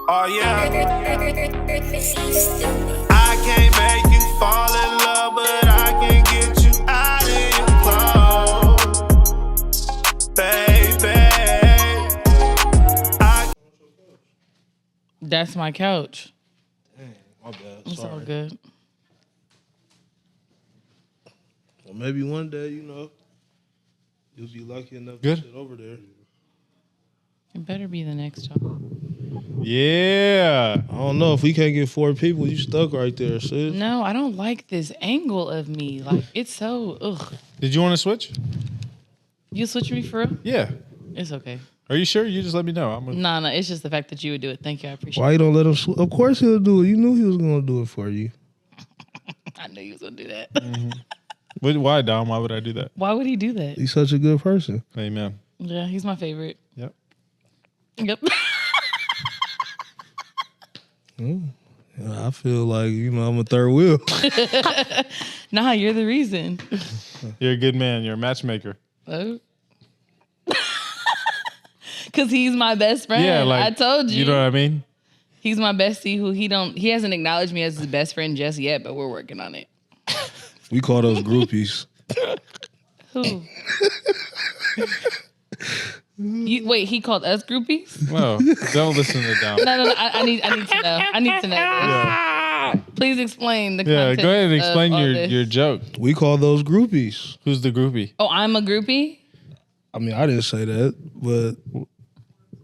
Oh yeah. I can't make you fall in love, but I can get you out of your clothes, baby. That's my couch. Dang, my bad. It's all good. Well, maybe one day, you'll be lucky enough Good. to sit over there. It better be the next time. Yeah. I don't know if we can't get 4 people. You stuck right there, sis. No, I don't like this angle of me. Like, it's so, ugh. Did you want to switch? You switch me for real? Yeah. It's okay. Are you sure? You just let me know. No, it's just the fact that you would do it. Thank you, I appreciate Why you don't let him? Of course he'll do it. You knew he was gonna do it for you. it. I knew you was going to do that. Why, Dom? Why would I do that? Why would he do that? He's such a good person. Amen. Yeah, he's my favorite. Yep. Yep. I feel like I'm a third wheel. Nah, you're the reason. You're a good man. You're a matchmaker. Oh. Cause he's my best friend. Yeah, like I told you. You know what I mean? He's my bestie who he hasn't acknowledged me as his best friend just yet, but we're working on it. We call those groupies. Who? Wait, he called us groupies? Well, don't listen to Dom. No. I need to know. I need to know this. Please explain the Yeah, content go ahead and of explain all this. your joke. We call those groupies. Who's the groupie? Oh, I'm a groupie? I mean, I didn't say that, but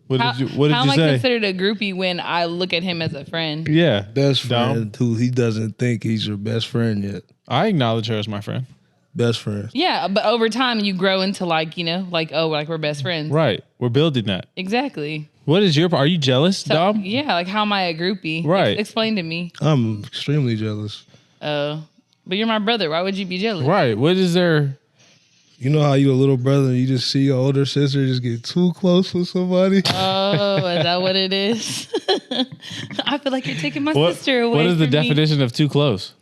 What How did am I you say? considered a groupie when I look at him as a friend? Yeah, best Dom. friend who he doesn't think he's your best friend yet. I acknowledge her as my friend. Best friend. Yeah, but over time you grow into we're best friends. Right. We're building that. Exactly. What is your part? Are you jealous, So, Dom? yeah, like how am I a groupie? Right. Explain to me. I'm extremely jealous. But you're my brother. Why would you be jealous? Right. What is there? You know how you a little brother and you just see your older sister just get too close with somebody? Oh, is that what it is? I feel like you're taking my sister away. What is the from me. definition of too close?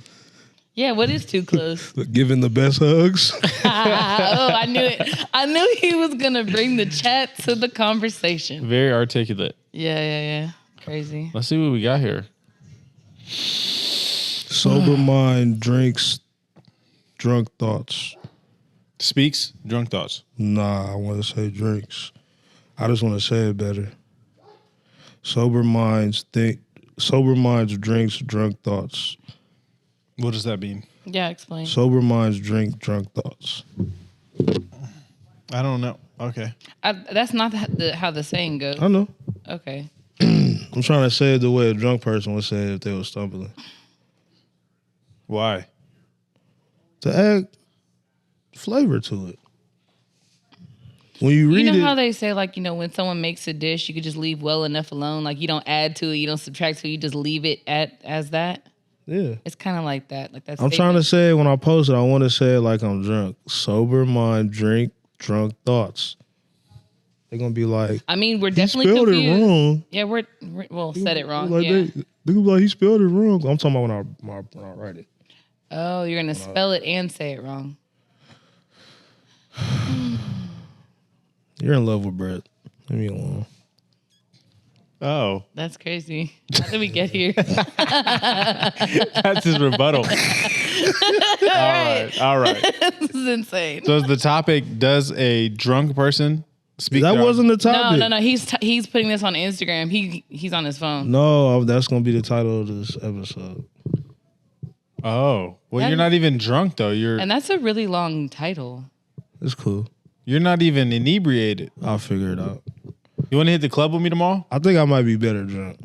Yeah, what is too close? Giving the best hugs. I knew it. I knew he was gonna bring the chat to the conversation. Very articulate. Yeah. Crazy. Let's see what we got here. Sober mind drinks, drunk thoughts. Speaks, drunk thoughts. Nah, I want to say drinks. I just want to say it better. Sober minds drinks, drunk thoughts. What does that mean? Yeah, explain. Sober minds drink, drunk thoughts. I don't know. Okay. That's not how the saying goes. I know. Okay. I'm trying to say it the way a drunk person would say it if they were stumbling. Why? To add flavor to it. When you read You know it, how they say, when someone makes a dish, you could just leave well enough alone. Like, you don't add to it, you don't subtract to it, you just leave it as that. yeah. It's kind of like that. Like that's. I'm trying to say it when I post it, I want to say it like I'm drunk. Sober mind, drink, drunk thoughts. They're going to be like, I mean, we're he definitely spelled confused. it wrong. Yeah, we're said it wrong. Like Yeah. They gonna be like, he spelled it wrong. I'm talking about when I write it. Oh, you're gonna spell it and say it wrong. You're in love with Brett. Leave me alone. Oh, That's crazy. How did we get here? that's his rebuttal. All right. This is insane. So is the topic, does a drunk person speak? That drunk? wasn't the topic. No. He's putting this on Instagram. He's on his phone. No, that's gonna be the title of this episode. Oh, well, That- you're not even drunk though. And that's a really long title. It's cool. You're not even inebriated. I'll figure it out. You want to hit the club with me tomorrow? I think I might be better drunk.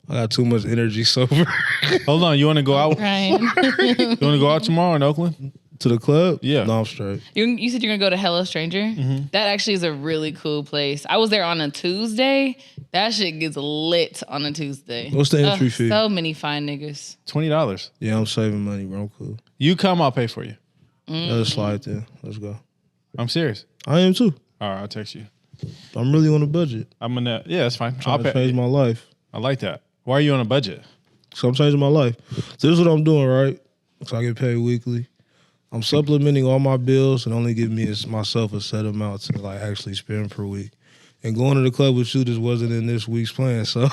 I got too much energy sober. Hold on. You want to go out? Ryan, You want to go out tomorrow in Oakland? To the club? Yeah. No, I'm straight. you said you're gonna go to Hello Stranger. Mm-hmm. That actually is a really cool place. I was there on a Tuesday. That shit gets lit on a Tuesday. What's the entry fee? So many fine niggas. $20. Yeah, I'm saving money, bro. I'm cool. You come, I'll pay for you. Let's slide there. Let's go. I'm serious. I am too. All right, I'll text you. I'm really on a budget. Yeah, that's fine. I'll Trying to pay. change my life. I like that. Why are you on a budget? So I'm changing my life. So this is what I'm doing, right? So I get paid weekly. I'm supplementing all my bills and only giving myself a set amount to like actually spend per week. And going to the club with you just wasn't in this week's plan. So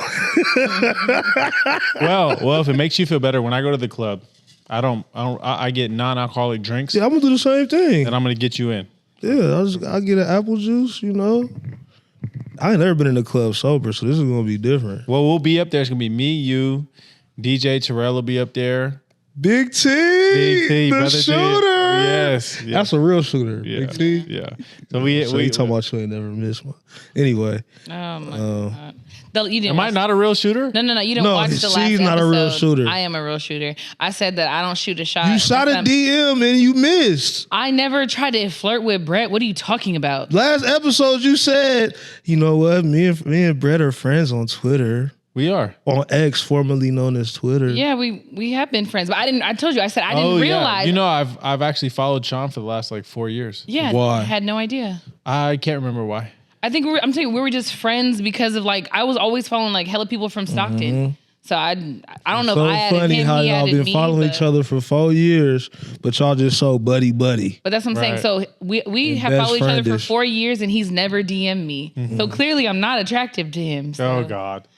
Well, if it makes you feel better, when I go to the club, I get non-alcoholic drinks, yeah, I'm gonna do the same thing. and I'm gonna get you in. Yeah, I'll get an apple juice. You know, I ain't never been in the club sober, so this is gonna be different. Well, we'll be up there. It's gonna be me, you, DJ Terrell will be up there. Big T, Big T, the brother T. shooter. Yes, yeah. That's a real shooter. Yeah, Big T. yeah. So we talking about you ain't never missed one. Anyway, Oh my god. You didn't Am I watch- not a real shooter? No, you didn't No, watch the last she's not a real episode. shooter. I am a real shooter. I said that I don't shoot a shot. you shot a DM and you missed. I never tried to flirt with Brett. What are you talking about? Last episode, you said, you know what? Me and Brett are friends on Twitter, We are. on X, formerly known as Twitter. Yeah, we have been friends, but I told you. I said I didn't realize. Yeah. You know, I've actually followed Sean for the last like 4 years. Yeah, Why? I had no idea. I can't remember why. I think I'm telling you, we were just friends because of like I was always following like hella people from Stockton. So I don't know So if I added funny him, how he y'all added been me, following but, each other for 4 years, but y'all just so buddy. But that's what I'm saying. Right. So we have best followed each other for friend-ish. 4 years, and he's never DM'd me. So clearly, I'm not attractive to him. So. Oh God.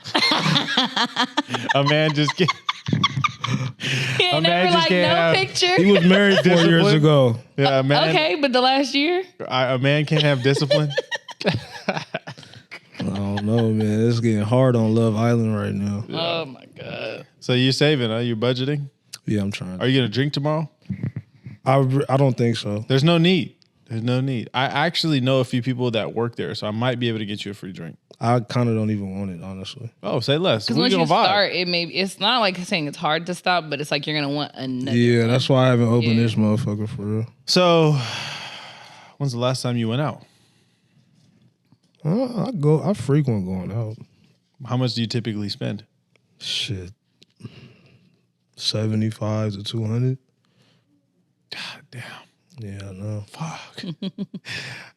A man just get, He ain't A man never just like can't no have- picture. He was married 4 years Discipline. ago. yeah, a man. Okay, but the last year, A man can't have discipline. I don't know, man. It's getting hard on Love Island right now. oh my god. So you saving? Huh? You budgeting? Yeah, I'm trying. Are you gonna drink tomorrow? I don't think so. There's no need. There's no need. I actually know a few people that work there, so I might be able to get you a free drink. I kind of don't even want it, honestly. Oh, say less. Because We once you gonna vibe. start, it's not like saying it's hard to stop, but it's like you're gonna want another. Yeah, that's why I haven't opened Yeah. this motherfucker for real. So, when's the last time you went out? I frequent going out. How much do you typically spend? Shit. 75 to 200. God damn. Yeah, I know. Fuck.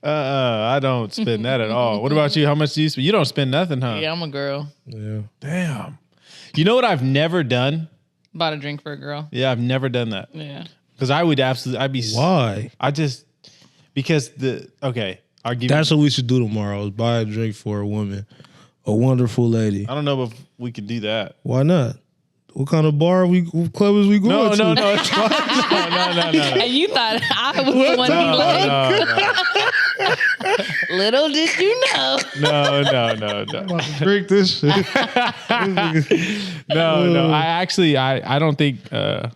I don't spend that at all. What about you? How much do you spend? You don't spend nothing, huh? Yeah, I'm a girl. Yeah. Damn. You know what I've never done? Bought a drink for a girl. Yeah, I've never done that. Yeah. Because I'd be. Why? Because I'll give That's you. what we should do tomorrow is buy a drink for a woman. A wonderful lady. I don't know if we can do that. Why not? What kind of club is we going No, to? no, no, it's fine. No. And you thought I was the one he liked. Little did you know. No. Drink this shit. No. I don't think I'd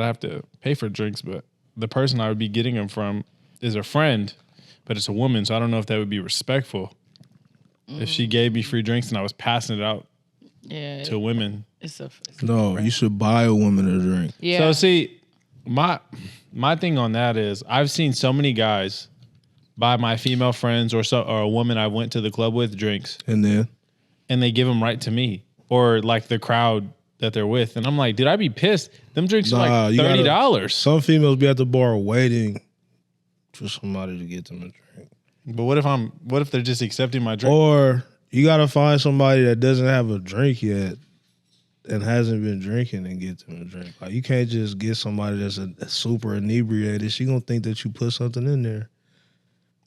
have to pay for drinks, but the person I would be getting them from is a friend, but it's a woman, so I don't know if that would be respectful. If she gave me free drinks and I was passing it out Yeah. to women. It's No, you should buy a woman a drink. yeah. So see, my thing on that is I've seen so many guys buy my female friends or a woman I went to the club with drinks, And then and they give them right to me or like the crowd that they're with, and I'm like, dude, I'd be pissed. Them drinks are like you gotta- $30. some females be at the bar waiting for somebody to get them a drink. But what if they're just accepting my drink? Or you got to find somebody that doesn't have a drink yet and hasn't been drinking and get them a drink. Like you can't just get somebody that's a super inebriated. She gonna think that you put something in there.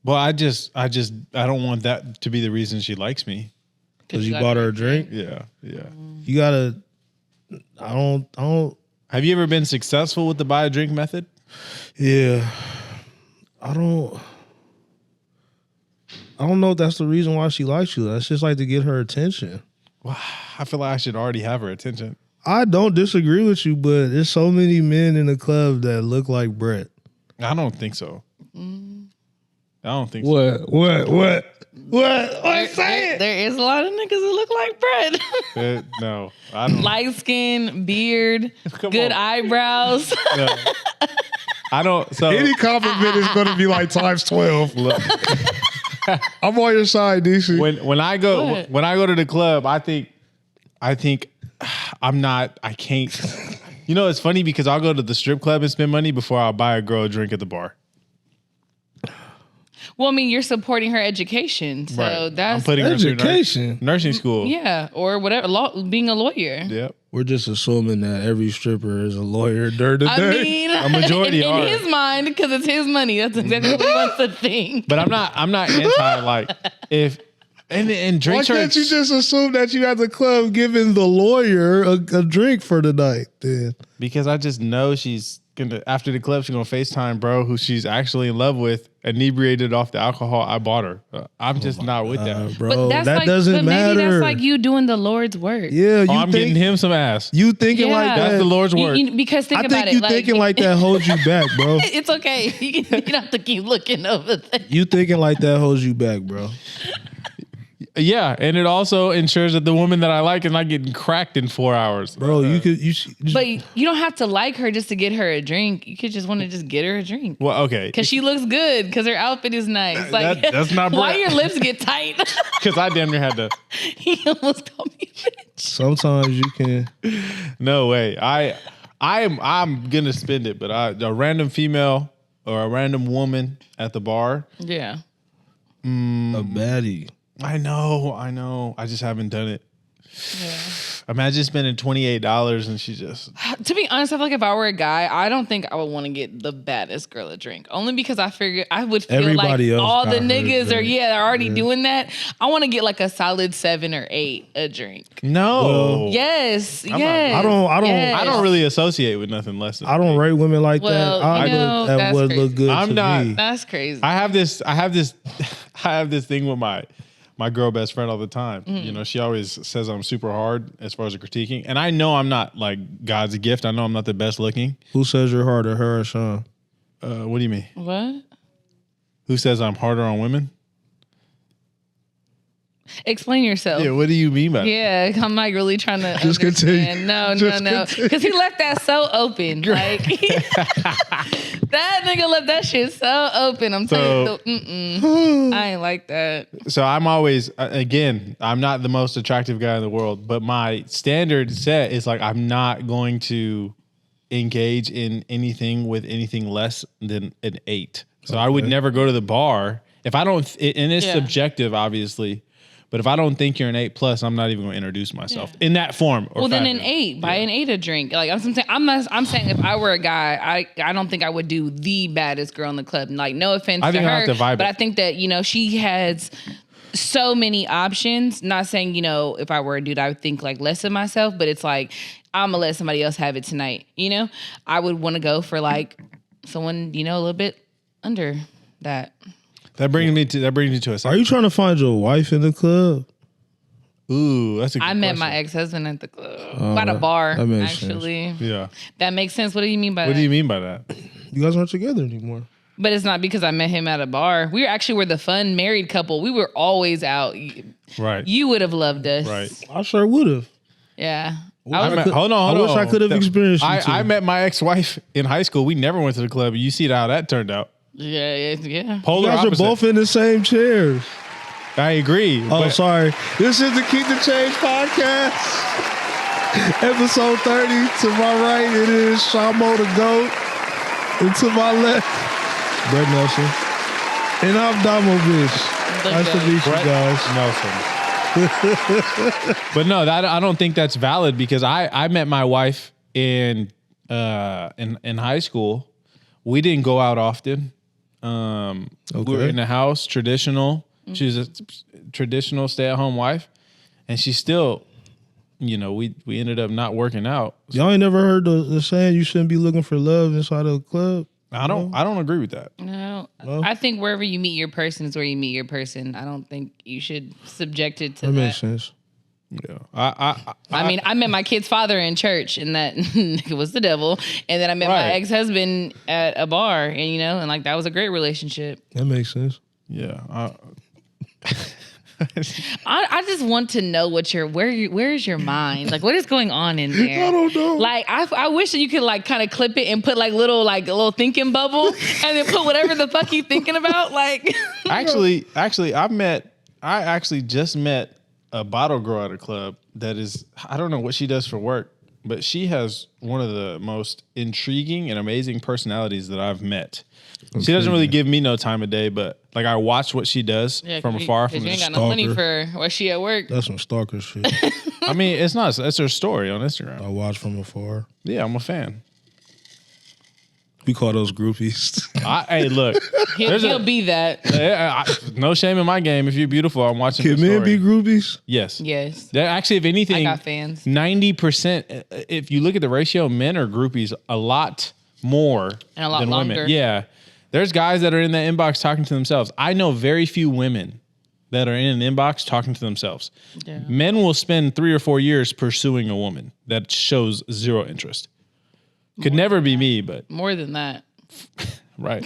Well, I don't want that to be the reason she likes me. Because you bought her a drink. Yeah. You gotta. I don't. Have you ever been successful with the buy a drink method? Yeah. I don't know if that's the reason why she likes you. That's just like to get her attention. Wow, I feel like I should already have her attention. I don't disagree with you, but there's so many men in the club that look like Brett. I don't think so. I don't think so. What? There is a lot of niggas that look like Brett. No, I don't. Light skin, beard, Come good on. eyebrows. No. I don't. So Any compliment is going to be like times 12. look, I'm on your side, DC. when I go What? to the club, I think I can't. You know, it's funny because I'll go to the strip club and spend money before I'll buy a girl a drink at the bar. Well, I mean, you're supporting her education, so I'm that's putting her through Education. nursing school. yeah, or whatever. Being a lawyer. Yep. We're just assuming that every stripper is a lawyer during the I day. mean, A majority in are. his mind, because it's his money. That's exactly what he wants to think. But I'm not anti like if And Why drinks are can't you just assume that you at the club giving the lawyer a drink for the night? Then because I just know she's gonna after the club she's gonna FaceTime bro who she's actually in love with, inebriated off the alcohol I bought her. I'm just not with that. bro, But that's that like, doesn't but matter. maybe that's like you doing the Lord's work. Yeah, you I'm getting him some ass. You thinking like Yeah. that? That's the Lord's work. Because think I about think it. you thinking like that holds you back, bro. It's okay. You don't have to keep looking over there. You thinking like that holds you back, bro. Yeah, and it also ensures that the woman that I like is not getting cracked in 4 hours. Bro, you But you don't have to like her just to get her a drink. You could just want to just get her a drink. Well, okay, Because she looks good. Because her outfit is nice. Like, that's not why bra- your lips get tight? because I damn near had to. He almost called me a bitch. sometimes you can. No way. I'm gonna spend it, but a random female or a random woman at the bar. Yeah. A baddie. I know. I just haven't done it. Imagine spending $28 and she just. To be honest, I feel like if I were a guy, I don't think I would want to get the baddest girl a drink. Only because I figure I would feel Everybody like else all the got niggas hurt, are they're already doing that. I want to get like a solid 7 or 8 a drink. No. Well, Yes, not- yes. I don't- yes. I don't really associate with nothing less than. I don't rate women like Well, that. I you know, look at that's what crazy. look good I'm to not- me. That's crazy. I have this thing with my girl best friend all the time. You know, she always says I'm super hard as far as the critiquing. And I know I'm not like God's gift. I know I'm not the best looking. Who says you're harder, her or Sean? What do you mean? What? Who says I'm harder on women? Explain yourself. Yeah, what do you mean by that? Yeah, I'm like really trying to Just understand. continue. No, Just no. continue. Because he left that so open. Like that nigga left that shit so open. I'm telling you, I ain't like that. So I'm always, again, I'm not the most attractive guy in the world, but my standard set is like, I'm not going to engage in anything with anything less than an 8. So I would never go to the bar if I don't, and it's Yeah. subjective, obviously. But if I don't think you're an 8+, I'm not even going to introduce myself in that form. Or Well, then fashion. an 8. Buy an 8 a drink. Like I'm saying, if I were a guy, I don't think I would do the baddest girl in the club. Like, no offense I to think I her, have to vibe but it. I think that she has so many options. Not saying if I were a dude, I would think like less of myself, but it's like I'm gonna let somebody else have it tonight. I would want to go for like someone a little bit under that. That brings me to a Are second. you trying to find your wife in the club? Ooh, that's a good I met question. my ex-husband at the club, at a bar. that makes sense. Actually, Yeah. that makes sense. What do you mean by What that? do you mean by that? You guys aren't together anymore. But it's not because I met him at a bar. We were the fun married couple. We were always out. Right. You would have loved us. Right. I sure would have. Yeah. Hold on. I wish I could have experienced you too. I met my ex-wife in high school. We never went to the club. You see how that turned out. Yeah. You Polar guys are opposite. both in the same chairs. I agree. Oh, but sorry. This is the Keep the Change podcast. Episode 30. To my right, it is Shamo the GOAT. And to my left, Brett Nelson. And I'm Damo Bitch. The Nice to GOAT. meet you Brett guys. Nelson. But no, I don't think that's valid because I met my wife in high school. We didn't go out often. We were in the house, traditional. She was a traditional stay-at-home wife, and she still, we ended up not working out. Y'all ain't never heard the saying you shouldn't be looking for love inside of a club? I don't agree with that. No. Well. I think wherever you meet your person is where you meet your person. I don't think you should subject it to That that. makes sense. Yeah, I mean, I met my kid's father in church, and that it was the devil. And then I met my Right. ex-husband at a bar, and and like that was a great relationship. That makes sense. yeah. I just want to know where is your mind? Like, what is going on in there? I don't know. Like, I wish that you could like kind of clip it and put like a little thinking bubble, and then put whatever the fuck you thinking about. Like, Actually, I actually just met a bottle girl at a club that is, I don't know what she does for work, but she has one of the most intriguing and amazing personalities that I've met. She doesn't really give me no time of day, but like I watch what she does from afar. From you ain't the got no money stalker. for what she at work. That's some stalker shit. I mean, it's her story on Instagram. I watch from afar. Yeah, I'm a fan. We call those groupies. Hey, look. He'll be that. No shame in my game. If you're beautiful, I'm watching. Can men be groupies? Yes. Yes. Actually, if anything, I got fans. 90%. If you look at the ratio, men are groupies a lot more And a lot than longer. women. Yeah. There's guys that are in that inbox talking to themselves. I know very few women that are in an inbox talking to themselves. Yeah. Men will spend 3 or 4 years pursuing a woman that shows zero interest. Could never be me, but More than that. right.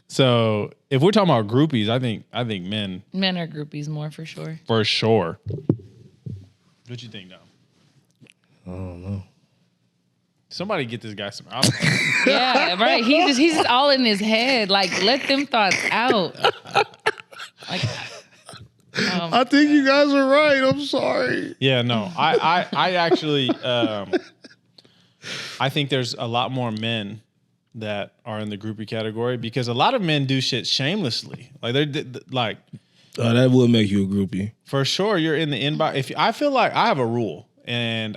So if we're talking about groupies, I think men Men are groupies more for sure. for sure. What you think, Dom? I don't know. Somebody get this guy some alcohol. Yeah, right. He's just all in his head. Like, let them thoughts out. Like, I think you guys are right. I'm sorry. Yeah, no. I actually I think there's a lot more men that are in the groupie category because a lot of men do shit shamelessly. Like they're like That would make you a groupie. for sure you're in the inbox. If I feel like I have a rule and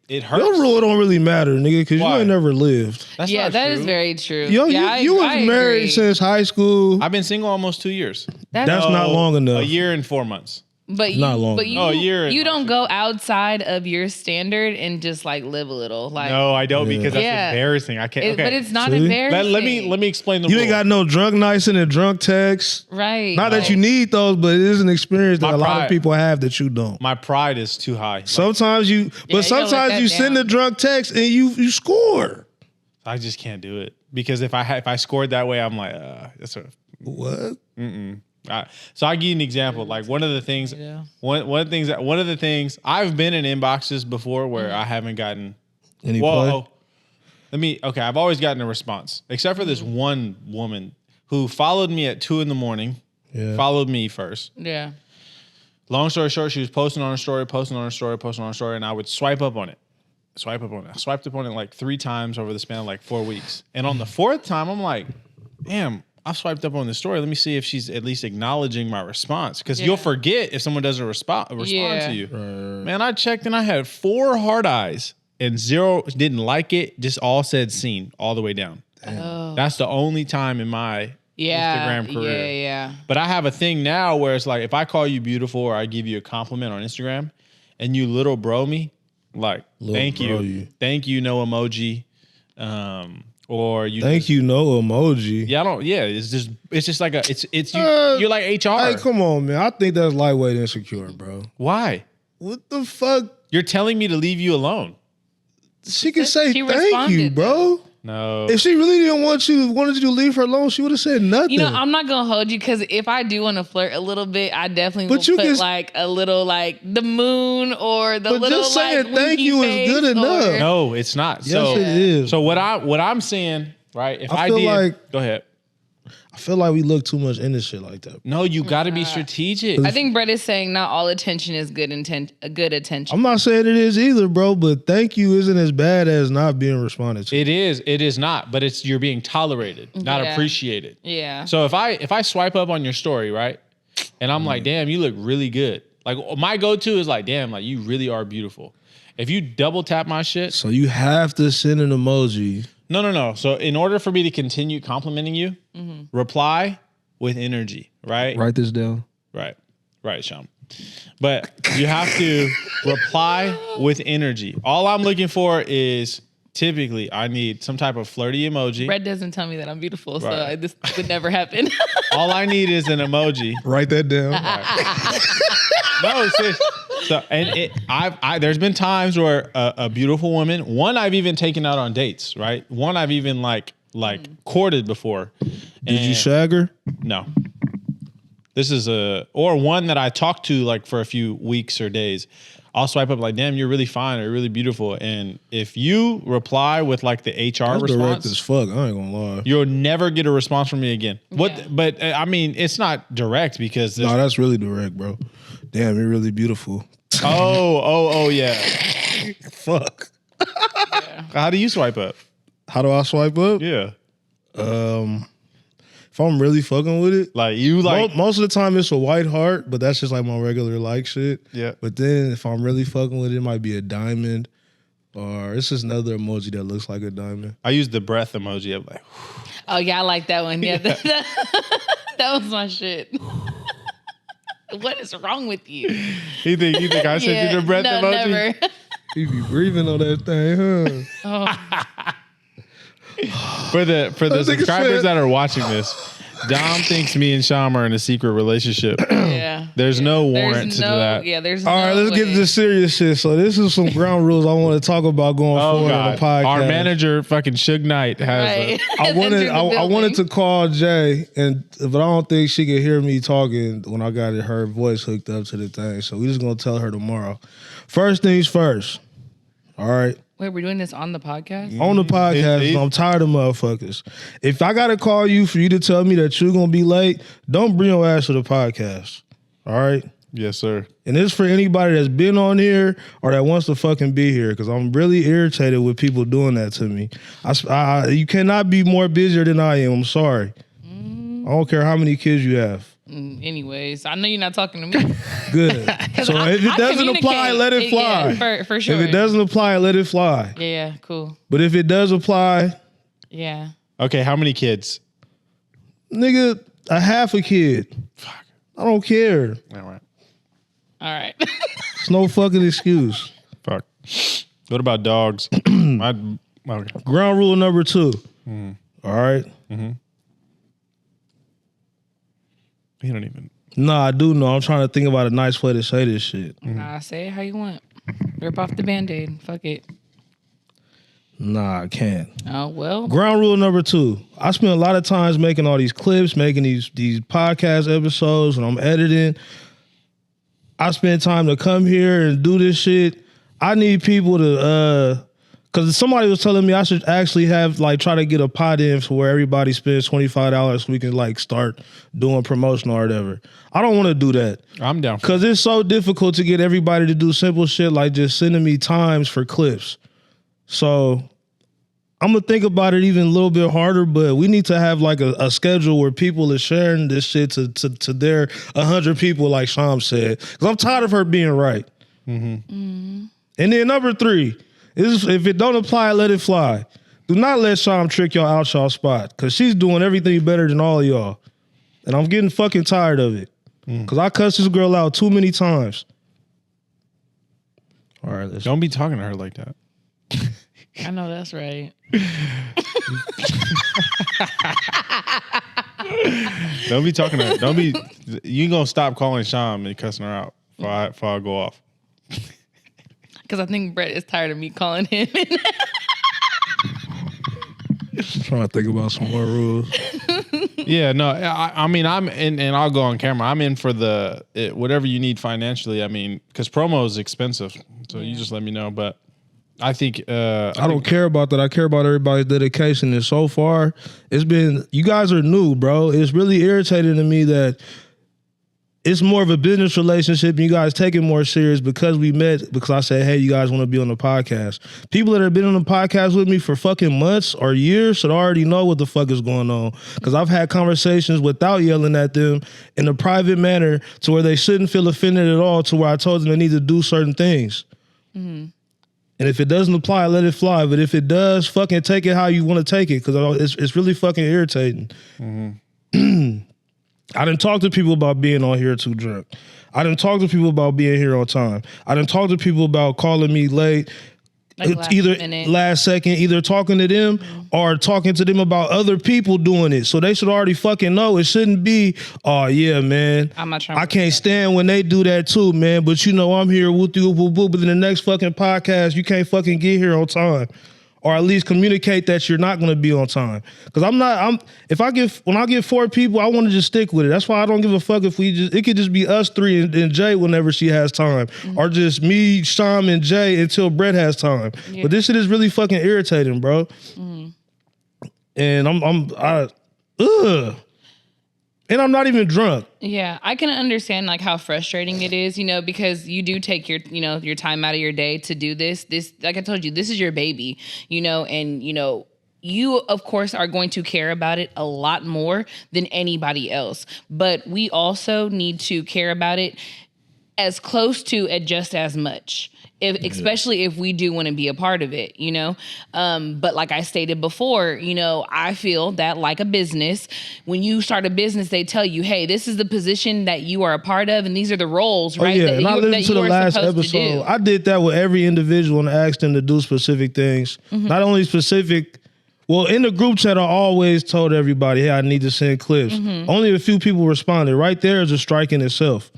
it hurts. Your rule don't really matter, nigga, because you Why? ain't never lived. That's yeah, not that true. is very true. You was I married agree. since high school. I've been single almost 2 years. That's not long enough. A year and 4 months. But you, Not long. but you, Oh, a year and you don't like- go outside of your standard and just like live a little. Like, No, I don't Yeah. because that's Yeah. embarrassing. I can't. Okay. but it's not See? embarrassing. let me explain the You rule. ain't got no drunk nights and drunk texts. right. Not that you need those, but it is an experience that My a lot pride. of people have that you don't. My pride is too high. Sometimes you, you gotta let sometimes that you send down. a drunk text and you score. I just can't do it because if I scored that way, I'm like, that's a. What? So I give you an example. Like one of the things, Yeah. one of the things I've been in inboxes before where I haven't gotten. Any play? Whoa, I've always gotten a response, except for this one woman who followed me at 2 a.m. Yeah. Followed me first. Yeah. Long story short, she was posting on her story, and I would swipe up on it. I swiped up on it like 3 times over the span of like 4 weeks. And on the 4th time, I'm like, damn, I've swiped up on this story. Let me see if she's at least acknowledging my response. Because you'll forget if someone doesn't respond Yeah. to you. Man, I checked and I had 4 hard eyes and 0 didn't like it. Just all said seen all the way down. Oh. That's the only time in my Instagram career. Yeah. But I have a thing now where it's like if I call you beautiful or I give you a compliment on Instagram and you little bro me, like thank you. Thank you, no emoji. Or you Thank you, no emoji. Yeah, it's just like you're like HR. Hey, come on, man. I think that's lightweight insecure, bro. Why? What the fuck? You're telling me to leave you alone. She can say She thank you, responded, bro. No. If she really didn't wanted you to leave her alone, she would have said nothing. You know, I'm not gonna hold you because if I do want to flirt a little bit, I definitely But will you put can- like a little like the moon or the But little just saying like thank winky you is face good or- enough. No, it's not. yes, so it is. so what I'm saying, right? If I I feel did like- go ahead. I feel like we look too much into shit like that. No, you gotta be strategic. I think Brett is saying not all attention is good attention. I'm not saying it is either, bro, but thank you isn't as bad as not being responded to. It is not, but you're being tolerated, not Yeah. appreciated. Yeah. So if I swipe up on your story, right, and I'm like, damn, you look really good. Like my go-to is like, damn, like you really are beautiful. If you double tap my shit, So you have to send an emoji. no. So in order for me to continue complimenting you, reply with energy, right? Write this down. Right, Sean. But you have to reply with energy. All I'm looking for is typically I need some type of flirty emoji. Brett doesn't tell me that I'm beautiful, so Right. this would never happen. All I need is an emoji. Write that down. No, seriously. So there's been times where a beautiful woman, one I've even taken out on dates, right? One I've even like courted before. Did you shag her? No. This is or one that I talked to like for a few weeks or days. I'll swipe up like, damn, you're really fine or you're really beautiful. And if you reply with like the HR That's direct response, as fuck. I ain't gonna lie. you'll never get a response from me again. Yeah. But I mean, it's not direct because No, that's really direct, bro. Damn, you're really beautiful. oh yeah. Fuck. How do you swipe up? How do I swipe up? Yeah. If I'm really fucking with it, Like you like most of the time it's a white heart, but that's just like my regular like shit. Yeah. But then if I'm really fucking with it, it might be a diamond Or it's just another emoji that looks like a diamond. I use the breath emoji. I'm like, Oh yeah, I like that one. Yeah, that was my shit. What is wrong with you? you think I sent you the breath no, emoji? Never. You be breathing on that thing, huh? For the nigga subscribers said- that are watching this, Dom thinks me and Sham are in a secret relationship. Yeah. There's no warrant to that. Yeah, there's All right, let's get to the serious shit. So this is some ground rules I want to talk about going Oh forward on the God! podcast. Our manager, fucking Suge Knight, has. Right. I wanted to call Jay, but I don't think she could hear me talking when I got her voice hooked up to the thing. So we just gonna tell her tomorrow. First things first. All right. Wait, we're doing this on the podcast? On the podcast, It- I'm tired of motherfuckers. If I gotta call you for you to tell me that you're gonna be late, don't bring your ass to the podcast. All right. Yes, sir. And this is for anybody that's been on here or that wants to fucking be here, because I'm really irritated with people doing that to me. You cannot be more busier than I am. I'm sorry. I don't care how many kids you have. Anyways, I know you're not talking to me. Good. So if it doesn't apply, let it fly. Yeah, for sure. If it doesn't apply, let it fly. Yeah, cool. But if it does apply, Yeah. Okay, how many kids? nigga, a half a kid. Fuck. I don't care. All right. All right. It's no fucking excuse. Fuck. What about dogs? Okay. Ground rule number 2. All right. You don't even. Nah, I do know. I'm trying to think about a nice way to say this shit. Nah, say it how you want. Rip off the Band-Aid. Fuck it. Nah, I can't. Oh, well. Ground rule number 2. I spend a lot of times making all these clips, making these podcast episodes, and I'm editing. I spend time to come here and do this shit. I need people to because somebody was telling me I should actually have try to get a pot in for where everybody spends $25 so we can start doing promotion or whatever. I don't want to do that. I'm down for Because it's so difficult to get everybody to do simple shit like just sending me times for clips. So I'm going to think about it even a little bit harder, but we need to have a schedule where people are sharing this shit to their 100 people, like Sham said. Because I'm tired of her being right. And then number 3 is if it don't apply, let it fly. Do not let Sham trick y'all out y'all spot, because she's doing everything better than all of y'all. And I'm getting fucking tired of it. Because I cussed this girl out too many times. All right, let's Don't be talking to her like that. I know that's right. Don't be talking to her. Don't be. You gonna stop calling Sham and cussing her out before I go off. Because I think Brett is tired of me calling him. trying to think about some more rules. Yeah, no, I mean, I'm in, and I'll go on camera. I'm in for whatever you need financially. I mean, because promo is expensive, so you just let me know. But I think I don't care about that. I care about everybody's dedication. And so far, it's been, you guys are new, bro. It's really irritating to me that it's more of a business relationship and you guys take it more serious because we met, because I said, hey, you guys want to be on the podcast. People that have been on the podcast with me for fucking months or years should already know what the fuck is going on. Because I've had conversations without yelling at them in a private manner to where they shouldn't feel offended at all, to where I told them they need to do certain things. Mm-hmm. And if it doesn't apply, let it fly. But if it does, fucking take it how you want to take it, because it's really fucking irritating. Mm-hmm. I done talk to people about being on here too drunk. I done talk to people about being here on time. I done talk to people about calling me late, Like last either minute. last second, either talking to them or talking to them about other people doing it. So they should already fucking know. It shouldn't be, oh yeah, man, I'm not trying I to can't stand when they do that too, man. But you know, I'm here with you, but in the next fucking podcast, you can't fucking get here on time. Or at least communicate that you're not going to be on time. Because when I get 4 people, I want to just stick with it. That's why I don't give a fuck if it could just be us 3 and Jay whenever she has time. Mm-hmm. Or just me, Sham, and Jay until Brett has time. Yeah. But this shit is really fucking irritating, bro. Mm-hmm. And and I'm not even drunk. Yeah, I can understand like how frustrating it is, because you do take your, your time out of your day to do this. This, like I told you, this is your baby, and you of course are going to care about it a lot more than anybody else. But we also need to care about it as close to at just as much. Especially if we do want to be a part of it, you know? But like I stated before, you know, I feel that like a business, when you start a business, they tell you, hey, this is the position that you are a part of and these are the roles, right? And I listened to the last episode. I did that with every individual and asked them to do specific things. Not only specific, well, in the group chat, I always told everybody, hey, I need to send clips. Only a few people responded. Right there is a strike in itself.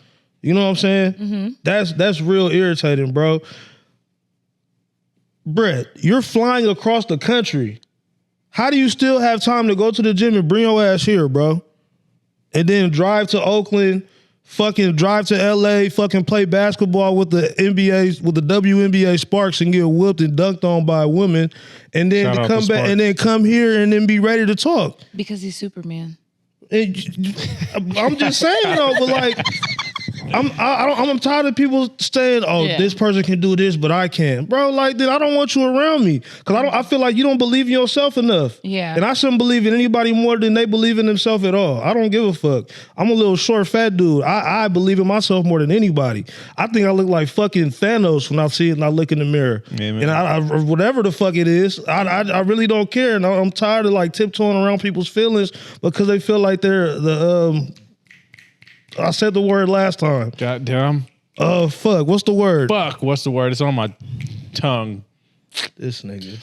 You know what I'm saying? That's real irritating, bro. Brett, you're flying across the country. How do you still have time to go to the gym and bring your ass here, bro? And then drive to Oakland, fucking drive to LA, fucking play basketball with the NBA, with the WNBA Sparks and get whooped and dunked on by women, and then to come back and then come here and then be ready to talk. Because he's Superman. I'm just saying though, but like, I'm tired of people saying, "Oh, this person can do this, but I can't." Bro, like, then I don't want you around me because I feel like you don't believe in yourself enough. Yeah, and I shouldn't believe in anybody more than they believe in themselves at all. I don't give a fuck. I'm a little short, fat dude. I believe in myself more than anybody. I think I look like fucking Thanos when I see it and I look in the mirror. Amen. And I whatever the fuck it is, I really don't care. And I'm tired of like tiptoeing around people's feelings because they feel like they're the I said the word last time. Goddamn. Fuck. What's the word? Fuck. What's the word? It's on my tongue. This nigga.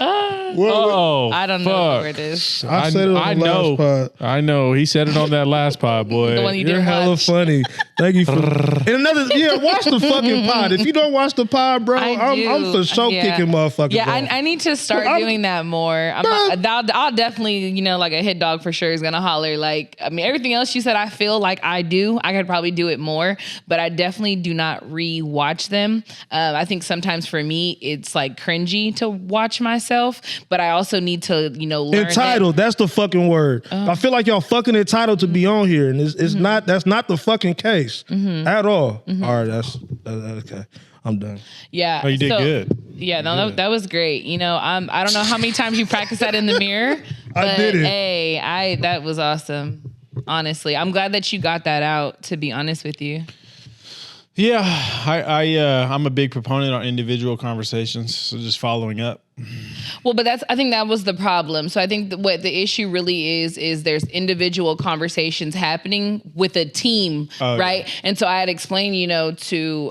I don't know what the word is. I said it on the last pod. I know. He said it on that last pod, boy. The one you You're didn't hella watch. funny. Thank you for and another. Yeah, watch the fucking pod. If you don't watch the pod, bro, I'm for sure kicking motherfuckers. Yeah, off. I need to start doing that more. I'll definitely, you know, like a hit dog for sure is gonna holler. Like, I mean, everything else you said, I feel like I do. I could probably do it more, but I definitely do not re-watch them. I think sometimes for me, it's like cringy to watch myself, but I also need to, you know, learn. Entitled. That's the fucking word. I feel like y'all fucking entitled to be on here, and it's not. That's not the fucking case at all. All right, that's okay. I'm done. Yeah. Oh, you did good. Yeah, no, that was great. You know, I don't know how many times you practiced that in the mirror, but I did it. Hey, that was awesome. Honestly, I'm glad that you got that out, to be honest with you. Yeah, I'm a big proponent on individual conversations, so just following up. Well, but I think that was the problem. So I think what the issue really is there's individual conversations happening with a team, right? And so I had explained, you know, to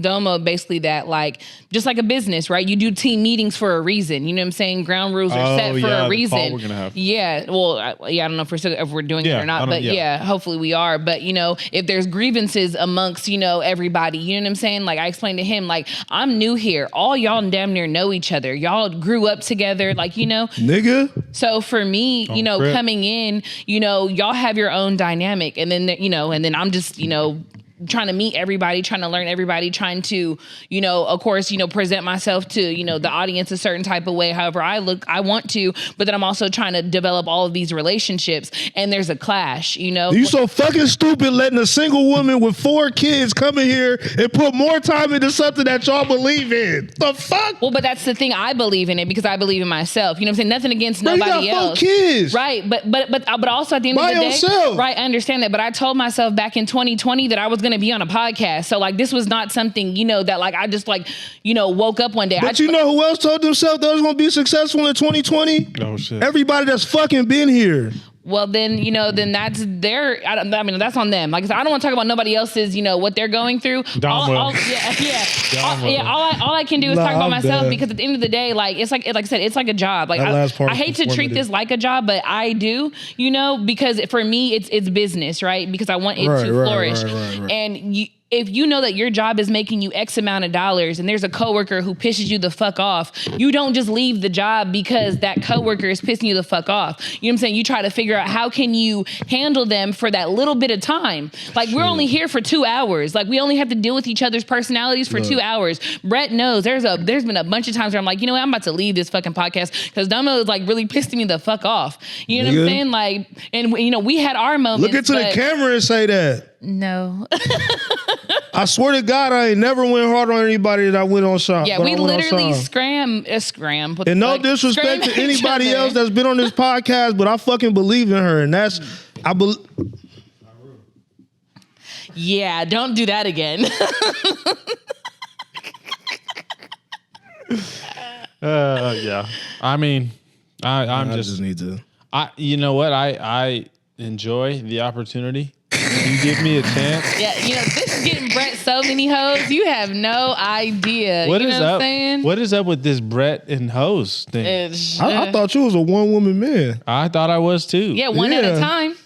Domo basically that like, just like a business, right? You do team meetings for a reason. You know what I'm saying? Ground rules are set for a reason. The call we're gonna have. Yeah. Well, I don't know if we're doing it or not, but hopefully we are. But, you know, if there's grievances amongst, you know, everybody, you know what I'm saying? Like I explained to him, like, I'm new here. All y'all damn near know each other. Y'all grew up together, like, you know. Nigga. So for me, you know, coming in, you know, y'all have your own dynamic. And then, you know, and then I'm just, you know, trying to meet everybody, trying to learn everybody, trying to, you know, of course, you know, present myself to, you know, the audience a certain type of way, however I want to, but then I'm also trying to develop all of these relationships, and there's a clash, you know. You so fucking stupid letting a single woman with 4 kids come in here and put more time into something that y'all believe in. The fuck? Well, but that's the thing. I believe in it because I believe in myself. You know what I'm saying? Nothing against nobody you got 4 else. kids. Right. But also at the end By of the yourself. day, right, I understand that. But I told myself back in 2020 that I was going to be on a podcast. So like, this was not something, you know, that like, I just like, you know, woke up one day. But you know who else told themselves they was going to be successful in 2020? Oh shit. Everybody that's fucking been here. Well, then, you know, then that's their, I mean, that's on them. Like I said, I don't want to talk about nobody else's, you know, what they're going through. All I can do is talk about myself because at the end of the day, like, it's like I said, it's like a job. Like I hate to treat this like a job, but I do, you know, because for me, it's business, right? Because I want it to flourish. Right. And if you know that your job is making you X amount of dollars and there's a coworker who pisses you the fuck off, you don't just leave the job because that coworker is pissing you the fuck off. You know what I'm saying? You try to figure out how can you handle them for that little bit of time. Like we're only here for 2 hours. Like we only have to deal with each other's personalities for 2 hours. Brett knows there's been a bunch of times where I'm like, you know what? I'm about to leave this fucking podcast because Domo is like really pissing me the fuck off. You know what I'm saying? Like, and you know, we had our moments. Look into the camera and say that. No. I swear to God, I ain't never went hard on anybody that I went on shop. Yeah, we literally scram. And no disrespect to anybody else that's been on this podcast, but I fucking believe in her, and that's Yeah, don't do that again. Yeah. I mean, I'm I just need to. you know what? I enjoy the opportunity. You give me a chance. Yeah, this is getting Brett so many hoes. You have no idea. What you is know up? What I'm saying? What is up with this Brett and hoes thing? I thought you was a one woman man. I thought I was too. Yeah, one at a Yeah. time.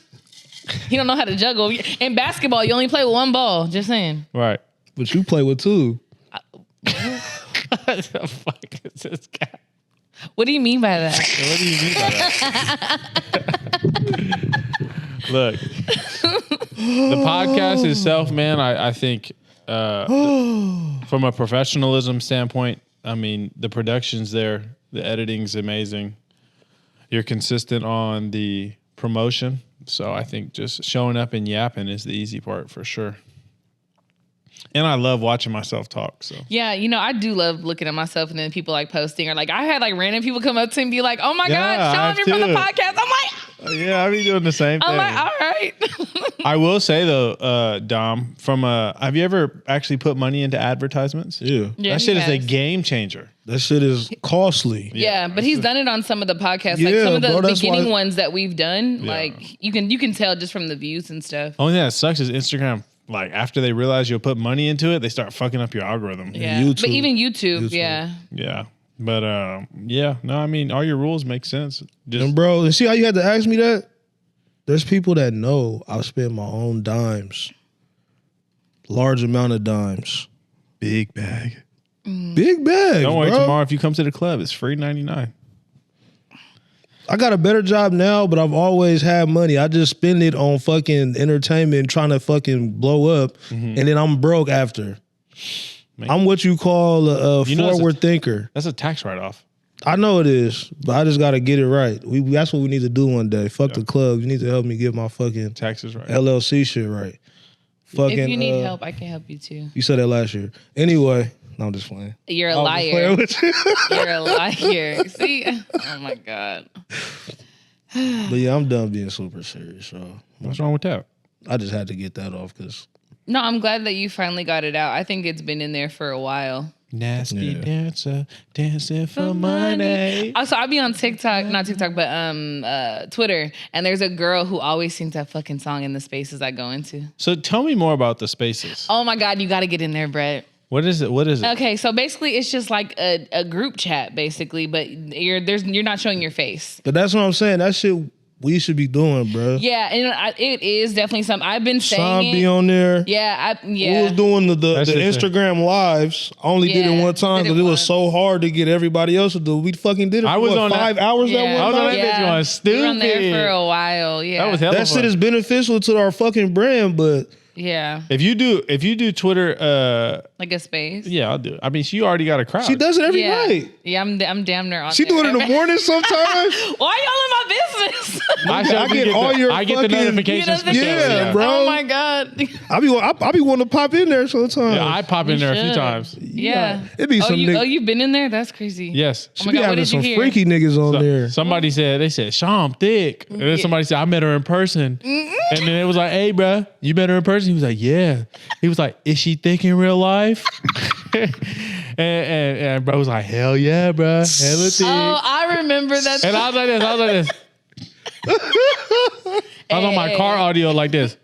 You don't know how to juggle. In basketball, you only play with one ball. Just saying. Right. But you play with two. What the fuck is this guy? What do you mean by that? What do you mean by that? Look, the podcast itself, man, I think from a professionalism standpoint, I mean, the production's there, the editing's amazing. You're consistent on the promotion. So I think just showing up and yapping is the easy part for sure. And I love watching myself talk. So Yeah, I do love looking at myself and then people like posting or like I had like random people come up to me and be like, "Oh my Yeah, God, Sean, I you're from the too. podcast." I'm like, yeah, I be doing the same thing. all right. I will say though, Dom, have you ever actually put money into advertisements? Yeah. Yeah, That he shit is a has. game changer. That shit is costly. Yeah, but he's done it on some of the podcasts, like Yeah, some of the bro, that's beginning why- ones that we've done. Like you can tell just from the views and stuff. Only thing that sucks is Instagram. Like after they realize you'll put money into it, they start fucking up your algorithm. Yeah, YouTube. but even YouTube, yeah. Yeah. But yeah, no, I mean all your rules make sense. Just And bro, and see how you had to ask me that? There's people that know I spend my own dimes. Large amount of dimes. big bag. Big bags, Don't worry, bro. tomorrow if you come to the club, it's free 99. I got a better job now, but I've always had money. I just spend it on fucking entertainment, trying to fucking blow up, and then I'm broke after. Man. I'm what you call a You know that's forward thinker. That's a tax write-off. I know it is, but I just got to get it right. That's what we need to do one day. Fuck the club. You need to help me get my fucking Taxes right. LLC shit right. Fucking. If you need help, I can help you too. You said that last year. Anyway, no, I'm just playing. You're a I was just liar. playing with you. You're a liar. See? Oh my God. But yeah, I'm done being super serious. So What's wrong with that? I just had to get that off because No, I'm glad that you finally got it out. I think it's been in there for a while. Nasty Yeah. dancer, dancing for money. Also, I'll be on TikTok, not TikTok, but Twitter, and there's a girl who always sings that fucking song in the spaces I go into. So tell me more about the spaces. Oh my God, you got to get in there, Brett. What is it? What is it? Okay, so basically, it's just like a group chat, basically, but you're not showing your face. But that's what I'm saying. That shit we should be doing, bro. Yeah, and it is definitely something I've been Sean saying. be on there. Yeah, We was doing the That's just Instagram lives. I only did it Yeah, one time did it because it was once. so hard to get everybody else to do. We fucking did it. I for was what, on that- 5 hours Yeah. that I one was on night. that bitch going We were on there stupid. for a while. Yeah, That was hella That shit fun. is beneficial to our fucking brand, but yeah, If you do Twitter, like a space. yeah, I'll do it. I mean, she already got a crowd. she does it every yeah, night. yeah. I'm damn near on. She there. do it in the morning sometimes. Why y'all in my business? I get all your I get the fucking- notifications. for Yeah, Kelly, bro. Oh my God. I be wanting to pop in there sometimes. Yeah, I pop in there a few should. times. Yeah. It be some nigg- you've been in there? That's crazy. Yes. Oh She my be God, what having did you some hear? freaky niggas on there. Somebody said, Sean, I'm thick. And then somebody said, I met her in person. And then it was like, hey, bro, you met her in person? He was like, yeah. He was like, is she thick in real life? and bro was like, hell yeah, bro. Hella thick. Oh, I remember that. And I was like this. I was on my car audio like this.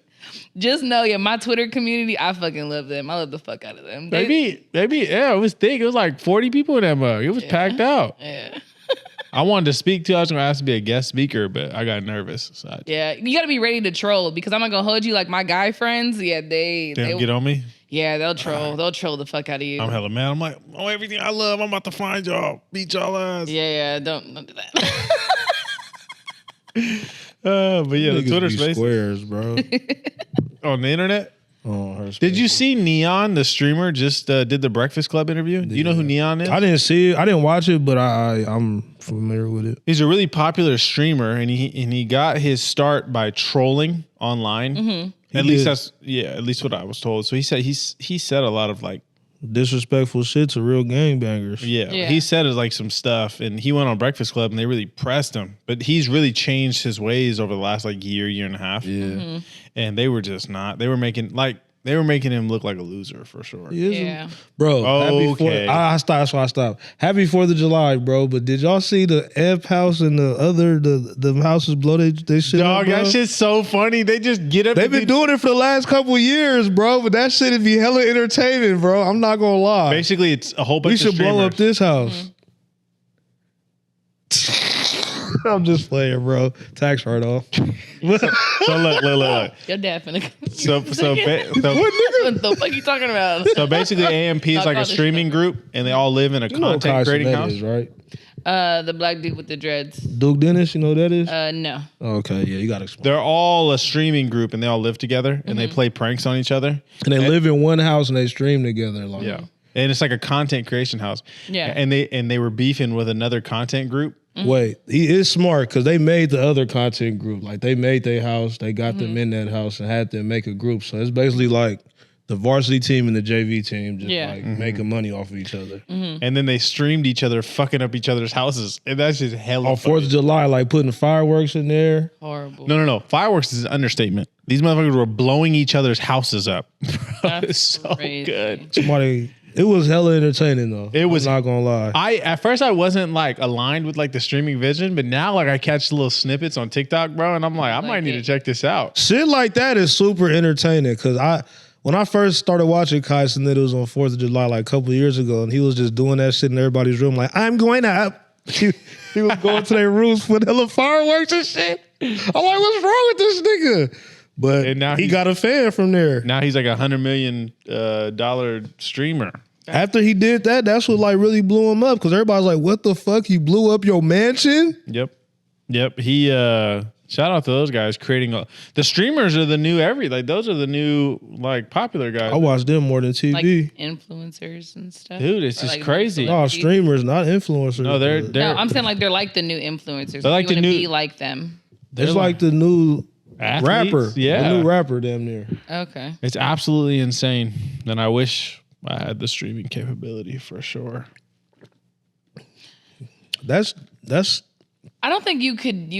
Just know, yeah, my Twitter community, I fucking love them. I love the fuck out of them. Maybe, yeah, it was thick. It was like 40 people in that mug. It was packed out. Yeah. I wanted to speak to. I was going to ask to be a guest speaker, but I got nervous. So I Yeah, you got to be ready to troll because I'm not gonna hold you like my guy friends. Yeah, they get on me. yeah, they'll troll. They'll troll the fuck out of you. I'm hella mad. I'm like, oh, everything I love, I'm about to find y'all, beat y'all ass. Yeah, don't do that. But yeah, the Niggas Twitter be space squares, bro. on the internet. On her Did you see Neon, the streamer, just did the Breakfast Club interview? Do you know who Neon is? I didn't see it. I didn't watch it, but I'm familiar with it. He's a really popular streamer, and he got his start by trolling online. At least did. at least what I was told. So he said he said a lot of like disrespectful shit to real gangbangers. Yeah, Yeah. he said like some stuff, and he went on Breakfast Club, and they really pressed him. But he's really changed his ways over the last like year and a half. Yeah. And they were just not. They were making him look like a loser for sure. He is a- Yeah. Bro, Okay. I stopped. That's why I stopped. Happy 4th of July, bro. But did y'all see the F house and the houses blow they shit Dog, up, bro? that shit's so funny. They just get up. They've been doing it for the last couple years, bro. But that shit'd be hella entertaining, bro. I'm not gonna lie. Basically, it's a whole bunch We of should streamers. blow up this house. I'm just playing, bro. Tax write off. So look. Your dad finna. So what the fuck you talking about? So basically, AMP is Not like a called this streaming group, and they all live in a You know what content Kai creating Cenat house. is, right? The black dude with the dreads. Duke Dennis, you know who that is? No. Okay, yeah, you gotta explain. They're all a streaming group, and they all live together, and they play pranks on each other. And they live in one house and they stream together. Like, Yeah, and it's like a content creation house. Yeah. and they were beefing with another content group. Wait, he is smart because they made the other content group. Like they made their house, they got them in that house and had them make a group. So it's basically like the varsity team and the JV team just Yeah. like making money off of each other. And then they streamed each other fucking up each other's houses, and that's just hella On funny. 4th of July, like putting fireworks in there. Horrible. No. Fireworks is an understatement. These motherfuckers were blowing each other's houses up. That's It's so crazy. good. Somebody, it was hella entertaining though. It was- I'm not gonna lie. At first I wasn't like aligned with like the streaming vision, but now like I catch little snippets on TikTok, bro, and I'm like, I might need to check this out. Shit like that is super entertaining because when I first started watching Kai Cenat, it was on 4th of July like a couple of years ago, and he was just doing that shit in everybody's room, like, I'm going up. He was going to their rooms with hella fireworks and shit. I'm like, what's wrong with this nigga? But And now he he- got a fan from there. Now he's like $100 million streamer. After he did that, that's what like really blew him up because everybody's like, what the fuck? You blew up your mansion? Yep. He shout out to those guys creating the streamers are the new those are the new like popular guys. I watched them more than Like TV. influencers and stuff. Dude, it's Or, just like, crazy. No, celebrities. streamers, not influencers. No, they're No, I'm saying like they're like the new influencers. They're like you the wanna new- be like them. it's like the new athletes. rapper. Yeah. The new rapper damn near. Okay. It's absolutely insane. And I wish I had the streaming capability for sure. That's I don't think you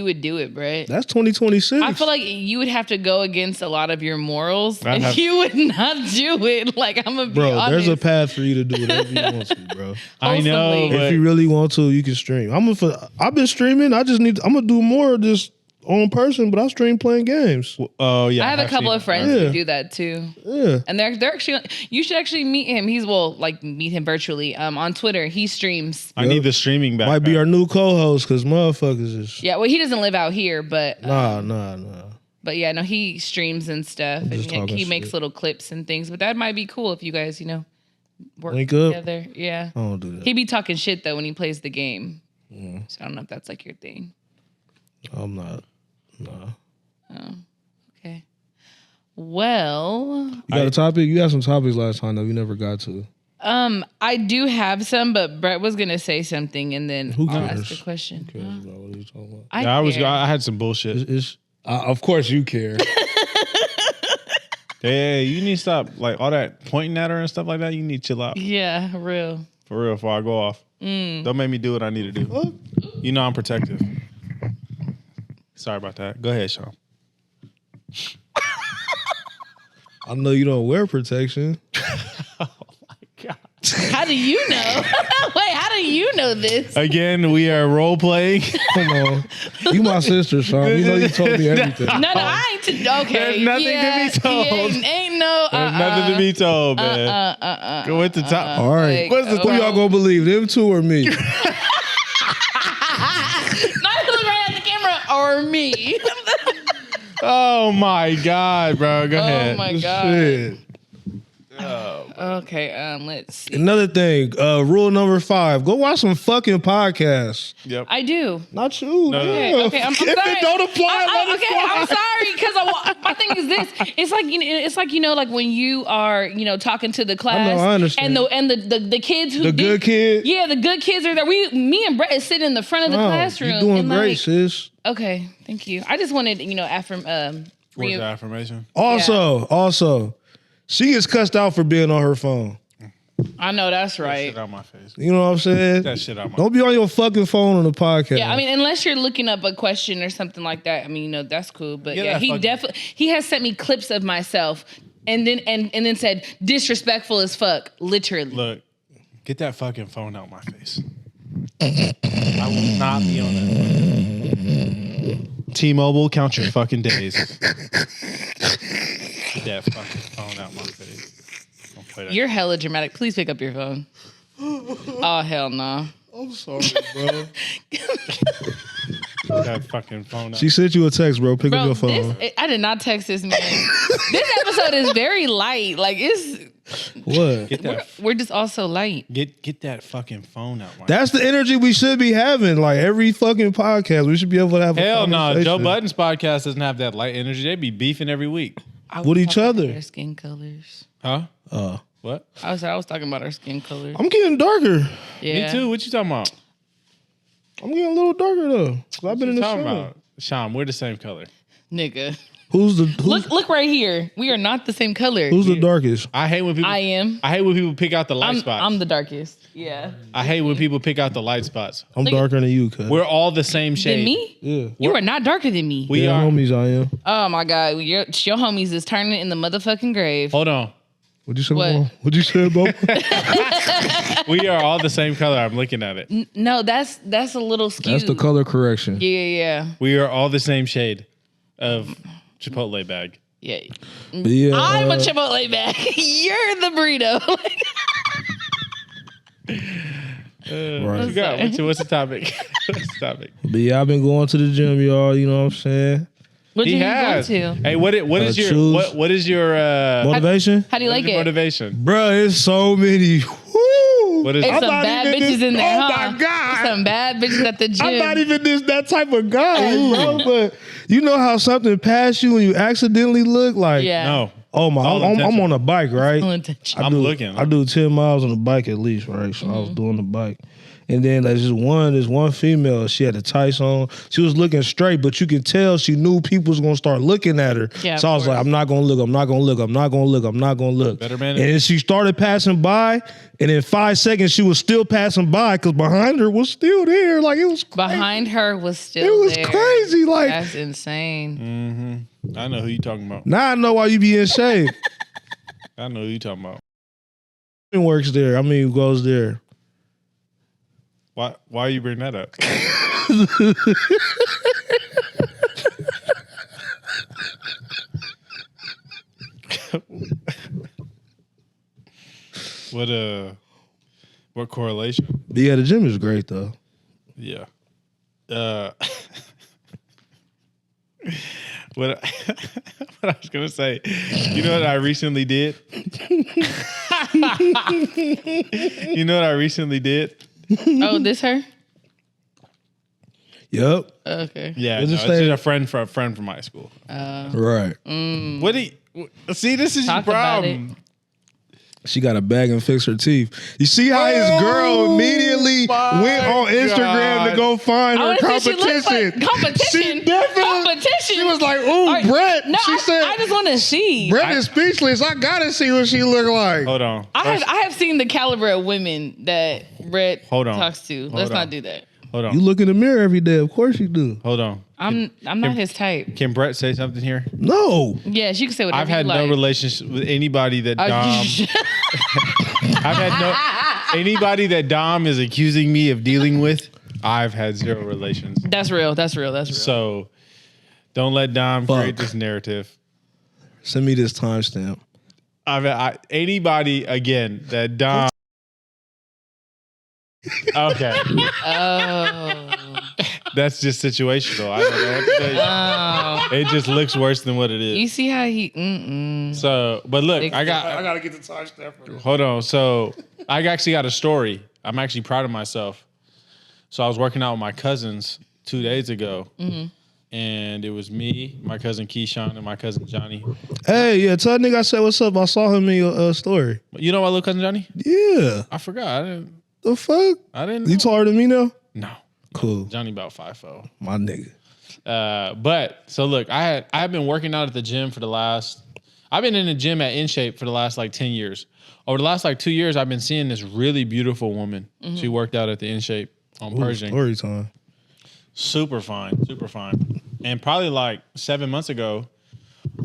would do it, Brett. That's 2026. I feel like you would have to go against a lot of your morals, I'd and have- you would not do it. Like I'm gonna be bro, honest. there's a path for you to do whatever you want to, bro. I know, Wholesomely. If you really want to, you can stream. I've been streaming. I'm gonna do more just on person, but I stream playing games. Oh yeah. I have a couple of friends Yeah. who do that too, Yeah. and they're actually. You should actually meet him. Meet him virtually. On Twitter, he streams. I need the streaming back. Might be our new co-host because motherfuckers is Yeah, well, he doesn't live out here, but nah. But yeah, no, he streams and stuff, and just talking he makes shit. little clips and things. But that might be cool if you guys, work Link up? together. Yeah, I don't do that. he'd be talking shit though when he plays the game. Mm. So I don't know if that's like your thing. I'm not. Nah. Okay. Well, You got a topic? You had some topics last time that we never got to. I do have some, but Brett was gonna say something, and then Who I'll ask cares? the question. Cares about what are you talking about? I had some bullshit. Of course you care. Hey, you need to stop like all that pointing at her and stuff like that. You need to chill out. Yeah, real. For real, before I go off. Don't make me do what I need to do. You know I'm protective. Sorry about that. Go ahead, Sean. I know you don't wear protection. How do you know? Wait, how do you know this? Again, we are role playing. Come on. You my sister, Sean. You know you told me everything. No, I ain't. Okay, There's nothing to be told. Ain't no. There's nothing to be told, man. Go at the top. All right. Like, Who y'all gonna believe? Them two or me? Not look right at the camera or me. Oh my God, bro. Go ahead. Oh my god. Shit. Okay, let's see. Another thing, rule number 5, go watch some fucking podcasts. Yep. I do. Not you. Okay, Yeah. okay, I'm If sorry. it don't apply, let it Okay, fly. I'm sorry because my thing is this. It's like like when you are talking to the class. I understand. And the kids who The good kid? Yeah, the good kids are there. Me and Brett is sitting in the front of the Oh, classroom. you doing and great, like, sis. Okay, thank you. I just wanted What's the affirmation? Also, she gets cussed out for being on her phone. I know that's Get right. shit out my face. You know what I'm saying? That shit out my Don't be on your fucking phone on the podcast. Yeah, I mean, unless you're looking up a question or something like that, I mean, you know, that's cool. But Yeah, yeah, that he fucking- definitely he has sent me clips of myself and then said disrespectful as fuck, literally. Look, get that fucking phone out my face. I will not be on that. T-Mobile, count your fucking days. Get that fucking phone out my face. Don't play that. You're hella dramatic. Please pick up your phone. Oh hell no. I'm sorry, bro. Get that fucking phone out. She sent you a text, bro. Pick up Bro, your phone. I did not text this man. This episode is very light. Like What? Get that. we're just all so light. Get that fucking phone out my. That's the energy we should be having. Like every fucking podcast, we should be able to have. Hell a no. conversation. Joe Budden's podcast doesn't have that light energy. They be beefing every week. I With was each talking about other. Their skin colors. Huh? Uh, What? I was talking about our skin colors. I'm getting darker. Yeah. Me too. What you talking about? I'm getting a little darker though. 'Cause I've been in the Talking sun. about? Sean, we're the same color. Nigga. Who's Look right here. We are not the same color. who's the darkest? I hate when people. I am. I hate when people pick out the light I'm spots. the darkest. Yeah. I hate when people pick out the light spots. I'm Look- darker than you, cuz. We're all the same shade. Than me? Yeah. You are not darker than me. We Yeah, are. homies, I am. Oh my god, your homies is turning in the motherfucking grave. Hold on. What'd you say, What? Mom? What'd you say, Bob? We are all the same color. I'm looking at it. No, that's a little skewed. That's the color correction. Yeah. We are all the same shade of Chipotle bag. Yeah. But yeah, I'm a Chipotle bag. You're the burrito. right. You got, what's the topic? What's the topic? But yeah, I've been going to the gym, y'all. You know what I'm saying? What He did you has. go to? Hey, what is your choose- what is your Motivation? How do you what like is your it? motivation? Bruh, it's so many. Woo! What is It's it? some not bad even bitches this- in there, oh huh? my God. Some bad bitches at the gym. I'm not even that type of guy, bro. But you know how something passed you and you accidentally look like, Yeah. No. oh my, All I'm intentional. on a bike, right? Full intention. I'm looking. I do 10 miles on the bike at least, right? So I was doing the bike. And then there's this one female, she had the tights on. She was looking straight, but you could tell she knew people was gonna start looking at her. Yeah, so I was of like, course. I'm not gonna look, I'm not gonna look, I'm not gonna look, I'm not gonna look. Better man. And then she started passing by, and in 5 seconds she was still passing by because behind her was still there. Like it was crazy. Behind her was still It was there. crazy. Like That's insane. I know who you talking about. now I know why you be in shape. I know who you talking about. Works there. I mean, goes there. Why you bring that up? What correlation? But yeah, the gym is great though. Yeah. What what I was gonna say? You know what I recently did? You know what I recently did? Oh, this her? Yep. Okay. Yeah, What'd no, you it's say? just a friend from high school. Right. What do you see? This is Talk your about problem. She got a bag and fix her teeth. You see how his girl immediately my went on Instagram to God. go find I her wanna see she looks competition. like competition. She definitely. Competition. She was like, "Ooh, All right, Brett." No, she said, I just want to see. "Brett is speechless. I gotta see what she look like." Hold on. I have seen the caliber of women that Brett Hold on. talks to. Hold Let's on. not do that. Hold on. You look in the mirror every day. Of course you do. Hold on. I'm not his type. Can Brett say something here? No. Yes, you can say whatever I've had you like. no relationship with anybody that Dom. I've had no anybody that Dom is accusing me of dealing with. I've had zero relations. That's real. That's real. That's real. So don't let Dom create this narrative. Send me this timestamp. Anybody again that Dom. Okay, Oh. that's just situational. I don't know what to tell you. Oh. It just looks worse than what it You is. see how he? So, but look, Big I gotta get the timestamp. Hold on. So I actually got a story. I'm actually proud of myself. So I was working out with my cousins 2 days ago. And it was me, my cousin Keyshawn, and my cousin Johnny. Hey, yeah, tell that nigga I said what's up. I saw him in your story. You know my little cousin Johnny? Yeah. I forgot. The fuck? I didn't. You know. taller than me now? No, Cool. Johnny about 5'4". My nigga. But so look, I had been working out at the gym for the last. I've been in the gym at In Shape for the last like 10 years. Over the last like 2 years, I've been seeing this really beautiful woman. She worked out at the In Shape on Pershing. Story time. Super fine, super fine. And probably like 7 months ago,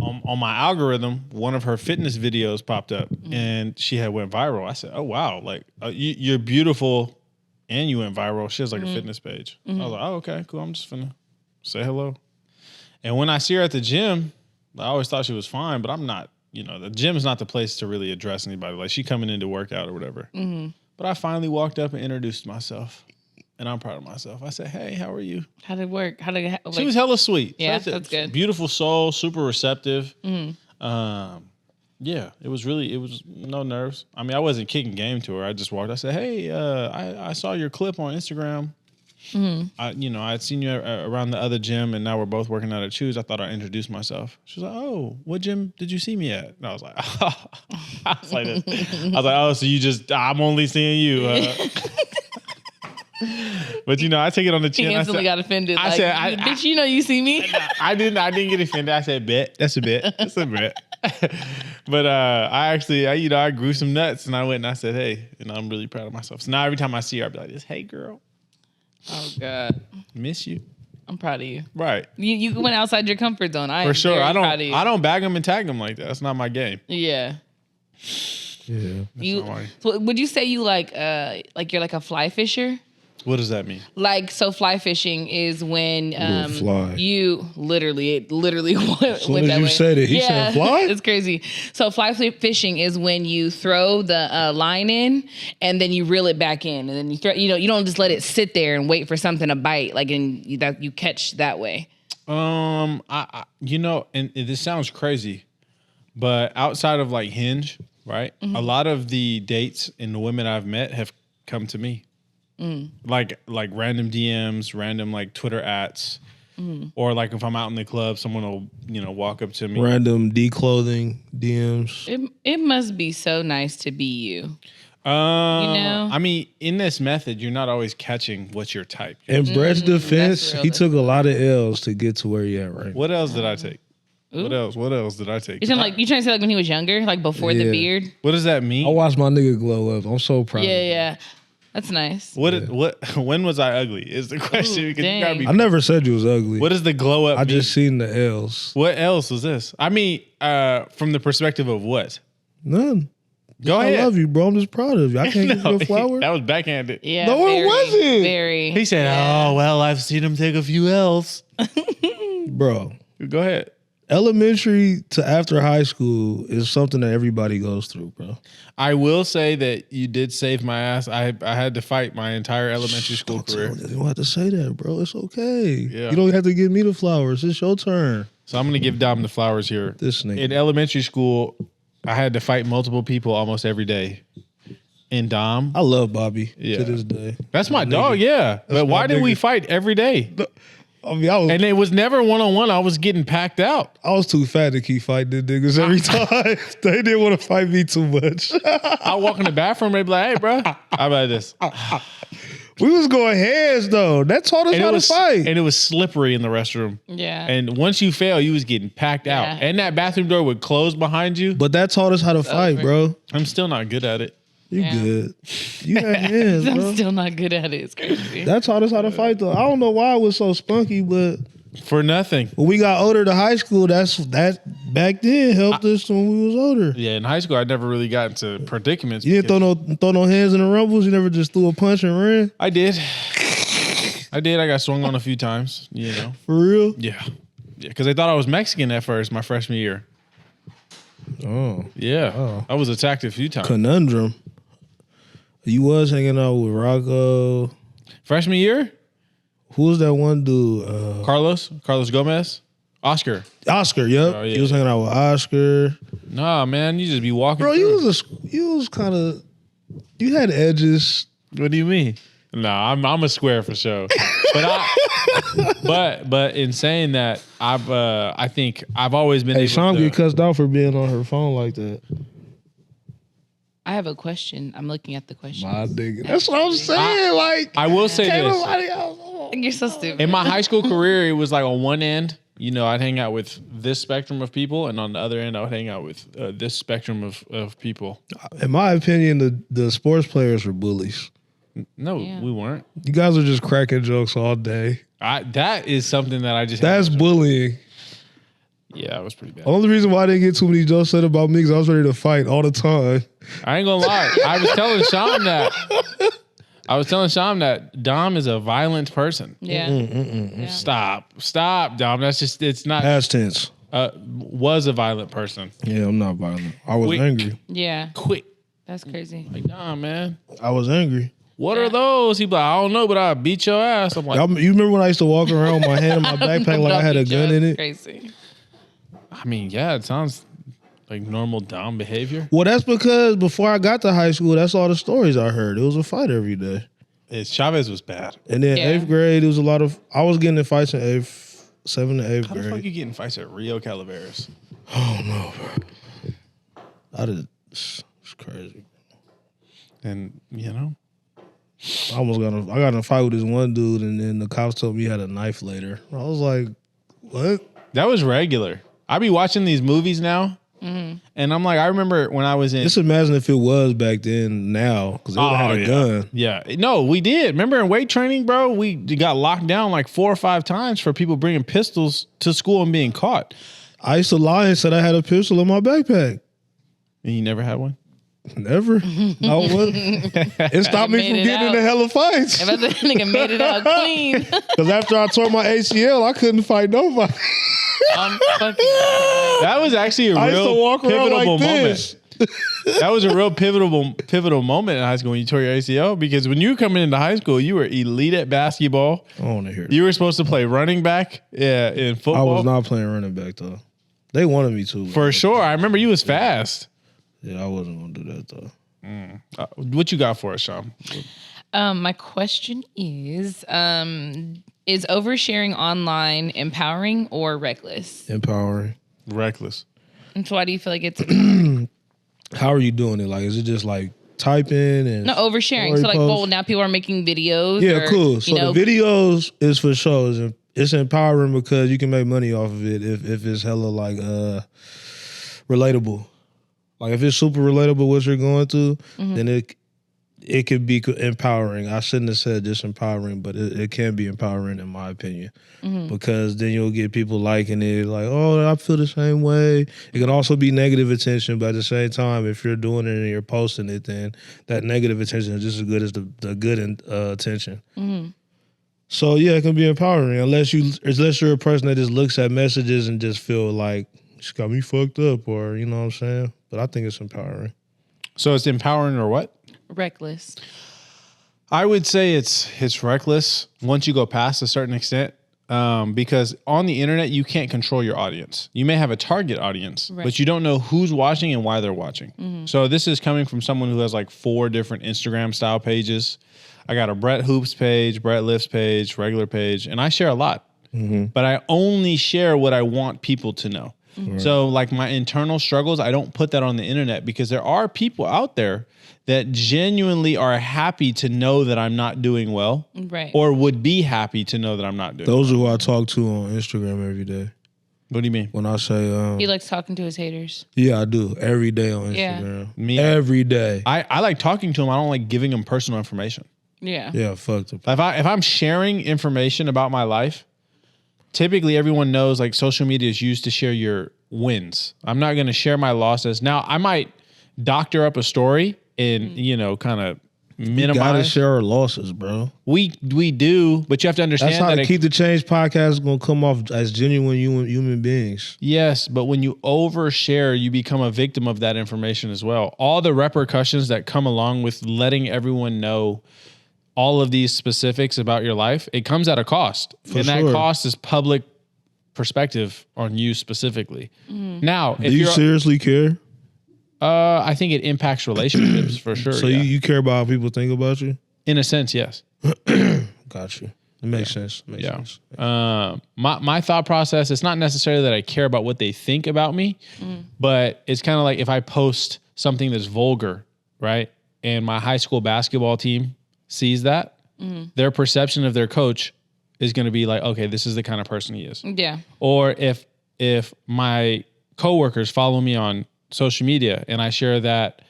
on my algorithm, one of her fitness videos popped up, and she had went viral. I said, "Oh wow, like you're beautiful, and you went viral." She has like a fitness page. I was like, "Oh okay, cool. I'm just gonna say hello." And when I see her at the gym, I always thought she was fine, but I'm not. You know, the gym is not the place to really address anybody. Like she coming in to work out or whatever. But I finally walked up and introduced myself. And I'm proud of myself. I said, "Hey, how are you?" How did it work? How did it? She was hella sweet. Yeah, So that's good. Beautiful soul, super receptive. Yeah, it was no nerves. I mean, I wasn't kicking game to her. I just walked. I said, "Hey, I saw your clip on Instagram. I had seen you around the other gym, and now we're both working out at Choose. I thought I'd introduce myself." She was like, "Oh, what gym did you see me at?" And I was like, I was like, "Oh, so I'm only seeing you." But I take it on the chin. He instantly got offended. I like, said, "Bitch, you see me." I didn't get offended. I said, "Bet, that's a bet, that's a bet." But I grew some nuts, and I went and I said, "Hey," and I'm really proud of myself. So now every time I see her, I'll be like, "Hey, girl, Oh God, miss you." I'm proud of you. Right, You went outside your comfort zone. for sure. Proud of you. I don't bag them and tag them like that. That's not my game. Yeah. Yeah. So would you say you like you're like a fly fisher? What does that mean? Like, so fly fishing is when a fly. you literally went As soon as that you way. said it, he said fly? It's crazy. So fly fishing is when you throw the line in and then you reel it back in, and then you throw. You don't just let it sit there and wait for something to bite. Like, and that you catch that way. And this sounds crazy, but outside of like Hinge, right? A lot of the dates and the women I've met have come to me. Like random DMs, random like Twitter ats, or like if I'm out in the club, someone will walk up to me. Random declothing DMs. It must be so nice to be you. I mean, in this method, you're not always catching what's your type. In Brett's defense, real. he took a lot of L's to get to where he at right now. What else did I take? What else did I take? You trying to say like when he was younger, like before the Yeah. beard? What does that mean? I watched my nigga glow up. I'm so proud of him. Yeah. That's nice. When was I ugly? Is the question. Ooh, Because you gotta be. I never said you was ugly. What does the glow up I mean? just seen the L's. What else was this? I mean, from the perspective of what? None. Go I ahead. love you, bro. I'm just proud of you. I can't give you a flower. That was backhanded. Yeah. No, it wasn't. Very. He said, "Oh well, I've seen him take a few L's." Bro, Go ahead. elementary to after high school is something that everybody goes through, bro. I will say that you did save my ass. I had to fight my entire elementary school career. You don't have to say that, bro. It's okay. Yeah. You don't have to give me the flowers. It's your turn. So I'm gonna give Dom the flowers here. This nigga. In elementary school, I had to fight multiple people almost every day. And Dom, I love Bobby Yeah. to this day. that's my dog, yeah. But why my did we nigga. fight every day? I mean, I was And it was never one-on-one. I was getting packed out. too fat to keep fighting the niggas every time. They didn't want to fight me too much. I walk in the bathroom, they'd be like, "Hey, bro, how about this?" We was going heads though. That taught us And how it to was fight. and it was slippery in the restroom. Yeah. And once you fail, you was getting packed out. Yeah. And that bathroom door would close behind you. But that taught us how to fight, bro. I'm still not good at it. You Yeah. good. You had hands, I'm bro. still not good at it. It's crazy. That taught us how to fight though. I don't know why I was so spunky, but For nothing. when we got older to high school, that back then helped us when we was older. Yeah, in high school, I never really got into predicaments. You didn't throw no hands in the rumbles. You never just threw a punch and ran. I did. I got swung on a few times, For real. Yeah. Yeah, because they thought I was Mexican at first, my freshman year. Oh, Yeah. I was attacked a few times. conundrum. You was hanging out with Rocco. Freshman year? Who was that one dude? Carlos Gomez? Oscar. Oscar. Yep. Oh, yeah. You was hanging out with Oscar. Nah, man, you just be walking Bro, through. you was kind of. You had edges. What do you mean? Nah, I'm a square for sure. But in saying that, I think I've always been Hey, able Sean to. get cussed out for being on her phone like that. I have a question. I'm looking at the question. My nigga. That's what I'm saying. I will say can't this. nobody else. You're so stupid. In my high school career, it was like on one end, I'd hang out with this spectrum of people, and on the other end, I would hang out with this spectrum of people. In my opinion, the sports players were bullies. No, Yeah. we weren't. You guys are just cracking jokes all day. That is something that I just. That's bullying. Yeah, it was pretty bad. Only reason why I didn't get too many jokes said about me is I was ready to fight all the time. I ain't gonna lie. I was telling Sham that Dom is a violent person. Yeah. Yeah. Stop, Dom. It's not. Past tense. Was a violent person. Yeah, I'm not violent. I was Wait. angry. Yeah. Quit. That's crazy. Like, nah, man. I was angry. What are those? He be like, I don't know, but I'll beat your ass. I'm like, You remember when I used to walk around with my hand in my backpack like I had a gun in it? Crazy. I mean, yeah, it sounds like normal Dom behavior. Well, that's because before I got to high school, that's all the stories I heard. It was a fight every day. Chavez was bad. And then Yeah. 8th grade, it was a lot of. I was getting in fights in 7th to 8th How the fuck grade. you getting fights at Rio Calaveras? Oh no, bro. It's crazy. And I got in a fight with this one dude, and then the cops told me he had a knife later. I was like, what? that was regular. I be watching these movies now, and I'm like, I remember when I was in. Just imagine if it was back then now, because they would have had a gun. Yeah. No, we did. Remember in weight training, bro, we got locked down like 4 or 5 times for people bringing pistols to school and being caught. I used to lie and said I had a pistol in my backpack. And you never had one? Never. I wasn't. It stopped me Made from it getting out. into hella fights. If that nigga made it out clean, Because after I tore my ACL, I couldn't fight nobody. I'm fucking. That was actually a I used to real walk around pivotal like moment. this. That was a real pivotal moment in high school when you tore your ACL, because when you were coming into high school, you were elite at basketball. I don't want to hear it. You were supposed to play running back in I football. was not playing running back, though. They wanted me to. For sure. I remember you was fast. Yeah, I wasn't going to do that, though. What you got for us, Sean? My question is oversharing online empowering or reckless? Empowering. Reckless. And so why do you feel like it's How are you doing it? Like, is it just like typing and no oversharing? story So like, posts? well, now people are making videos. Yeah, or, cool. So you know, the videos is for sure. It's empowering because you can make money off of it if it's hella like relatable. Like if it's super relatable what you're going through, then it could be empowering. I shouldn't have said just empowering, but it can be empowering in my opinion. Because then you'll get people liking it, like, oh, I feel the same way. It can also be negative attention, but at the same time, if you're doing it and you're posting it, then that negative attention is just as good as the good attention. So yeah, it can be empowering unless you're a person that just looks at messages and just feel like she got me fucked up, or you know what I'm saying. But I think it's empowering. So it's empowering or what? reckless. I would say it's reckless once you go past a certain extent, because on the internet you can't control your audience. You may have a target audience, Right. but you don't know who's watching and why they're watching. So this is coming from someone who has like 4 different Instagram style pages. I got a Brett Hoops page, Brett Lifts page, regular page, and I share a lot. But I only share what I want people to know. So like my internal struggles, I don't put that on the internet because there are people out there that genuinely are happy to know that I'm not doing well, Right. or would be happy to know that I'm not doing Those are who I talk to on Instagram every day. What do you mean? When I say, He likes talking to his haters. yeah, I do every day on Yeah. Instagram. Me- Every day. I like talking to them. I don't like giving them personal information. Yeah. Yeah, fuck the. If I'm sharing information about my life, typically everyone knows like social media is used to share your wins. I'm not going to share my losses. Now I might doctor up a story and kind of Gotta minimize. share our losses, bro. We do, but you have to understand That's how that the Keep the Change podcast is gonna come off as genuine human beings. yes, but when you overshare, you become a victim of that information as well. All the repercussions that come along with letting everyone know all of these specifics about your life, it comes at a cost. And that sure. cost is public perspective on you specifically. Now, Do if you you're, seriously care? I think it impacts relationships for sure. So yeah. you care about how people think about you? In a sense, yes. Got you. It makes sense. Makes Yeah. sense. My thought process, it's not necessarily that I care about what they think about me, but it's kind of like if I post something that's vulgar, right? And my high school basketball team sees that, their perception of their coach is going to be like, okay, this is the kind of person he is. Yeah. Or if my coworkers follow me on social media and I share that,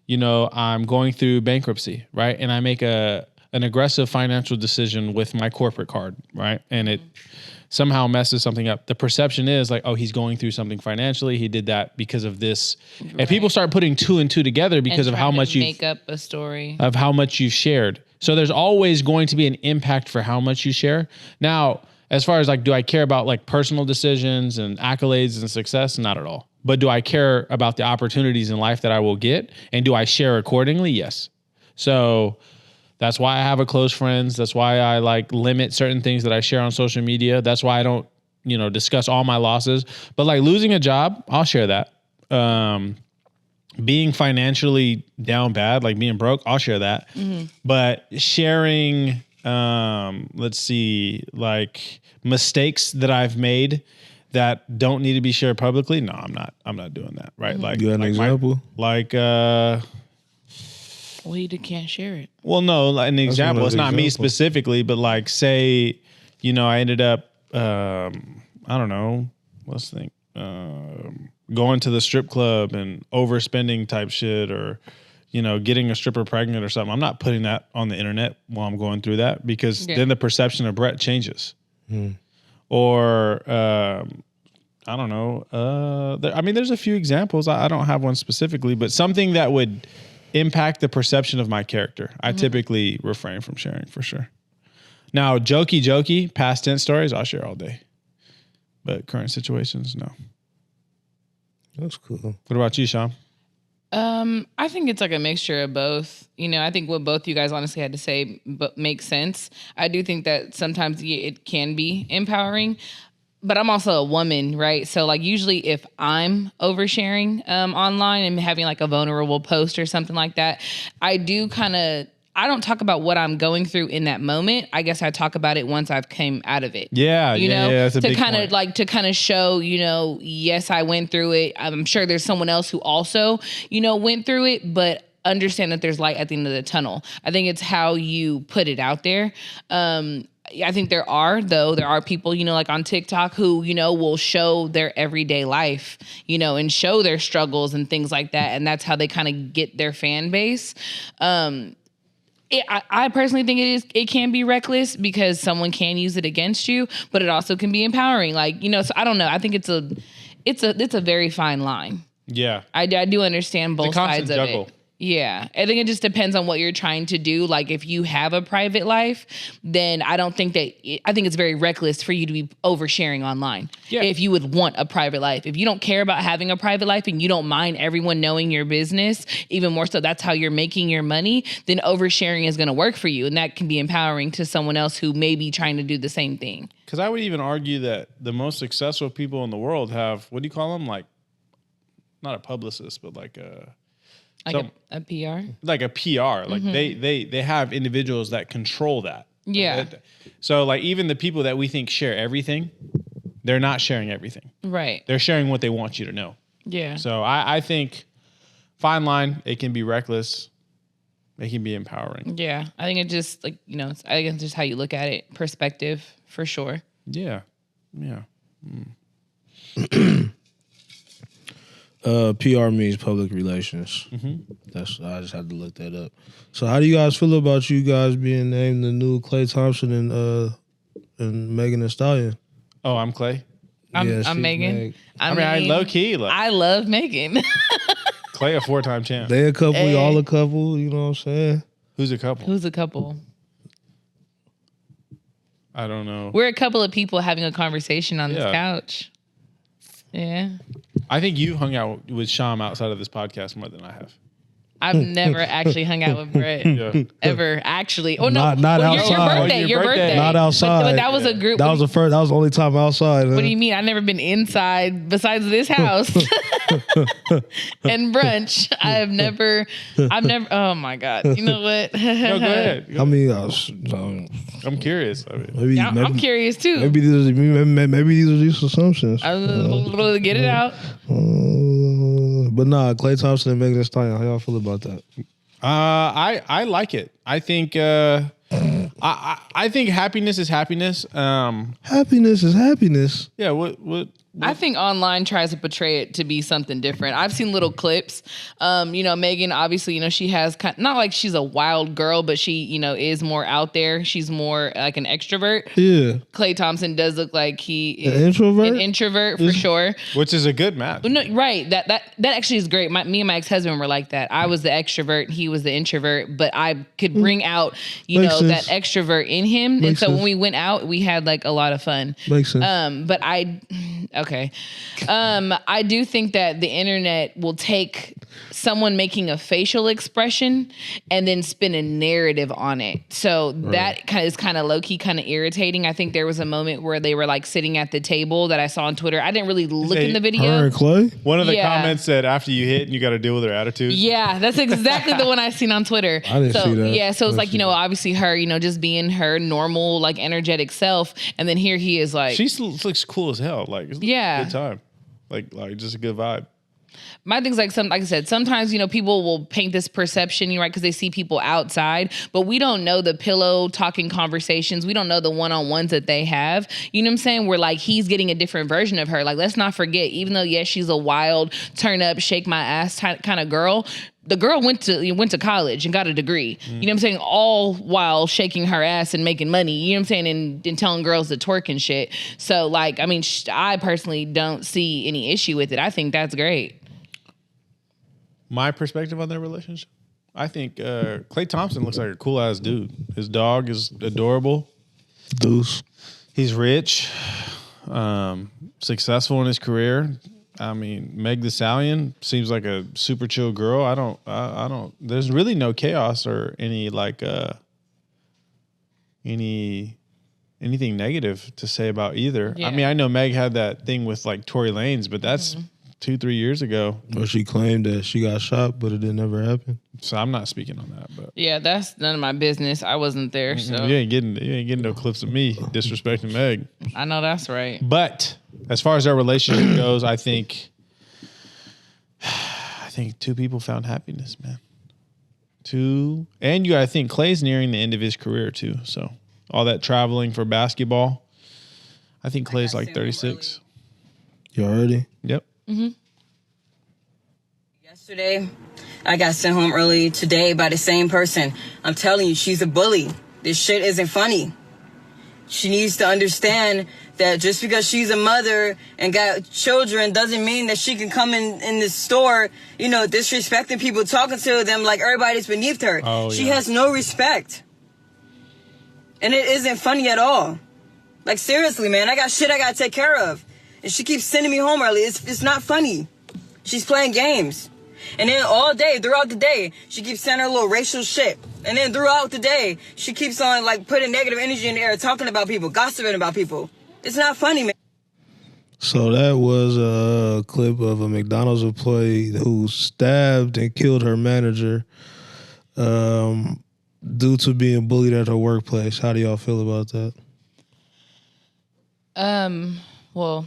I'm going through bankruptcy, right? And I make an aggressive financial decision with my corporate card, right? And it somehow messes something up. The perception is like, oh, he's going through something financially. He did that because of this. Right. And people start putting two and two together because of how much you make up a story of how much you've shared. So there's always going to be an impact for how much you share. Now, as far as like, do I care about like personal decisions and accolades and success? Not at all. But do I care about the opportunities in life that I will get? And do I share accordingly? Yes. So that's why I have a close friends. That's why I like limit certain things that I share on social media. That's why I don't, discuss all my losses. But like losing a job, I'll share that. Being financially down bad, like being broke, I'll share that. Mm-hmm. But sharing, let's see, like mistakes that I've made that don't need to be shared publicly. No, I'm not doing that. Right. Mm-hmm. Like, you got an example? Well, you can't share it. Well, no, an example. It's not me specifically, but like say, I ended up, I don't know, let's think, going to the strip club and overspending type shit, or, getting a stripper pregnant or something. I'm not putting that on the internet while I'm going through that, because then the perception of Brett changes. Or, I don't know. There's a few examples. I don't have one specifically, but something that would impact the perception of my character, I typically refrain from sharing for sure. Now, jokey, past tense stories, I'll share all day. But current situations, no. That's cool. What about you, Sean? I think it's like a mixture of both. I think what both you guys honestly had to say makes sense. I do think that sometimes it can be empowering, but I'm also a woman, right? So like usually if I'm oversharing online and having like a vulnerable post or something like that, I don't talk about what I'm going through in that moment. I guess I talk about it once I've came out of it. Yeah, that's a big point. To kind of show, yes, I went through it. I'm sure there's someone else who also, went through it, but understand that there's light at the end of the tunnel. I think it's how you put it out there. I think there are people, like on TikTok who, will show their everyday life, and show their struggles and things like that. And that's how they kind of get their fan base. I personally think it can be reckless because someone can use it against you, but it also can be empowering. Like, so I don't know. I think it's a very fine line. Yeah. I do understand both sides of juggle. it. Yeah. I think it just depends on what you're trying to do. Like if you have a private life, then I think it's very reckless for you to be oversharing online. Yeah. If you would want a private life, if you don't care about having a private life and you don't mind everyone knowing your business, even more so that's how you're making your money, then oversharing is going to work for you. And that can be empowering to someone else who may be trying to do the same thing. Because I would even argue that the most successful people in the world have, what do you call them? Like, not a publicist, but like a PR? Like a PR. Like they have individuals that control that. Yeah. So like even the people that we think share everything, they're not sharing everything. Right. They're sharing what they want you to know. Yeah. So I think fine line, it can be reckless. It can be empowering. Yeah. I think it just like, I think it's just how you look at it. Perspective for sure. Yeah. Yeah. PR means public relations. Mm-hmm. I just had to look that up. So how do you guys feel about you guys being named the new Klay Thompson and Megan Thee Stallion? Oh, I'm Klay. I'm Megan. I low key. I love Megan. Klay a 4-time champ. They a couple, y'all a couple. You know what I'm saying? Who's a couple? I don't know. We're a couple of people having a conversation on this couch. Yeah. I think you hung out with Sham outside of this podcast more than I have. I've never actually hung out with Brett ever. Actually, not outside. Your birthday, not outside. But that was a group. That was the only time outside. Man. What do you mean? I've never been inside besides this house and brunch. I've never. Oh my god! You know what? No, go ahead. I mean, I'm curious. Maybe I'm curious too. Maybe these are just assumptions. Get it out. But nah, Klay Thompson and Megan Thee Stallion. How y'all feel about that? I like it. I think I think happiness is happiness. Happiness is happiness. Yeah. What? I think online tries to portray it to be something different. I've seen little clips. Megan, obviously, she has not like she's a wild girl, but she, is more out there. She's more like an extrovert. Yeah. Klay Thompson does look like he is introvert? An introvert for sure. Which is a good match. No, right. That actually is great. Me and my ex-husband were like that. I was the extrovert, he was the introvert, but I could bring out, that extrovert in him. Makes and so sense. when we went out, we had like a lot of fun. Makes sense. But I do think that the internet will take someone making a facial expression and then spin a narrative on it. So that is kind of low-key, kind of irritating. I think there was a moment where they were like sitting at the table that I saw on Twitter. I didn't really look in the video. Her and Clay? One of the Yeah. comments said after you hit, you got to deal with their attitude. Yeah, that's exactly the one I seen on Twitter. I didn't see that. Yeah, so it's I like, didn't see that. obviously her, just being her normal, like energetic self. And then here he is like, She looks cool as hell. Like, it's Yeah. a good time. Like just a good vibe. my thing's like I said, sometimes, people will paint this perception, right? Because they see people outside, but we don't know the pillow talking conversations. We don't know the one-on-ones that they have. You know what I'm saying? Where like he's getting a different version of her. Like, let's not forget, even though, yes, she's a wild, turn up, shake my ass kind of girl, the girl went to college and got a degree. You know what I'm saying? All while shaking her ass and making money. You know what I'm saying? And telling girls to twerk and shit. So like, I personally don't see any issue with it. I think that's great. My perspective on their relationship, I think Klay Thompson looks like a cool ass dude. His dog is adorable. Deuce. He's rich, successful in his career. Meg Thee Stallion seems like a super chill girl. I don't. There's really no chaos or any like anything negative to say about either. Yeah. I know Meg had that thing with like Tory Lanez, but that's 2-3 years ago. Or she claimed that she got shot, but it didn't ever happen. So I'm not speaking on that. But Yeah, that's none of my business. I wasn't there, so you ain't getting no clips of me disrespecting Meg. I know that's right. But as far as their relationship goes, I think two people found happiness, man. I think Clay's nearing the end of his career too. So all that traveling for basketball, I think Clay's like 36. You already? Yep. Yesterday, I got sent home early today by the same person. I'm telling you, she's a bully. This shit isn't funny. She needs to understand that just because she's a mother and got children doesn't mean that she can come in the store, disrespecting people, talking to them like everybody's beneath her. Oh, She yeah. has no respect. And it isn't funny at all. Like, seriously, man, I got shit I gotta take care of. And she keeps sending me home early. It's not funny. She's playing games. And then all day, throughout the day, she keeps saying her little racial shit. And then throughout the day, she keeps on like putting negative energy in the air, talking about people, gossiping about people. It's not funny, man. So that was a clip of a McDonald's employee who stabbed and killed her manager due to being bullied at her workplace. How do y'all feel about that? Well,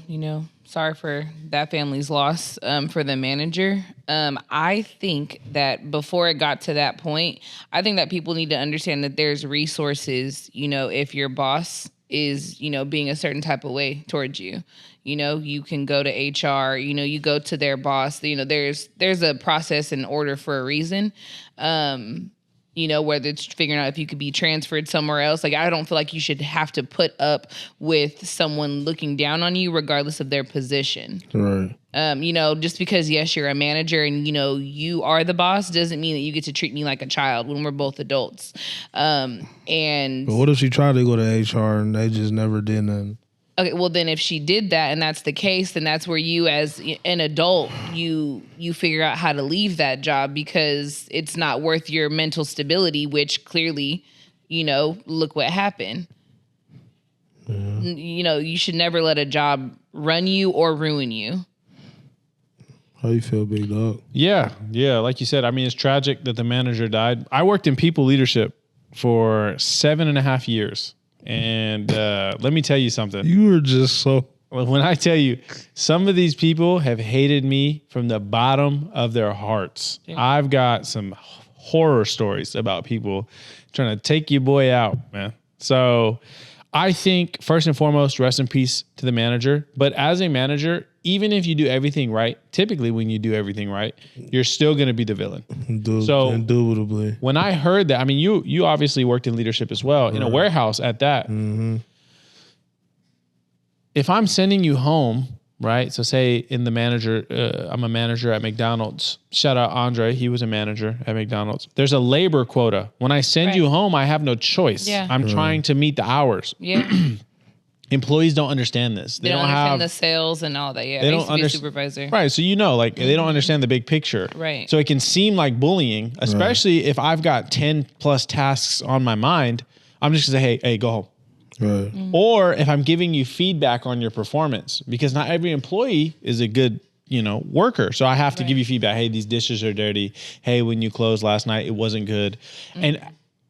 sorry for that family's loss for the manager. I think that before it got to that point, I think that people need to understand that there's resources, if your boss is, being a certain type of way towards you. You can go to HR, you go to their boss, there's a process and order for a reason. Whether it's figuring out if you could be transferred somewhere else. Like, I don't feel like you should have to put up with someone looking down on you regardless of their position. Right. Just because, yes, you're a manager and, you are the boss doesn't mean that you get to treat me like a child when we're both adults. And But what if she tried to go to HR and they just never did nothing? okay, well, then if she did that and that's the case, then that's where you as an adult, you figure out how to leave that job because it's not worth your mental stability, which clearly, look what happened. You should never let a job run you or ruin you. How you feel, big dog? Yeah. Like you said, it's tragic that the manager died. I worked in people leadership for 7.5 years. And let me tell you something. You were just so... When I tell you, some of these people have hated me from the bottom of their hearts. Yeah. I've got some horror stories about people trying to take your boy out, man. So I think first and foremost, rest in peace to the manager. But as a manager, even if you do everything right, typically when you do everything right, you're still going to be the villain. So indubitably. when I heard that, I mean, you obviously worked in leadership as well, in a warehouse at that. Mm-hmm. If I'm sending you home, right? So say in the manager, I'm a manager at McDonald's. Shout out Andre. He was a manager at McDonald's. There's a labor quota. When I send you home, I have no choice. Yeah. I'm trying to meet the hours. Yeah. Employees don't understand this. They don't understand the sales and all that. Yeah. They I don't used to be a understand. supervisor. Right. So, like they don't understand the big picture. Right. So it can seem like bullying, especially if I've got 10 plus tasks on my mind. I'm just going to say, hey, go home. Right. Or if I'm giving you feedback on your performance, because not every employee is a good, worker. So I have to give you feedback. Hey, these dishes are dirty. Hey, when you closed last night, it wasn't good.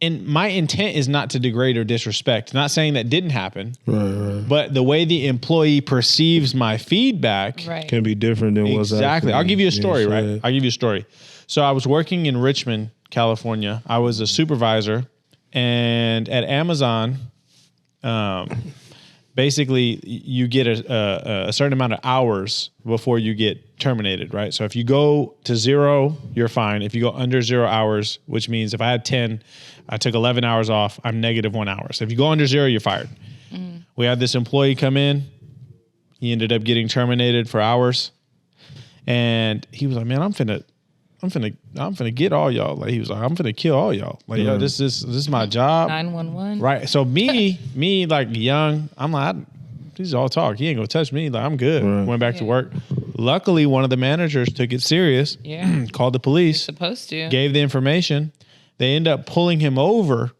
And my intent is not to degrade or disrespect. Not saying that didn't happen. Right. But the way the employee perceives my feedback Can be different than what's exactly. I'll give you a story, being right? said. I'll give you a story. So I was working in Richmond, California. I was a supervisor, and at Amazon, basically you get a certain amount of hours before you get terminated, right? So if you go to 0, you're fine. If you go under 0 hours, which means if I had 10, I took 11 hours off, I'm -1 hour. So if you go under 0, you're fired. We had this employee come in. He ended up getting terminated for hours. And he was like, man, I'm finna get all y'all. Like, he was like, I'm finna kill all y'all. Like, yo, this is my job. 911. Right. So me like young, I'm like, these all talk. He ain't gonna touch me. Like, I'm good. Right. Went back to work. Luckily, one of the managers took it serious. Yeah. Called the police. Supposed to. Gave the information. They end up pulling him over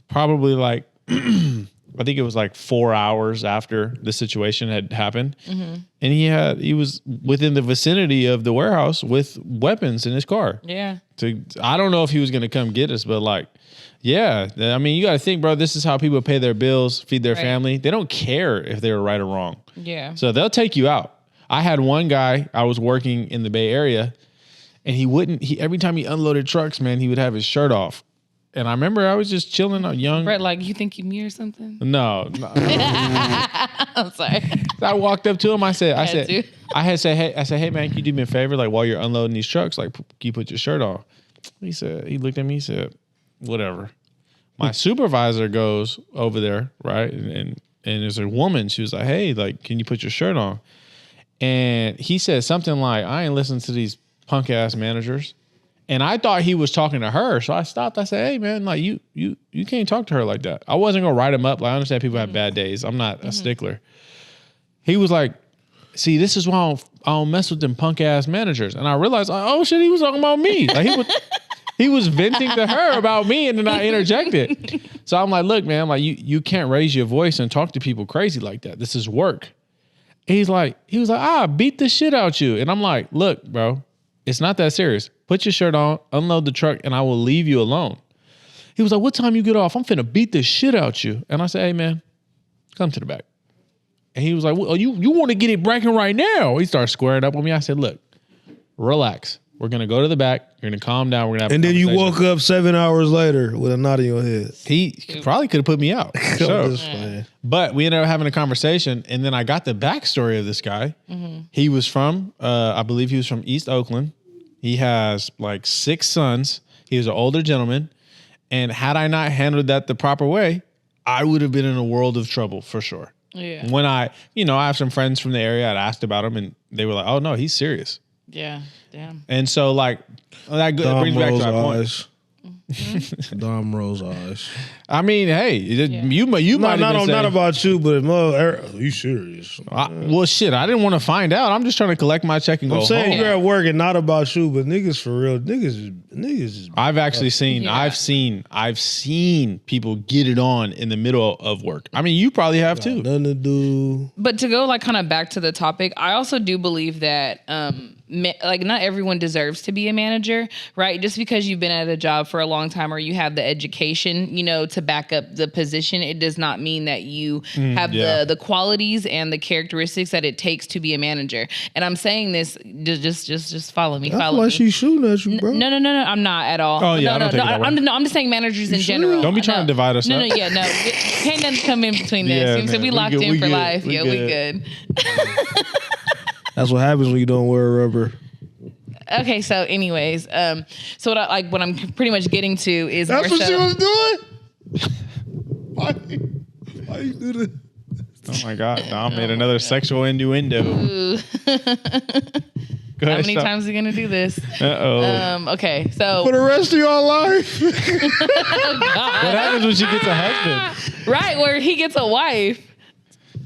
probably like, I think it was like 4 hours after the situation had happened. And he was within the vicinity of the warehouse with weapons in his car. Yeah. I don't know if he was going to come get us, but like, yeah, I mean, you got to think, bro, this is how people pay their bills, feed their family. They don't care if they were right or wrong. Yeah. So they'll take you out. I had one guy, I was working in the Bay Area, and every time he unloaded trucks, man, he would have his shirt off. And I remember I was just chilling, young. Brett, like, you think you me or something? No. I'm sorry. I walked up to him. I said, to. hey man, can you do me a favor? Like, while you're unloading these trucks, like, can you put your shirt on? He looked at me, he said, whatever. My supervisor goes over there, right? And there's a woman. She was like, hey, like, can you put your shirt on? And he said something like, I ain't listening to these punk ass managers. And I thought he was talking to her. So I stopped. I said, hey man, like you can't talk to her like that. I wasn't gonna write him up. Like, I understand people have bad days. I'm not a stickler. He was like, see, this is why I don't mess with them punk ass managers. And I realized, oh shit, he was talking about me. Like, he was venting to her about me, and then I interjected. So I'm like, look, man, like you can't raise your voice and talk to people crazy like that. This is work. And he was like, I beat the shit out you. And I'm like, look, bro, it's not that serious. Put your shirt on, unload the truck, and I will leave you alone. He was like, what time you get off? I'm finna beat the shit out you. And I said, hey man, come to the back. And he was like, well, you want to get it breaking right now. He started squaring up on me. I said, look, relax. We're going to go to the back. You're going to calm down. We're going to have And a then you conversation. woke up 7 hours later with a knot in your head. He probably could have put me out. for sure. I'm just playing. But we ended up having a conversation, and then I got the backstory of this guy. He was from, I believe he was from East Oakland. He has like 6 sons. He was an older gentleman. And had I not handled that the proper way, I would have been in a world of trouble for sure. Yeah. When I have some friends from the area, I'd asked about him, and they were like, oh no, he's serious. Yeah. Damn. And so like, that brings me back to my point. Eyes. Dom Rose eyes. I mean, hey, you might have been Not saying, about you, but you serious? well, shit, I didn't want to find out. I'm just trying to collect my check and go I'm saying home. you're at work and not about you, but niggas for real, niggas is I've actually seen, Yeah. I've seen people get it on in the middle of work. I mean, you probably have too. nothing to do. But to go like kind of back to the topic, I also do believe that like not everyone deserves to be a manager, right? Just because you've been at a job for a long time or you have the education, you know, to back up the position, it does not mean that you have the qualities and the characteristics that it takes to be a manager. And I'm saying this, just follow me. I feel Follow like me. she's shooting at you, bro. No, I'm not at all. Oh, yeah, no, I don't take it that way. I'm just saying managers in general. Don't be trying to divide us no, up. No, yeah, no. Can't nothing come in between this. Yeah, You know, so man, we we locked good, in we for good, life. we Yeah, we good. good. That's what happens when you don't wear rubber. Okay, so anyways, so what I'm pretty much getting to is That's more what so, she was doing. Why you do that? Oh my God, Dom made another sexual innuendo. Go How ahead, many stop. times are we gonna do this? Okay, so For the rest of your life. What happens when she gets a husband? right where he gets a wife.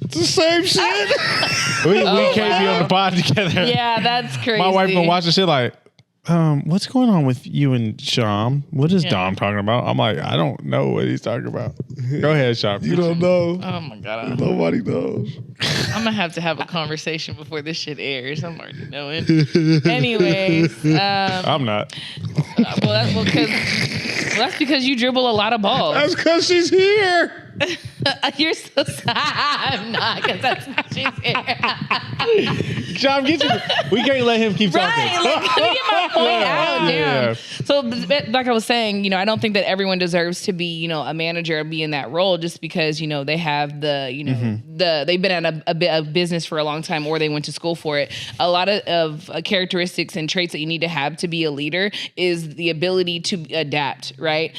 It's the same shit. We can't be on the pod together. Yeah, that's crazy. My wife been watching shit like, what's going on with you and Sham? What is Dom talking about? I'm like, I don't know what he's talking about. Go ahead, Sham. You don't know. Oh my god, Nobody knows. I'm gonna have to have a conversation before this shit airs. I'm already knowing. Anyways, I'm not. that's because you dribble a lot of balls. That's because she's here. You're so sad. I'm not, because that's how she's here. Sham, get you. We can't let him keep Right, talking. like, let me get my point out. Yeah. Damn. So, like I was saying, you know, I don't think that everyone deserves to be, you know, a manager or be in that role just because, you know, they have the, you know, they've been at a business for a long time or they went to school for it. A lot of characteristics and traits that you need to have to be a leader is the ability to adapt, right?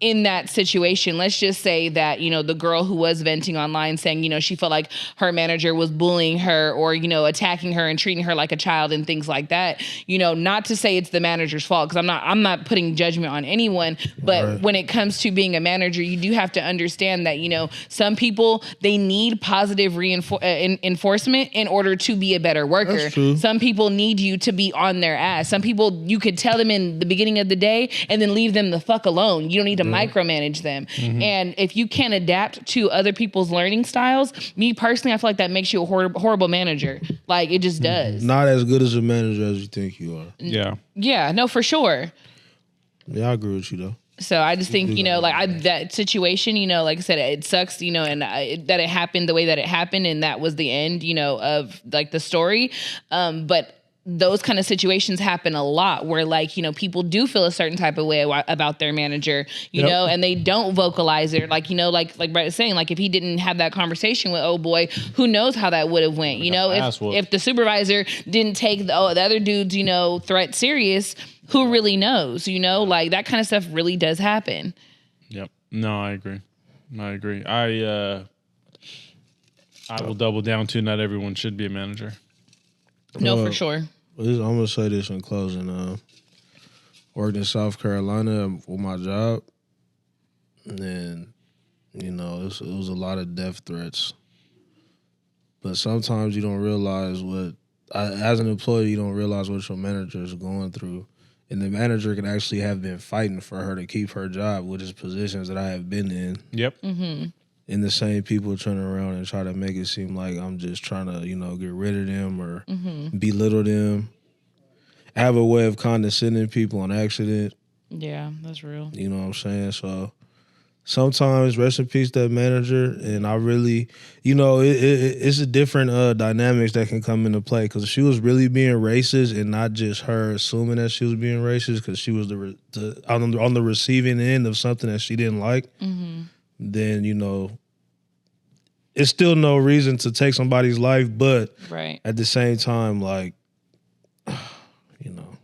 In that situation, let's just say that, you know, the girl who was venting online saying, you know, she felt like her manager was bullying her or, you know, attacking her and treating her like a child and things like that. You know, not to say it's the manager's fault, because I'm not putting judgment on anyone, but when it comes to being a manager, you do have to understand that, you know, some people, they need positive enforcement in order to be a better worker. That's true. Some people need you to be on their ass. Some people, you could tell them in the beginning of the day and then leave them the fuck alone. You don't need to micromanage them. And if you can't adapt to other people's learning styles, me personally, I feel like that makes you a horrible manager. Like, it just does. Not as good as a manager as you think you are. Yeah. Yeah, no, for sure. Yeah, I agree with you though. So I just think, you know, like that situation, you know, like I said, it sucks, you know, and that it happened the way that it happened. And that was the end, you know, of like the story. But those kind of situations happen a lot where, like, you know, people do feel a certain type of way about their manager, you know, and they don't vocalize it. Like, you know, like Brett is saying, like, if he didn't have that conversation with old boy, who knows how that would have went, you know, if the supervisor didn't take the other dude's, you know, threat serious, who really knows, you know, like that kind of stuff really does happen. Yep. No, I agree. I will double down too. Not everyone should be a manager. No, for sure. I'm gonna say this in closing. Worked in South Carolina for my job, and you know it was a lot of death threats. But sometimes you don't realize as an employee, you don't realize what your manager is going through, and the manager could actually have been fighting for her to keep her job, which is positions that I have been in. Yep. And the same people turn around and try to make it seem like I'm just trying to, you know, get rid of them or belittle them. I have a way of condescending people on accident. Yeah, that's real. You know what I'm saying? So sometimes, rest in peace, that manager. And I really, you know, it's a different dynamics that can come into play. Because if she was really being racist and not just her assuming that she was being racist because she was on the receiving end of something that she didn't like, then, you know, it's still no reason to take somebody's life. But at the same time, like, you know.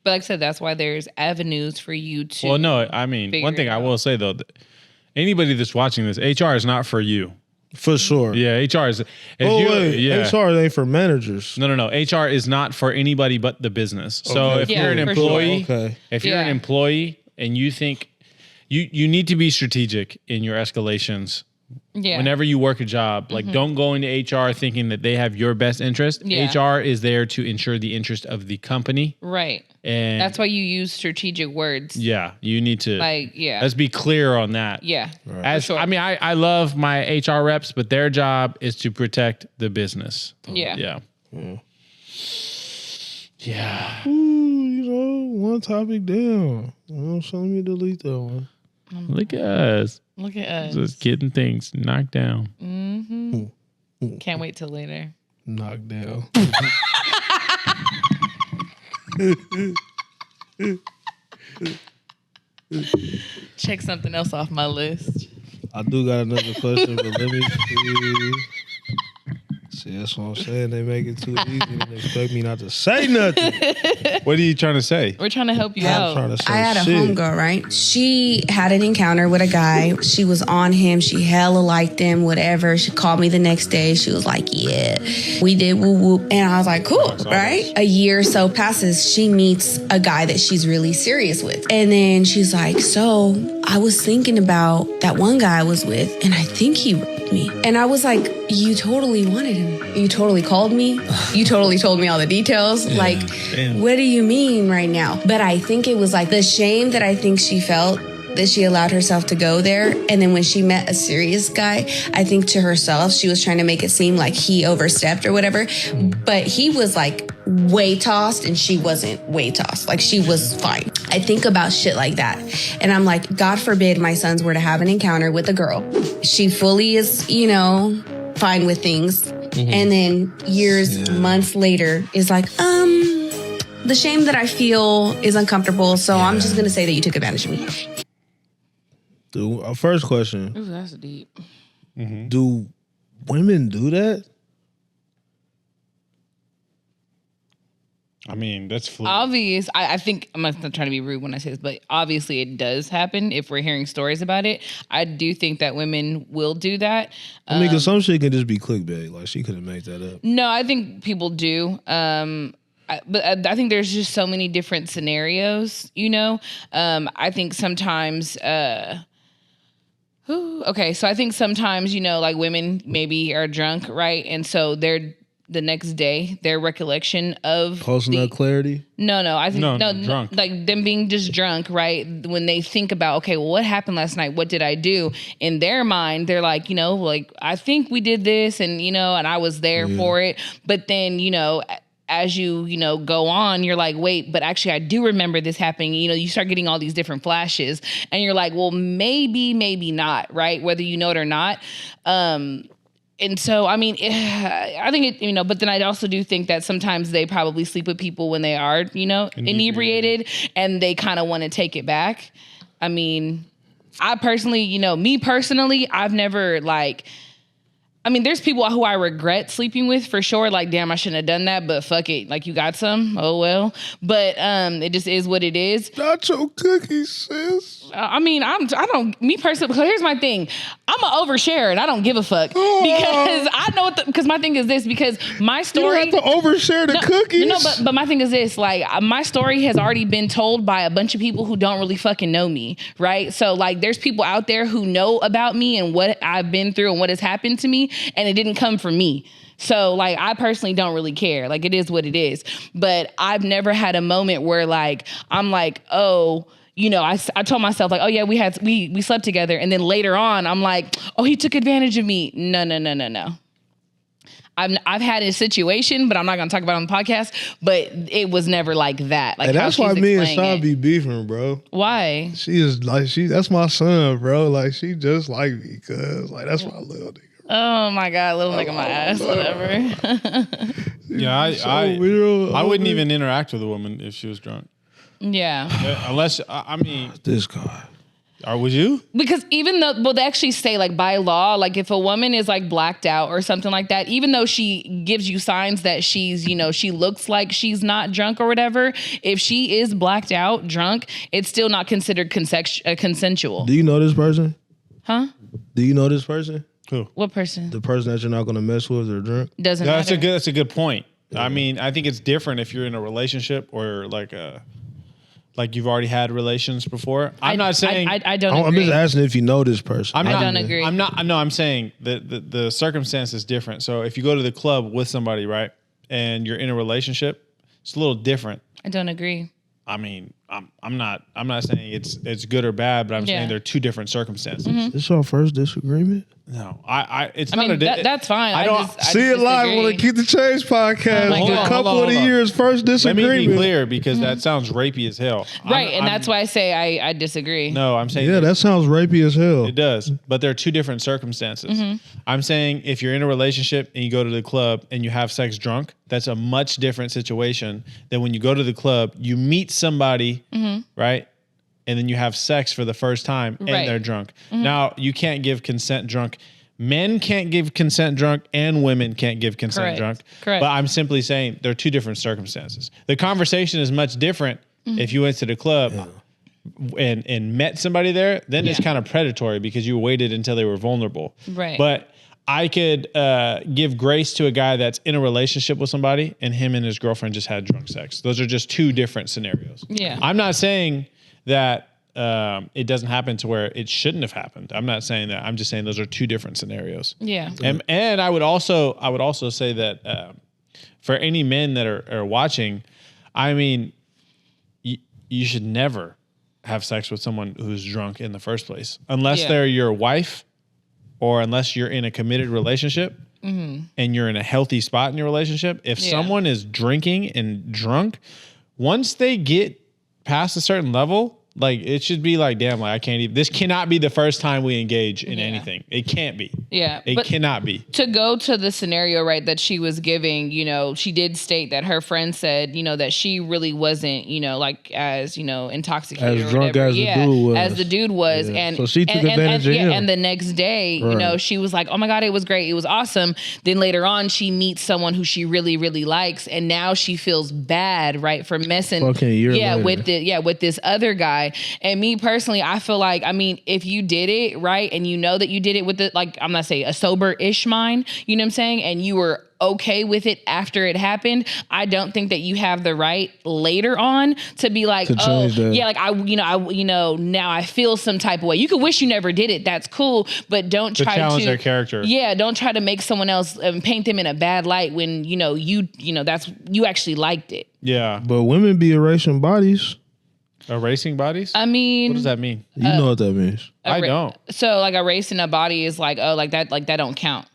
But like I said, that's why there's avenues for you to. Well, no, I mean, one thing I will say though, anybody that's watching this, HR is not for you. For sure. Yeah, HR is. HR ain't for managers. No. HR is not for anybody but the business. So if you're an employee, if you're an employee and you think you need to be strategic in your escalations. Yeah. Whenever you work a job, like don't go into HR thinking that they have your best interest. Yeah. HR is there to ensure the interest of the company. Right. And that's why you use strategic words. Yeah. You need to let's be clear on that. Yeah. Right. I mean, I love my HR reps, but their job is to protect the business. Yeah. Yeah. Yeah. One topic down. So let me delete that one. Look at us. Look at us. Just getting things knocked down. Can't wait till later. Knocked down. Check something else off my list. I do got another question, but let me see. See, that's what I'm saying. They make it too easy and they expect me not to say nothing. What are you trying to say? We're trying to help you I'm out. trying to say I had a shit. homegirl, right? She had an encounter with a guy. She was on him. She hella liked him, whatever. She called me the next day. She was like, yeah, we did woo woo. And I was like, cool, right? A year or so passes. She meets a guy that she's really serious with. And then she's like, so I was thinking about that one guy I was with, and I think he raped me. And I was like, you totally wanted him. You totally called me. You totally told me all the details. Like, what do you mean right now? But I think it was like the shame that I think she felt that she allowed herself to go there. And then when she met a serious guy, I think to herself, she was trying to make it seem like he overstepped or whatever. But he was like way tossed and she wasn't way tossed. Like she was fine. I think about shit like that. And I'm like, God forbid my sons were to have an encounter with a girl. She fully is, fine with things. And then years, months later is like, the shame that I feel is uncomfortable. So I'm just going to say that you took advantage of me. Dude, first question. Ooh, that's deep. Do women do that? I mean, that's fluid. Obvious. I think I'm not trying to be rude when I say this, but obviously it does happen if we're hearing stories about it. I do think that women will do that. I mean, because some shit can just be clickbait. Like, she could have made that up. No, I think people do. But I think there's just so many different scenarios, I think sometimes, okay, so I think sometimes, like women maybe are drunk, right? And so the next day, their recollection of Post-nut clarity? No, I think no, drunk. like them being just drunk, right? When they think about, okay, well, what happened last night? What did I do? In their mind, they're like, like I think we did this, and and I was there for it. But then, as you go on, you're like, wait, but actually I do remember this happening. You start getting all these different flashes, and you're like, well, maybe not, right? Whether you know it or not. And so, I mean, I think it, but then I also do think that sometimes they probably sleep with people when they are, inebriated, and they kind of want to take it back. I mean, I personally, me personally, I've never there's people who I regret sleeping with for sure. Like, damn, I shouldn't have done that, but fuck it. Like, you got some? Oh, well. But it just is what it is. Nacho cookies, sis. Me personally, because here's my thing. I'm an overshare and I don't give a fuck. Because I know because my thing is this, because my story. You don't have to overshare the cookies. No, but my thing is this, like, my story has already been told by a bunch of people who don't really fucking know me, right? So, like, there's people out there who know about me and what I've been through and what has happened to me, and it didn't come from me. So, like, I personally don't really care. Like, it is what it is. But I've never had a moment where, like, I'm like, oh, I told myself, like, oh yeah, we slept together. And then later on, I'm like, oh, he took advantage of me. No. I've had a situation, but I'm not going to talk about it on the podcast, but it was never like that. Like, and that's why me and Sean it. be beefing, bro. Why? She is like, that's my son, bro. Like, she just like me, cuz, like, that's my little nigga. Oh my God, little nigga, my ass, whatever. Yeah, I wouldn't even interact with a woman if she was drunk. Yeah. Unless, I mean. This guy. Or would you? Because even though, well, they actually say, like, by law, like, if a woman is, like, blacked out or something like that, even though she gives you signs that she's, she looks like she's not drunk or whatever, if she is blacked out, drunk, it's still not considered consensual. Do you know this person? Huh? Do you know this person? Who? What person? The person that you're not going to mess with or drunk? Doesn't matter. That's a good point. Yeah. I mean, I think it's different if you're in a relationship or like you've already had relations before. I'm not saying I don't agree. I'm just asking if you know this person. I don't agree. I'm saying that the circumstance is different. So if you go to the club with somebody, right, and you're in a relationship, it's a little different. I don't agree. I mean, I'm not saying it's good or bad, but I'm saying they're two different circumstances. This our first disagreement? No, it's I not mean, a that's fine. I don't I See it live on the disagree. Keep the Change podcast. my The God. couple Hold of the on. years first Let disagreement. me be clear because that sounds rapey as hell. Right, and that's why I say I disagree. No, I'm saying Yeah, that sounds rapey as hell. it does, but they're two different circumstances. Mm-hmm. I'm saying if you're in a relationship and you go to the club and you have sex drunk, that's a much different situation than when you go to the club, you meet somebody, right? And then you have sex for the first time and Right. they're drunk. Now, you can't give consent drunk. Men can't give consent drunk and women can't give consent Correct. drunk. Correct. But I'm simply saying they're two different circumstances. The conversation is much different if you went to the club and met somebody there, then it's Yeah. kind of predatory because you waited until they were vulnerable. Right. But I could give grace to a guy that's in a relationship with somebody and him and his girlfriend just had drunk sex. Those are just two different scenarios. Yeah. I'm not saying that it doesn't happen to where it shouldn't have happened. I'm not saying that. I'm just saying those are two different scenarios. Yeah. And I would also say that for any men that are watching, I mean, you should never have sex with someone who's drunk in the first place, unless Yeah. they're your wife or unless you're in a committed relationship and you're in a healthy spot in your relationship. If Yeah. someone is drinking and drunk, once they get past a certain level, like it should be like, damn, like I can't even, this cannot be the first time we engage in Yeah. anything. It can't be. Yeah. It but cannot be. to go to the scenario, right, that she was giving, she did state that her friend said, that she really wasn't, like as, intoxicated As or drunk whatever. as the yeah, dude was. as the dude was. Yeah. And So she took and, advantage of yeah, him. and the next day, Right. she was like, oh my God, it was great. It was awesome. Then later on, she meets someone who she really, really likes. And now she feels bad, right, for messing Fucking a year later. with this other guy. And me personally, I feel like, I mean, if you did it right and you know that you did it with I'm not saying a sober-ish mind, you know what I'm saying? And you were okay with it after it happened, I don't think that you have the right later on to be like, To change that. yeah, like now I feel some type of way. You could wish you never did it. That's cool, but don't To try challenge to their character. Yeah, don't try to make someone else paint them in a bad light when that's you actually liked it. Yeah. But women be erasing bodies. Erasing bodies? I mean, What does that mean? You know what that means. I don't. So like erasing a body is like, oh, like that don't count.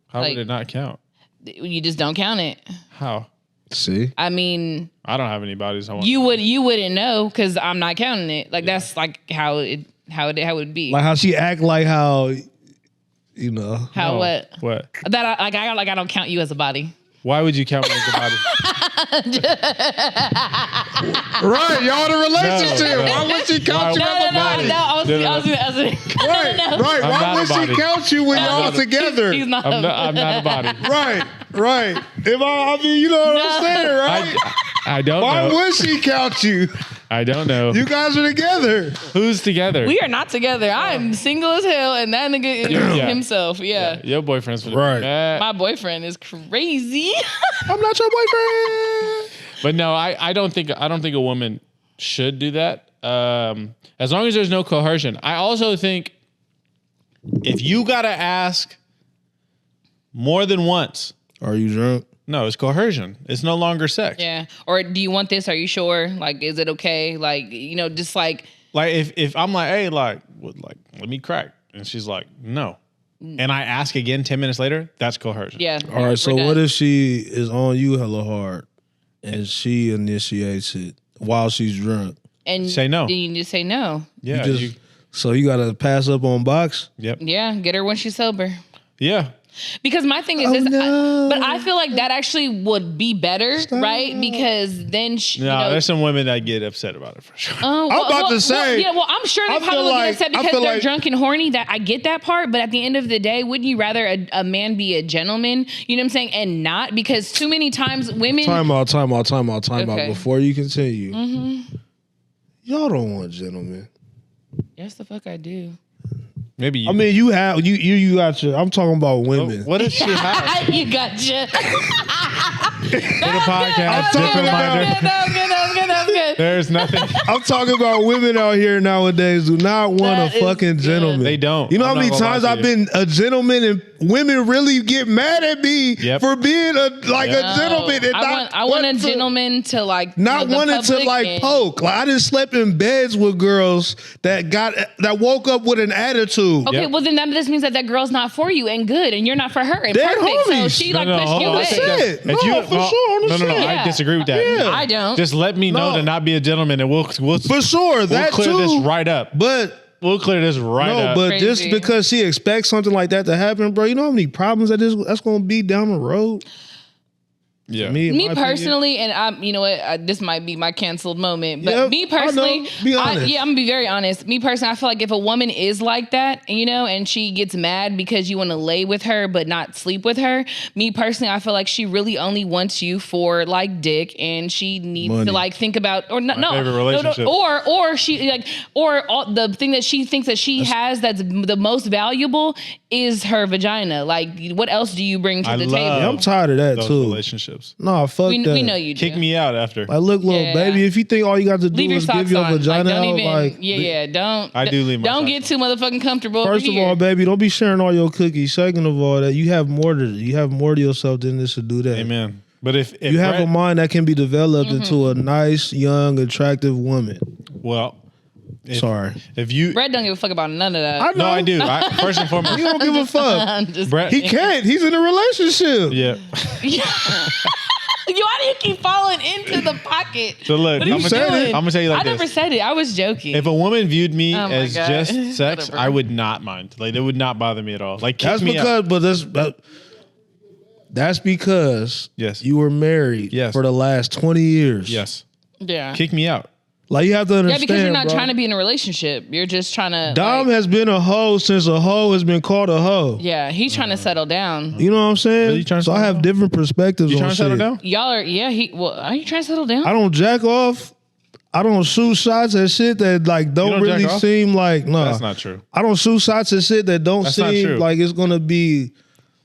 How like- would it not count? You just don't count it. How? See? I mean, I don't have any bodies. I want. you wouldn't know because I'm not counting it. Like that's like how it would be. Like how she act like how, How No. what? What? That I don't count you as a body. Why would you count me as a body? Right, y'all in a relationship. No. Why would she count you No, as a body? I was Right, right. I'm Why not would a she body. count you when y'all not a- together? He's not. I'm not a body. Right, right. If I mean, you know what I'm saying, right? I don't Why know. would she count you? I don't know. You guys are together. Who's together? We are not together. I am single as hell, and that nigga is Yeah. himself. Yeah. Your boyfriend's for Right. My boyfriend is crazy. I'm not your boyfriend. But no, I don't think a woman should do that. As long as there's no coercion. I also think if you gotta ask more than once, Are you drunk? no, it's coercion. It's no longer sex. Yeah. Or do you want this? Are you sure? Like, is it okay? Like, just like, Like if I'm like, hey, like let me crack, and she's like, no, and I ask again 10 minutes later, that's coercion. yeah. All right, so we're what done. if she is on you hella hard and she initiates it while she's drunk? And Say no. Then you just say no. Yeah. You just, so you gotta pass up on box? Yep. Yeah. Get her when she's sober. Yeah. Because my thing is Oh, this, no. but I feel like that actually would be better, right? Because then No, there's some women that get upset about it for sure. I'm about to say, I'm sure they I probably feel would like- get upset I because feel they're like- drunk and horny. That I get that part, but at the end of the day, wouldn't you rather a man be a gentleman? You know what I'm saying? And not because too many times women. Time out. Okay. Before you continue. Y'all don't want gentlemen. Yes, the fuck I do. Maybe you. I mean, you have you got your. I'm talking about women. what does she have? You gotcha. For the podcast, talking just a about- reminder, That was good. there's nothing. I'm talking about women out here nowadays do not want That a is fucking good. gentleman. They don't. You know I'm how many not gonna times lie I've to you. been a gentleman women really get mad at me Yep. for being a gentleman and I want a gentleman to like not the wanting to public like and- poke. Like I just slept in beds with girls that woke up with an attitude. Okay, Yep. well then that just means that girl's not for you and good, and you're not for her and They're perfect. So homies. she No, like no, pushed hold you on. away. That's it. No, If for sure. No, understand. I disagree with that. Yeah. I don't. Just let me know No. to not be a gentleman, and we'll For sure, we'll that clear too. this right up. But We'll clear this right no, up. but just Crazy. because she expects something like that to happen, bro, you know how many problems that's going to be down the road? yeah. in Me my opinion. personally, and I'm, you know what, this might be my canceled moment, but Yep, me I know. personally, Be honest. I'm gonna be very honest. Me personally, I feel like if a woman is like that, you know, and she gets mad because you want to lay with her but not sleep with her, me personally, I feel like she really only wants you for like dick, and she needs Money. to like think about or favorite relationship. or she like or all, the thing that she thinks that she has that's the most valuable is her vagina. Like, what else do you bring to I the love table? Yeah, I'm tired of that those too. relationships. Nah, fuck that. We know you do. Kick me out after. Like, look, little Yeah. baby, if you think all you got to do Leave your is socks give your on. vagina don't out, even. like, Don't. I do leave my Don't socks get too motherfucking comfortable. First over of all, here. baby, don't be sharing all your cookies. Second of all, that you have more to yourself than this to do that. Amen. But if You have Brett- a mind that can be developed Mm-hmm. into a nice, young, attractive woman. well, if, Sorry, if you Brett don't give a fuck about none of that. I know. no, I do. First and foremost, He don't give a fuck. I'm just Brett. He can't. He's in a relationship. Yeah. Why do you keep falling into the pocket? So look, What are I'm you gonna doing? tell you like I never this. said it. I was joking. If a woman viewed me Oh my as God. just sex, Whatever. I would not mind. Like it would not bother me at all. Like kick That's me because, out. but that's because Yes. you were married Yes. for the last 20 years. Yes. yeah. Kick me out. Like you have to Yeah, understand. because you're not bro. trying to be in a relationship. You're just trying to. Dom like, has been a hoe since a hoe has been called a hoe. yeah, he's trying to settle down. You know what I'm saying? Really trying to So I settle have down? different perspectives You on trying to settle shit. down? Y'all are. Yeah. Are you trying to settle down? I don't jack off. I don't shoot shots at shit that like don't don't really jack off? seem like no. That's not true. I don't shoot shots at shit that don't That's not seem true. like it's gonna be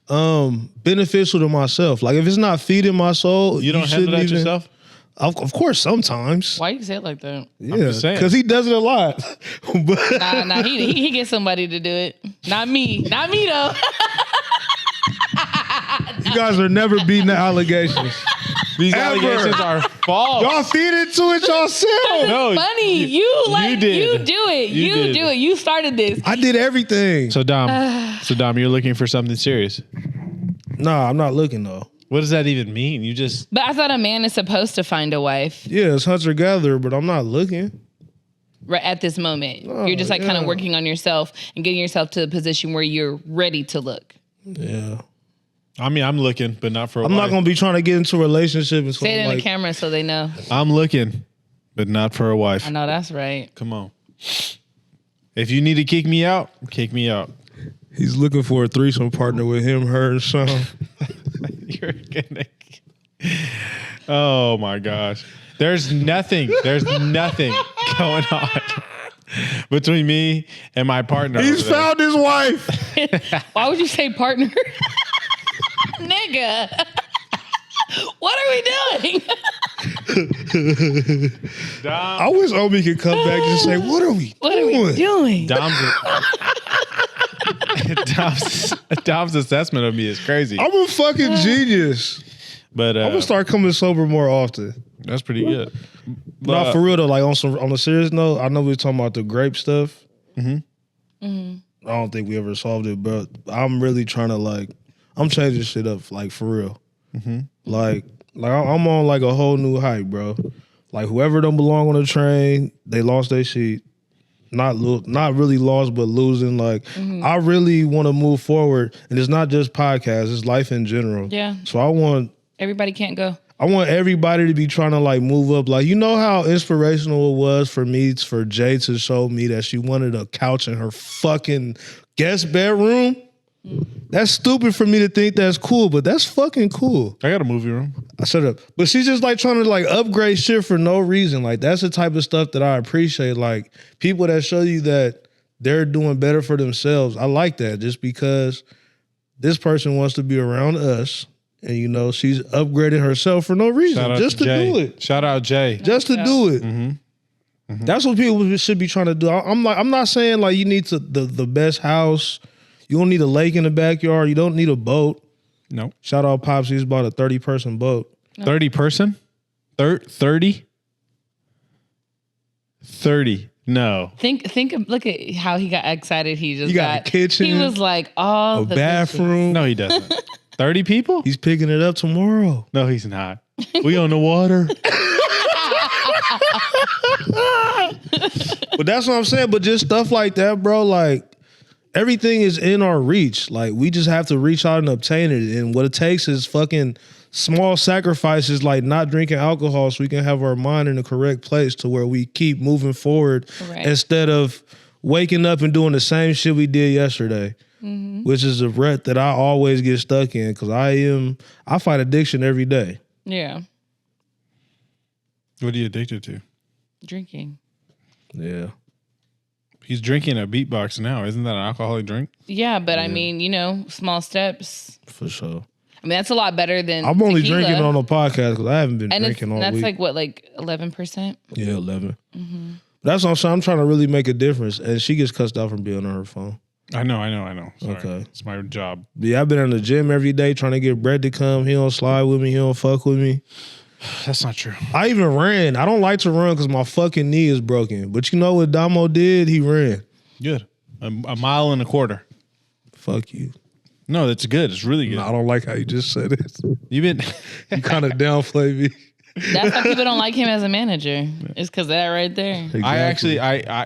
beneficial to myself. Like if it's not feeding my soul, You don't handle shouldn't that even- yourself? Of course, sometimes. Why you say it like that? Yeah, just saying. because he does it a lot. But Nah, he gets somebody to do it. Not me. Not me though. you guys are never beating the allegations. These Ever. allegations are false. Y'all feed into it yourself. No, Funny. You like did. you do it. You You did. do it. You started this. I did everything. So Dom, you're looking for something serious. Nah, I'm not looking though. What does that even mean? You just But I thought a man is supposed to find a wife Yeah, it's hunter gatherer, but I'm not looking. right at this moment. You're just like kind of yeah. working on yourself and getting yourself to the position where you're ready to look. Yeah, I mean, I'm looking, but not for a I'm not wife. gonna be trying to get into a relationship and Say it in like, the camera so they know. I'm looking, but not for a wife. I know that's right. Come on. If you need to kick me out, kick me out. he's looking for a threesome partner with him, her, and Sean. You're gonna. Oh my gosh. There's nothing going on between me and my partner. He's over there. found his wife. Why would you say partner? Nigga. What are we doing? Dom, I wish Omi could come back and say, "What are we What are we doing? Dom's assessment of me is crazy. I'm a fucking genius. But I'm gonna start coming sober more often. that's pretty good. Not for real though. Like on a serious note, I know we were talking about the grape stuff. I don't think we ever solved it, but I'm really trying to I'm changing shit up like for real. Like I'm on like a whole new hype, bro. Like whoever don't belong on the train, they lost their seat. Not really lost, but losing. Like I really want to move forward, and it's not just podcasts; it's life in general. Yeah. So I want Everybody can't go. everybody to be trying to like move up. Like, you know how inspirational it was for Jay to show me that she wanted a couch in her fucking guest bedroom? That's stupid for me to think that's cool, but that's fucking cool. I got a movie room. I shut up. But she's just like trying to like upgrade shit for no reason. Like that's the type of stuff that I appreciate. Like people that show you that they're doing better for themselves. I like that just because this person wants to be around us. And you know, she's upgraded herself for no reason. Shout out Just to Jay. do it. Shout out Jay. Just to do it. That's what people should be trying to do. I'm not saying like you need to the best house. You don't need a lake in the backyard. You don't need a boat. No. Shout out Pops. He's bought a 30-person boat. 30 person? 30? 30. No. Look at how he got excited. He just You got a kitchen, He was like, all A the bathroom. No, he doesn't. 30 people? He's picking it up tomorrow. No, he's not. We on the water. But that's what I'm saying. But just stuff like that, bro. Like everything is in our reach. Like we just have to reach out and obtain it. And what it takes is fucking small sacrifices, like not drinking alcohol, so we can have our mind in the correct place to where we keep moving forward Right. instead of waking up and doing the same shit we did yesterday. Which is a rut that I always get stuck in because I fight addiction every day. Yeah. What are you addicted to? Drinking. Yeah. He's drinking a beatbox now. Isn't that an alcoholic drink? Yeah, but I mean, small steps. For sure. I mean, that's a lot better than I'm only tequila. drinking on the podcast because I haven't been and drinking all that's week. like what, like 11%? Yeah, 11. That's what I'm saying. I'm trying to really make a difference. And she gets cussed out from being on her phone. I know. Sorry. Okay. It's my job. Yeah, I've been in the gym every day trying to get Brett to come. He don't slide with me. He don't fuck with me. That's not true. I even ran. I don't like to run because my fucking knee is broken. But you know what Damo did? He ran. Good. A mile and a quarter. Fuck you. No, that's good. It's really good. I don't like how you just said it. You've been You kind of downplay me. That's why people don't like him as a manager. It's because of that right there. Exactly.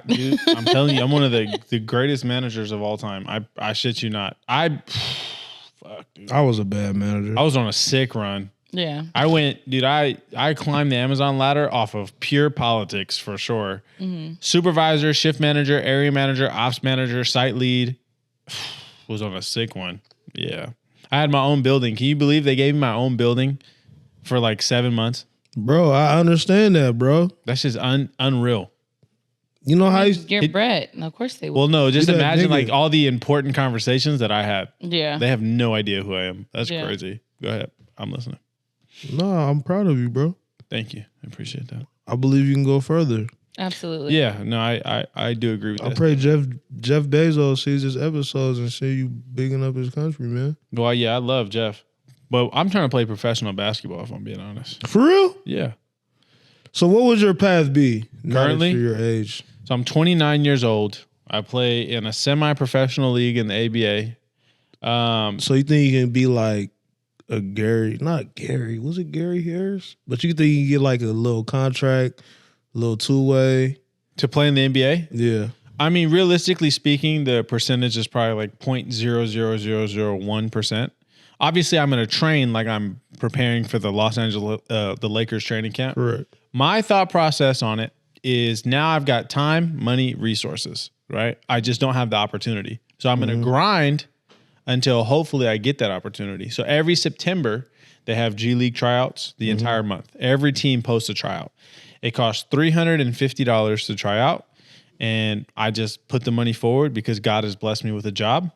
dude, I'm telling you, I'm one of the greatest managers of all time. I shit you not. Fuck, dude. I was a bad manager. I was on a sick run. Yeah. I went, dude, I climbed the Amazon ladder off of pure politics for sure. Supervisor, shift manager, area manager, ops manager, site lead. Was on a sick one. Yeah. I had my own building. Can you believe they gave me my own building for like 7 months? Bro, I understand that, bro. That's just unreal. You know how You're Brett. Of course they will. Well, no, just You that imagine nigga. like all the important conversations that I had. Yeah. They have no idea who I am. That's Yeah. crazy. Go ahead. I'm listening. No, I'm proud of you, bro. Thank you. I appreciate that. I believe you can go further. Absolutely. Yeah, no, I do agree with I that. pray Jeff Bezos sees his episodes and see you bigging up his country, man. Well, yeah, I love Jeff. But I'm trying to play professional basketball, if I'm being honest. For real? Yeah. So what would your path be? now that Currently? you're your age. So I'm 29 years old. I play in a semi-professional league in the ABA. So you think you can be like a not Gary, was it Gary Harris? But you think you can get like a little contract, a little two-way? To play in the NBA? Yeah. I mean, realistically speaking, the percentage is probably like 0.00001%. Obviously, I'm going to train like I'm preparing for the the Lakers training camp. Correct. My thought process on it is now I've got time, money, resources, right? I just don't have the opportunity. So I'm going to grind until hopefully I get that opportunity. So every September, they have G League tryouts the entire month. Every team posts a tryout. It costs $350 to try out. And I just put the money forward because God has blessed me with a job.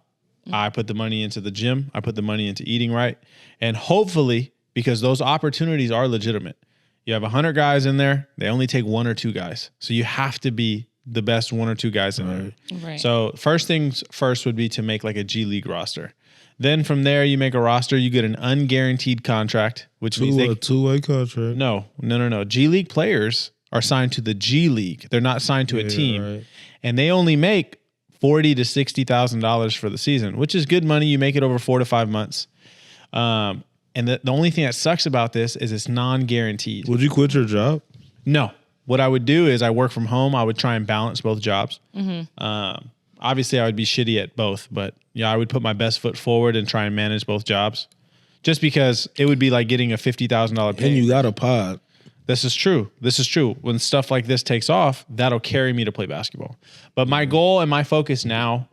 I put the money into the gym. I put the money into eating right. And hopefully, because those opportunities are legitimate, you have 100 guys in there. They only take 1 or 2 guys. So you have to be the best 1 or 2 guys in there. Right. So first things first would be to make like a G League roster. Then from there, you make a roster. You get an unguaranteed contract, which means A two-way contract. No. G League players are signed to the G League. They're not signed to a team. right. And they only make $40,000 to $60,000 for the season, which is good money. You make it over 4 to 5 months. And the only thing that sucks about this is it's non-guaranteed. Would you quit your job? No. What I would do is I work from home. I would try and balance both jobs. Obviously, I would be shitty at both, but yeah, I would put my best foot forward and try and manage both jobs. Just because it would be like getting a $50,000 pay. And you got a pod. This is true. When stuff like this takes off, that'll carry me to play basketball. But my goal and my focus now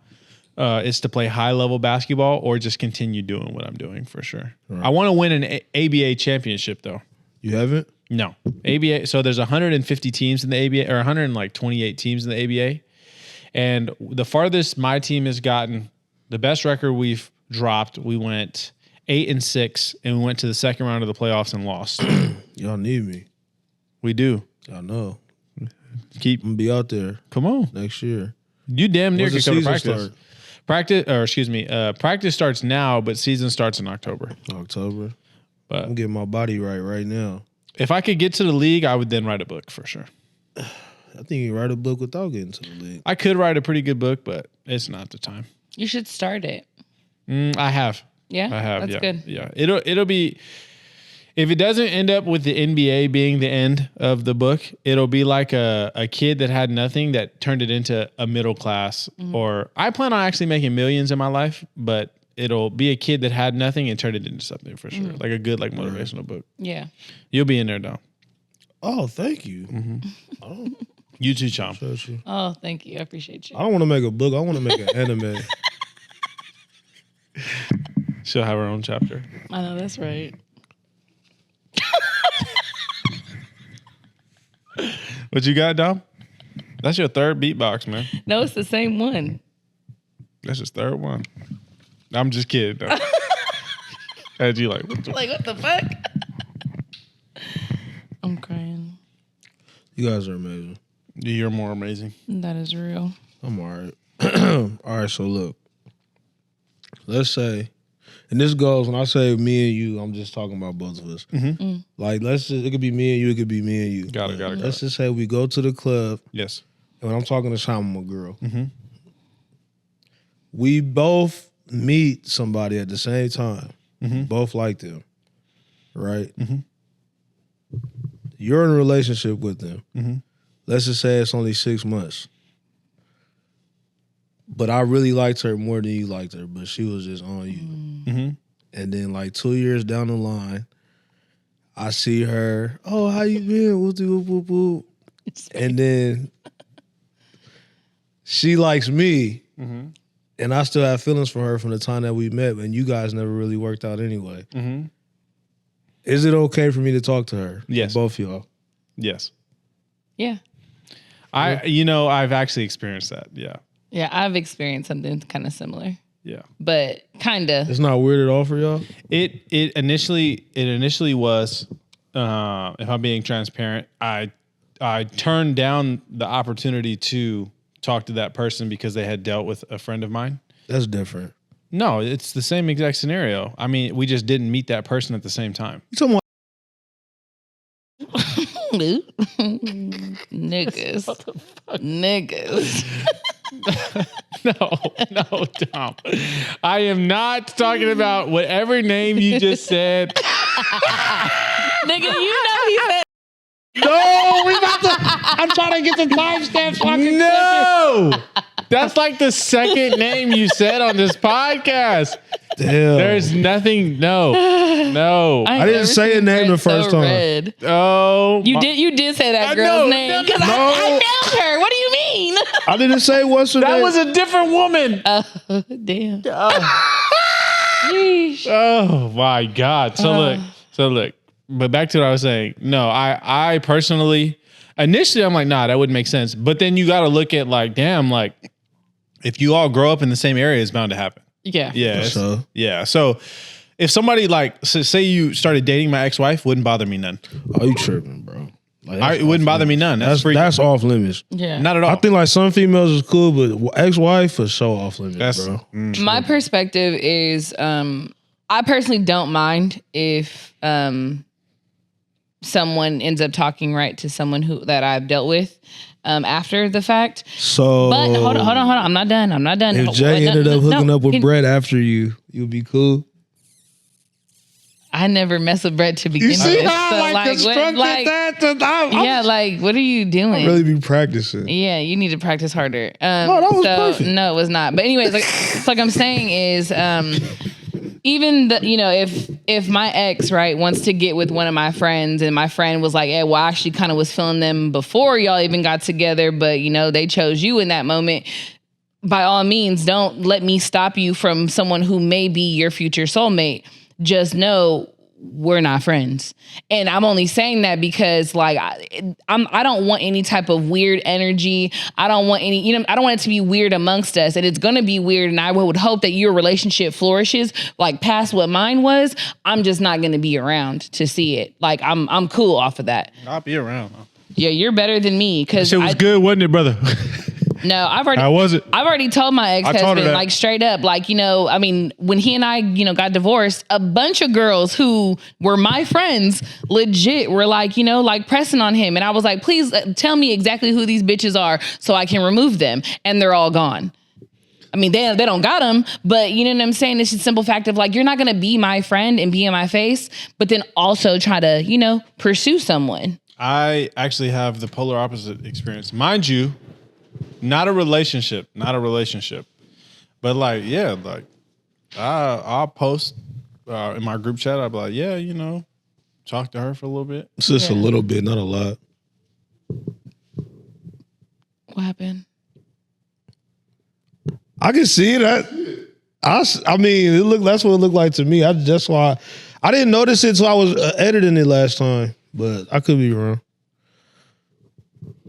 is to play high-level basketball or just continue doing what I'm doing for sure. Right. I want to win an ABA championship, though. You haven't? No. ABA. So there's 150 teams in the ABA, or 128 teams in the ABA. And the farthest my team has gotten, the best record we've dropped, we went 8-6, and we went to the second round of the playoffs and lost. Y'all need me. We do. I know. Keep I'm gonna be out there come on. next year. You damn near When's could the go to season practice. start? Practice starts now, but season starts in October. October. But I'm getting my body right now. if I could get to the league, I would then write a book for sure. I think you can write a book without getting to the league. I could write a pretty good book, but it's not the time. You should start it. I have. Yeah, I have. That's yeah. good. Yeah. It'll be, if it doesn't end up with the NBA being the end of the book, it'll be like a kid that had nothing that turned it into a middle class. Or I plan on actually making millions in my life, but it'll be a kid that had nothing and turned it into something for sure. Like a good motivational book. Yeah. You'll be in there though. Oh, thank you. You too, Chom. Trust you. Oh, thank you. I appreciate you. I don't want to make a book. I want to make an anime. She'll have her own chapter. I know that's right. What you got, Dom? That's your third beatbox, man. No, it's the same one. That's his third one. I'm just kidding. Though. Had you like, what the Like, what the fuck? I'm crying. You guys are amazing. You're more amazing. That is real. I'm all right. All right, so look. Let's say, and this goes, when I say me and you, I'm just talking about both of us. Like, it could be me and you, it could be me and you. Got it. Let's just say we go to the club, Yes. and when I'm talking to Sean, I'm a girl. We both meet somebody at the same time. Both like them, right? You're in a relationship with them. Let's just say it's only 6 months. But I really liked her more than you liked her, but she was just on you. And then like 2 years down the line, I see her, oh, how you been? Whoop, whoop, whoop, whoop. And then she likes me. And I still have feelings for her from the time that we met, and you guys never really worked out anyway. Is it okay for me to talk to her? Yes. Both y'all. Yes. Yeah. I've actually experienced that. Yeah. Yeah, I've experienced something kind of similar, Yeah. but kind of. It's not weird at all for y'all? It initially was, if I'm being transparent, I turned down the opportunity to talk to that person because they had dealt with a friend of mine. That's different. No, it's the same exact scenario. I mean, we just didn't meet that person at the same time. You talking Niggas. Niggas. No, Tom. I am not talking about whatever name you just said. Nigga, you know he said. No, we about to. I'm trying to get the timestamp. No, that's like the second name you said on this podcast. Damn. There's nothing. No. I didn't say a name the first time. Red. Oh, You did say that I girl's know. name because No. I nailed her. What do you mean? I didn't say what's her that name. was a different woman. Damn. Oh my God. So look. But back to what I was saying. No, I personally, initially I'm like, nah, that wouldn't make sense. But then you got to look at like, damn, like if you all grow up in the same area, it's bound to happen. Yeah. Yeah. For sure. Yeah. So if somebody like, say you started dating my ex-wife, wouldn't bother me none. Oh, you tripping, bro? Like, It wouldn't bother me none. That's freaky. That's off limits. Yeah. Not at all. I think like some females is cool, but ex-wife for sure off limits, bro. My perspective is I personally don't mind if someone ends up talking right to someone that I've dealt with after the fact. So, But hold on. I'm not done. if Jay ended up hooking up with Can- Brett after you'd be cool. I never mess with Brett to begin with. So, yeah, like what are you doing? Really be practicing. Yeah, you need to practice harder. that was perfect. No, it was not. But anyways, like I'm saying is, even if my ex wants to get with one of my friends, and my friend was like, "Hey, well, I actually kind of was feeling them before y'all even got together, but they chose you in that moment." By all means, don't let me stop you from someone who may be your future soulmate. Just know we're not friends. And I'm only saying that because like I don't want any type of weird energy. I don't want any, I don't want it to be weird amongst us. And it's going to be weird. And I would hope that your relationship flourishes like past what mine was. I'm just not going to be around to see it. Like I'm cool off of that. I'll be around. Yeah, you're better than me. Cause Shit was good, wasn't it, brother? No, I've already. How was it? I've already told my told her ex-husband, that. like straight up, like, you know, I mean, when he and I, you know, got divorced, a bunch of girls who were my friends legit were like, you know, like pressing on him. And I was like, please tell me exactly who these bitches are so I can remove them. And they're all gone. I mean, they don't got them, but you know what I'm saying? It's just a simple fact of like, you're not going to be my friend and be in my face, but then also try to, you know, pursue someone. I actually have the polar opposite experience. Mind you, not a relationship, but like, yeah, like I'll post in my group chat. I'll be like, yeah, you know, talk to her for a little bit. It's just a little bit, not a lot. What happened? I can see it. I mean, that's what it looked like to me. That's why I didn't notice it until I was editing it last time, but I could be wrong.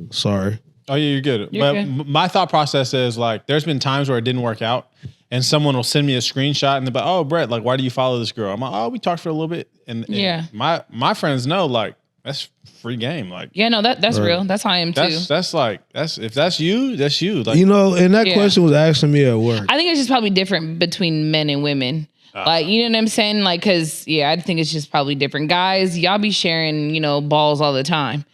Sorry. Oh yeah, you're good. You're But good. my thought process is like, there's been times where it didn't work out, and someone will send me a screenshot and they're like, "Oh, Brett, like, why do you follow this girl?" I'm like, "Oh, we talked for a little bit," and Yeah. my friends know, like, that's free game. Like, Yeah, no, that's Right. real. That's how I am too. that's if that's you, that's you. Like, You know, and that Yeah. question was asking me at work. I think it's just probably different between men and women. Like, you know what I'm saying? Like, cause yeah, I think it's just probably different. Guys, y'all be sharing, you know, balls all the time.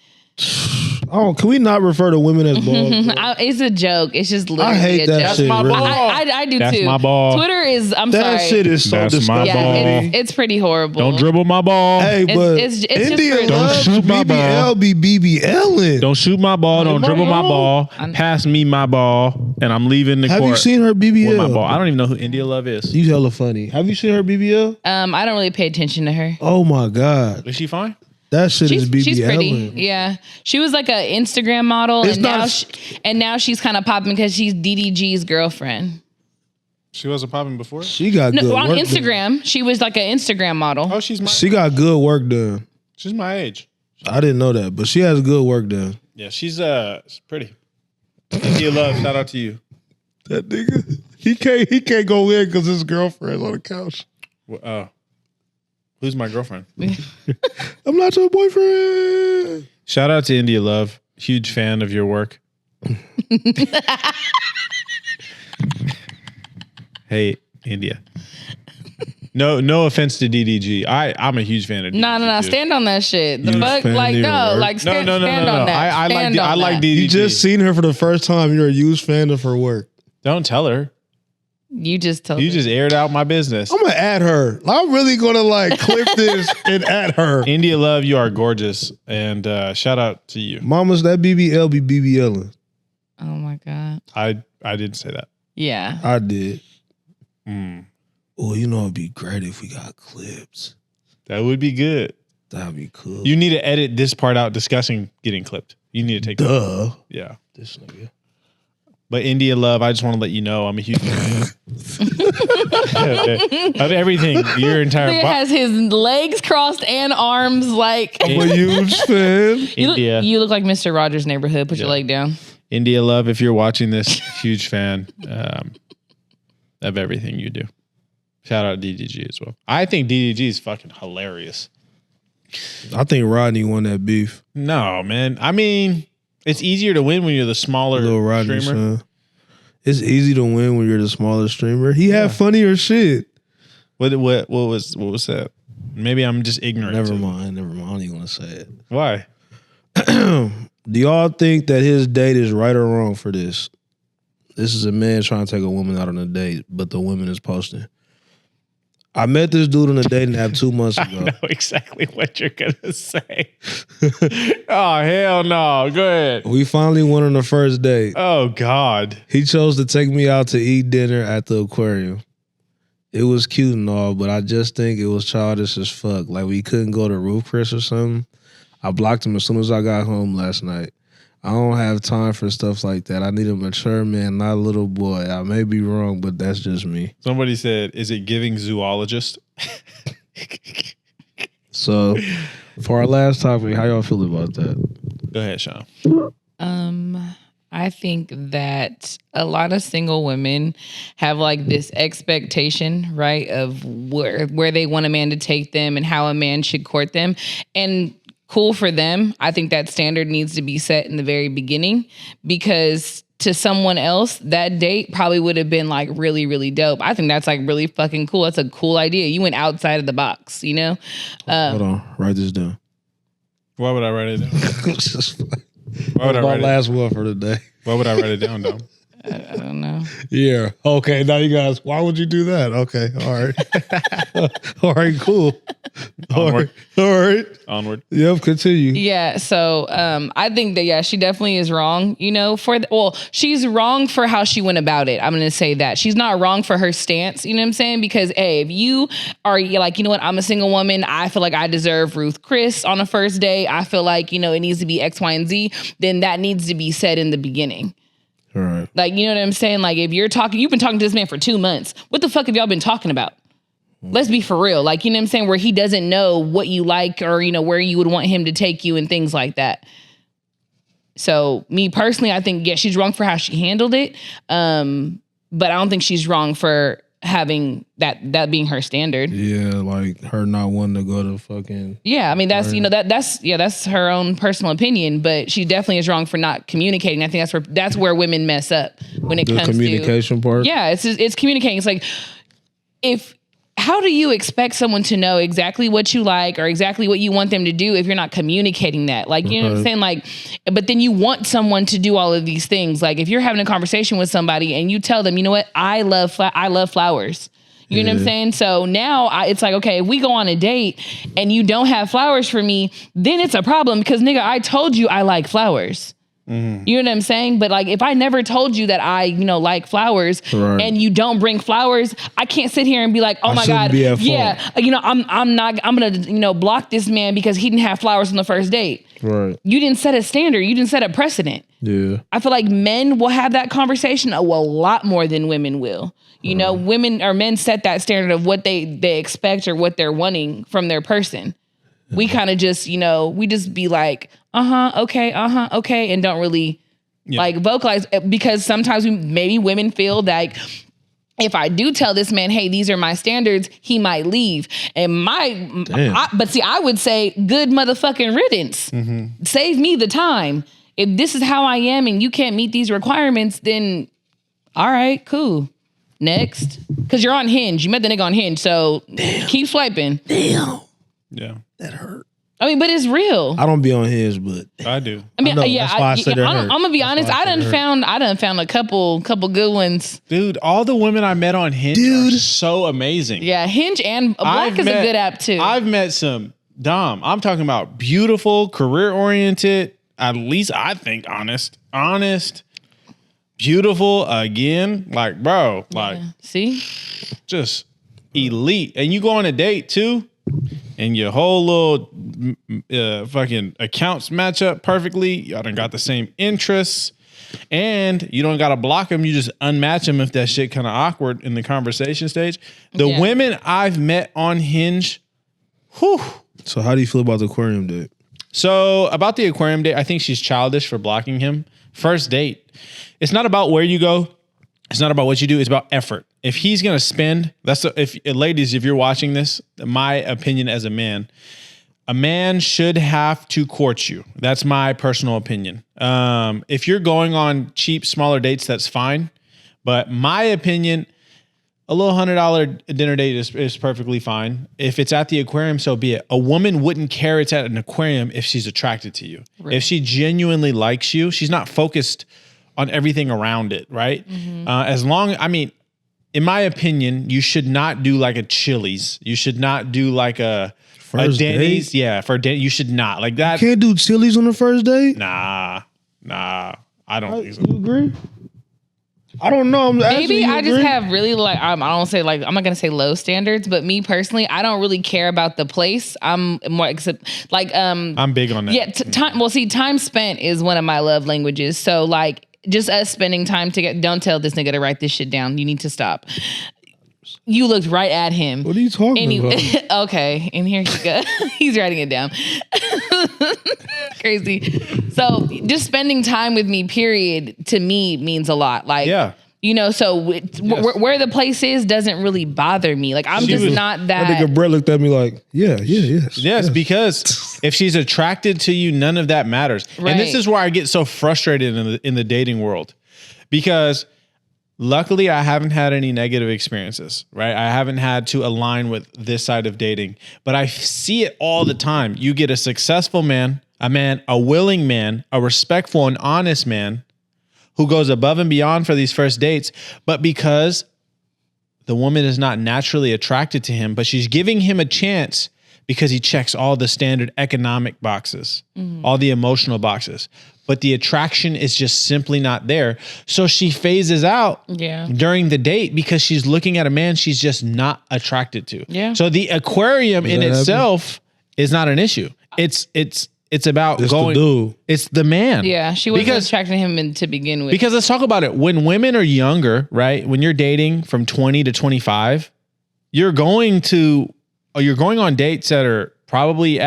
Oh, can we not refer to women as balls? bro? It's a joke. It's just literally I hate a that joke. shit. my really. ball. I do That's too. my ball. Twitter is, I'm That sorry. shit is so That's my disgusting. ball. Yeah, it's pretty horrible. don't dribble my ball. Hey, but it's just India for- Don't loves shoot my ball. BBL be BBLing. Don't shoot my ball. Don't my dribble my ball. ball. Pass me my ball, and I'm leaving the Have court you seen her with my BBL? ball. I don't even know who India Love is. You hella funny. Have you seen her BBL? I don't really pay attention to her. Oh my god, Is she fine? that shit is BBL. She's pretty. Yeah. She was like an Instagram model It's and not- now she's kind of popping because she's DDG's girlfriend. She wasn't popping before. She got No, good on work Instagram, she was like an Instagram model. Oh, she's She got good work done. she's my age. I didn't know that, but she has good work done. Yeah, she's pretty. India Love, shout out to you. That nigga, he can't go in because his girlfriend's on the couch. Who's my girlfriend? I'm not your boyfriend. Shout out to India Love. Huge fan of your work. Hey, India. No offense to DDG. I'm a huge fan of DDG. No. dude. Stand on that shit. The You fuck? fan Like, of your no. work? Like, stand, stand on that. I Stand on like that. DDG. You just seen her for the first time. You're a huge fan of her work. Don't tell her. You just told You me. just aired out my business. I'm gonna add her. I'm really gonna like clip this and add her. India Love, you are gorgeous. And shout out to you. Mamas, that BBL be BBLing. Oh my God. I didn't say that. Yeah. I did. Mm, Oh, you know it'd be great if we got clips. that would be good. That'd be cool. You need to edit this part out discussing getting clipped. You need to take that. Duh. Yeah. This nigga. But India Love, I just want to let you know I'm a huge fan of everything. Your entire He has his legs crossed and arms like. I'm a huge fan. You look, India. you look like Mr. Rogers' Neighborhood. Put your Yeah. leg down. India Love, if you're watching this, huge fan of everything you do. Shout out DDG as well. I think DDG is fucking hilarious. I think Rodney won that beef. No, man. I mean, it's easier to win when you're the smaller Little Rodney streamer. son. It's easy to win when you're the smaller streamer. He had funnier shit. What was that? Maybe I'm just ignorant. Never to- mind. I don't even want to say it. Why? Do y'all think that his date is right or wrong for this? This is a man trying to take a woman out on a date, but the woman is posting. I met this dude on a dating app 2 months I ago. know exactly what you're gonna say. Oh hell no! Go ahead. We finally went on the first date. Oh God. He chose to take me out to eat dinner at the aquarium. It was cute and all, but I just think it was childish as fuck. Like we couldn't go to Roof Chris or something. I blocked him as soon as I got home last night. I don't have time for stuff like that. I need a mature man, not a little boy. I may be wrong, but that's just me. Somebody said, "Is it giving zoologist?" So, for our last topic, how y'all feel about that? Go ahead, Sean. I think that a lot of single women have like this expectation, right, of where they want a man to take them and how a man should court them. And cool for them. I think that standard needs to be set in the very beginning, because to someone else, that date probably would have been like really, really dope. I think that's like really fucking cool. That's a cool idea. You went outside of the box, you know? Hold on, write this down. Why would I write it down? Why would I my write it? last one for the day. Why would I write it down, Dom? I don't know. Yeah. Okay. Now you guys, why would you do that? Okay. All right. All right. Cool. All right. All right. Onward. Yep. Continue. Yeah, so I think that she definitely is wrong. You know, she's wrong for how she went about it. I'm gonna say that she's not wrong for her stance. You know what I'm saying? Because if you are like, you know what, I'm a single woman. I feel like I deserve Ruth Chris on a first date. I feel like, you know, it needs to be X, Y, and Z. Then that needs to be said in the beginning. All right. Like, you know what I'm saying? Like, if you've been talking to this man for 2 months. What the fuck have y'all been talking about? Let's be for real. Like, you know what I'm saying? Where he doesn't know what you like, or, you know, where you would want him to take you and things like that. So me personally, I think, she's wrong for how she handled it. But I don't think she's wrong for having that being her standard. Yeah, like her not wanting to go to fucking. Yeah, I mean, that's, you know, that's her own personal opinion, but she definitely is wrong for not communicating. I think that's where women mess up when it comes to communication part. Yeah, it's communicating. It's like, how do you expect someone to know exactly what you like or exactly what you want them to do if you're not communicating that? Like, you know what I'm saying? Like, but then you want someone to do all of these things. Like, if you're having a conversation with somebody and you tell them, you know what, I love flowers. You know what I'm saying? So now it's like, okay, if we go on a date and you don't have flowers for me, then it's a problem, because nigga, I told you I like flowers. You know what I'm saying? But like, if I never told you that I, you know, like flowers, and you don't bring flowers, I can't sit here and be like, oh my God, yeah, you know, I'm gonna, you know, block this man because he didn't have flowers on the first date. Right. You didn't set a standard. You didn't set a precedent. Yeah. I feel like men will have that conversation a lot more than women will. You know, men set that standard of what they expect or what they're wanting from their person. We kind of just, you know, we just be like, okay, and don't really like vocalize, because sometimes maybe women feel like, if I do tell this man, hey, these are my standards, he might leave. And I would say, good motherfucking riddance. Save me the time. If this is how I am and you can't meet these requirements, then all right, cool. Next. Because you're on Hinge. You met the nigga on Hinge, so keep swiping. Damn. Yeah. That hurt. I mean, but it's real. I don't be on Hinge, but I do. I mean, that's why I said I'm gonna be honest. I done found a couple good ones. Dude, all the women I met on Hinge are so amazing. Yeah, Hinge and Black is a good app too. I've met some I'm talking about beautiful, career oriented, at least I think honest, beautiful again. Like, bro, like, see, just elite. And you go on a date too, and your whole little fucking accounts match up perfectly. Y'all done got the same interests, and you don't got to block them. You just unmatch them if that shit kind of awkward in the conversation stage. The women I've met on Hinge, whew. So how do you feel about the aquarium date? So about the aquarium date, I think she's childish for blocking him. First date, it's not about where you go. It's not about what you do. It's about effort. If he's going to spend, ladies, if you're watching this, my opinion as a man should have to court you. That's my personal opinion. If you're going on cheap, smaller dates, that's fine. But my opinion, a little $100 dinner date is perfectly fine. If it's at the aquarium, so be it. A woman wouldn't care it's at an aquarium if she's attracted to you. Right. If she genuinely likes you, she's not focused on everything around it, right? In my opinion, you should not do like a Chili's. You should not do like a Denny's. Date? Yeah, for a date, you should not. Like that. You can't do Chili's on the first date? Nah. I don't think so. You agree? I don't know. Maybe I just have really like, I'm not gonna say low standards, but me personally, I don't really care about the place. I'm more I'm big on that. Yeah, time spent is one of my love languages. So like, just us spending time together. Don't tell this nigga to write this shit down. You need to stop. You looked right at him. What are you talking about? Okay, and here you go. He's writing it down. Crazy. So just spending time with me, period, to me means a lot. Like, You know, so where the place is doesn't really bother me. Like I'm just not That that. nigga Brett looked at me like, yes. Because if she's attracted to you, none of that matters. And this Right. is where I get so frustrated in the dating world, because luckily I haven't had any negative experiences, right? I haven't had to align with this side of dating, but I see it all the time. You get a successful man, a willing man, a respectful and honest man who goes above and beyond for these first dates, but because the woman is not naturally attracted to him, but she's giving him a chance because he checks all the standard economic boxes, all the emotional boxes, but the attraction is just simply not there. So she phases out during the date because she's looking at a man she's just not attracted to. Yeah. So the aquarium in itself is not an issue. It's about It's going. the dude. It's the man. Yeah, she wasn't Because- attracting him to begin with. Because let's talk about it. When women are younger, right? When you're dating from 20 to 25, you're going on dates that are probably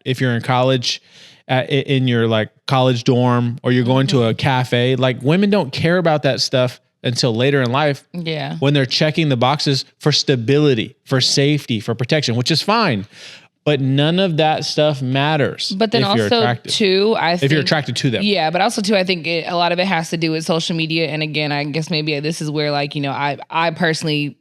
if you're in college, in your like college dorm, or you're going to a cafe. Like women don't care about that stuff until later in life. Yeah. When they're checking the boxes for stability, for safety, for protection, which is fine. But none of that stuff matters. But then if you're also attracted. too, I think If you're attracted to them. Yeah, but also too, I think a lot of it has to do with social media. And again, I guess maybe this is where like, you know, I personally,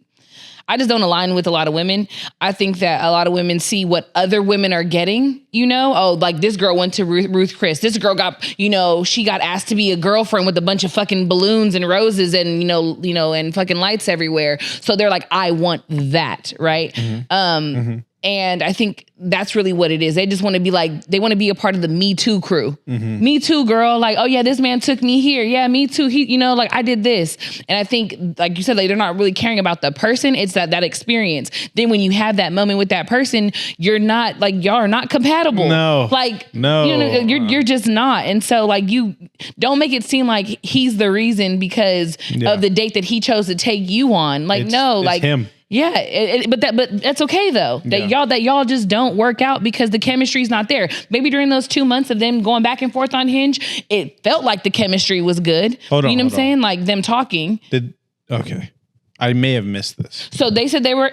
I just don't align with a lot of women. I think that a lot of women see what other women are getting, you know? Oh, like this girl went to Ruth Chris. This girl got, you know, she got asked to be a girlfriend with a bunch of fucking balloons and roses and, you know, and fucking lights everywhere. So they're like, I want that, right? And I think that's really what it is. They just want to be like, they want to be a part of the Me Too crew. Me Too, girl. Like, oh yeah, this man took me here. Yeah, me too. He, you know, like I did this. And I think, like you said, like they're not really caring about the person. It's that experience. Then when you have that moment with that person, you're not like, y'all are not compatible. No. Like, No. you know, you're just not. And so like you don't make it seem like he's the reason because of the date that he chose to take you on. Like, It's like him. Yeah, but that's okay though. That y'all just don't work out because the chemistry's not there. Maybe during those 2 months of them going back and forth on Hinge, it felt like the chemistry was good. Hold on, you know what I'm hold on. saying? Like them talking. Okay. I may have missed this. So they said they were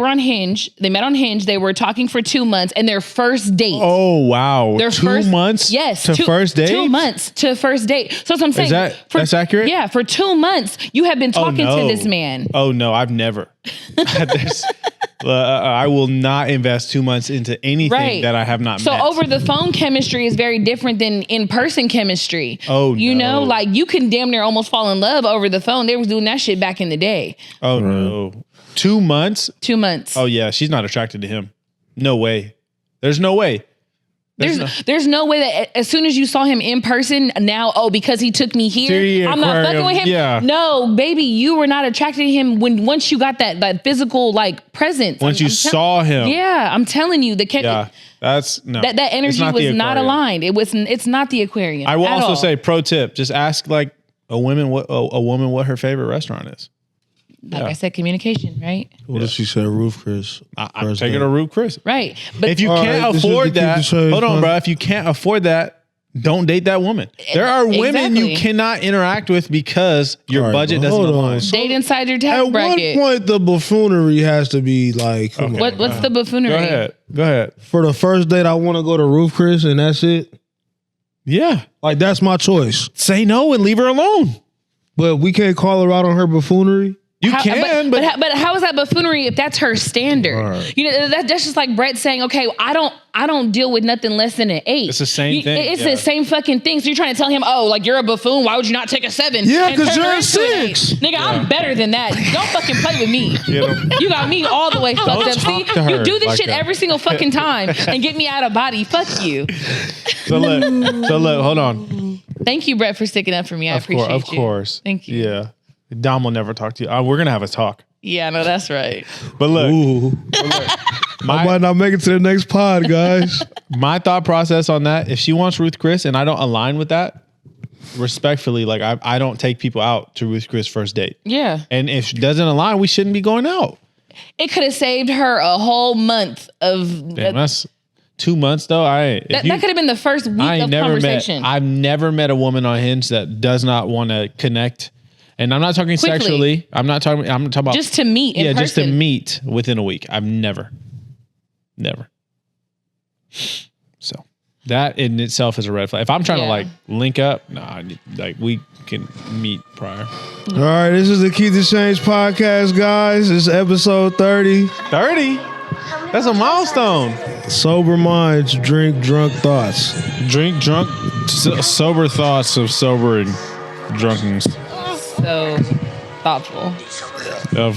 on Hinge. They met on Hinge. They were talking for 2 months, and their first date. Oh wow! Their 2 first, months. Yes, to first date. 2 months to first date. So that's what I'm saying. That's accurate? Yeah, for 2 months you have been talking to this man. Oh no, I've never. I will not invest 2 months into anything that I have not So met. over the phone chemistry is very different than in-person chemistry. Oh, you no. know, like you can damn near almost fall in love over the phone. They was doing that shit back in the day. Oh no, 2 months. 2 months. Oh yeah, she's not attracted to him. No way. There's no way. There's no way that as soon as you saw him in person, now, because he took me here, I'm not fucking with him. Yeah. No, baby, you were not attracted to him once you got that physical like presence. Once you saw him. Yeah, I'm telling you, that's no. that energy was not aligned. It's not the aquarium. I will at also all. say, pro tip: just ask like a woman what her favorite restaurant is. Like I said, communication, right? What if she said Ruth Chris? I'm taking a Ruth Chris. Right. But If you All can't right, this is afford the that, Keep the Change hold on, one. bro. If you can't afford that, don't date that woman. There are women you Exactly. cannot interact with because your All right, budget but doesn't hold align. on. date inside your tax At bracket. what point the buffoonery has to be like, come on. What's the buffoonery? Go ahead. For the first date, I want to go to Ruth Chris and that's it. Yeah. Like that's my choice. Say no and leave her alone. But we can't call her out on her buffoonery. You How- can, but but how is that buffoonery if that's her standard? Right. You know, that's just like Brett saying, okay, I don't deal with nothing less than an 8. It's the same thing, It's yeah. the same fucking thing. So you're trying to tell him, like you're a buffoon. Why would you not take a 7? Yeah, and 'cause turn you're her a into an 6. 8? Nigga, I'm better than that. Don't fucking play with me. You got me all the way fucked up. See, talk to her you do this like shit that. every single fucking time and get me out of body. Fuck you. so look, hold on. Thank you, Brett, for sticking up for me. I appreciate Of you. course. Thank you. Yeah. Dom will never talk to you. We're gonna have a talk. Yeah, no, that's right. But look, Ooh. I might not make it to the next pod, guys. my thought process on that, if she wants Ruth Chris and I don't align with that, respectfully, like I don't take people out to Ruth Chris first date. Yeah. And if she doesn't align, we shouldn't be going out. It could have saved her a whole month of Damn, that's 2 months though. that could have been the first week of conversation. I've never met a woman on Hinge that does not want to connect And I'm not talking Quickly. sexually. I'm talking about Just to meet in person. just to meet within a week. I've never. So that in itself is a red flag. If I'm trying to like link up, nah, like we can meet prior. All right, this is the Keep the Change podcast, guys. It's episode 30. 30? That's a milestone. Sober minds, drink drunk thoughts. Drink drunk, sober thoughts of sobering drunkenness. So thoughtful. Let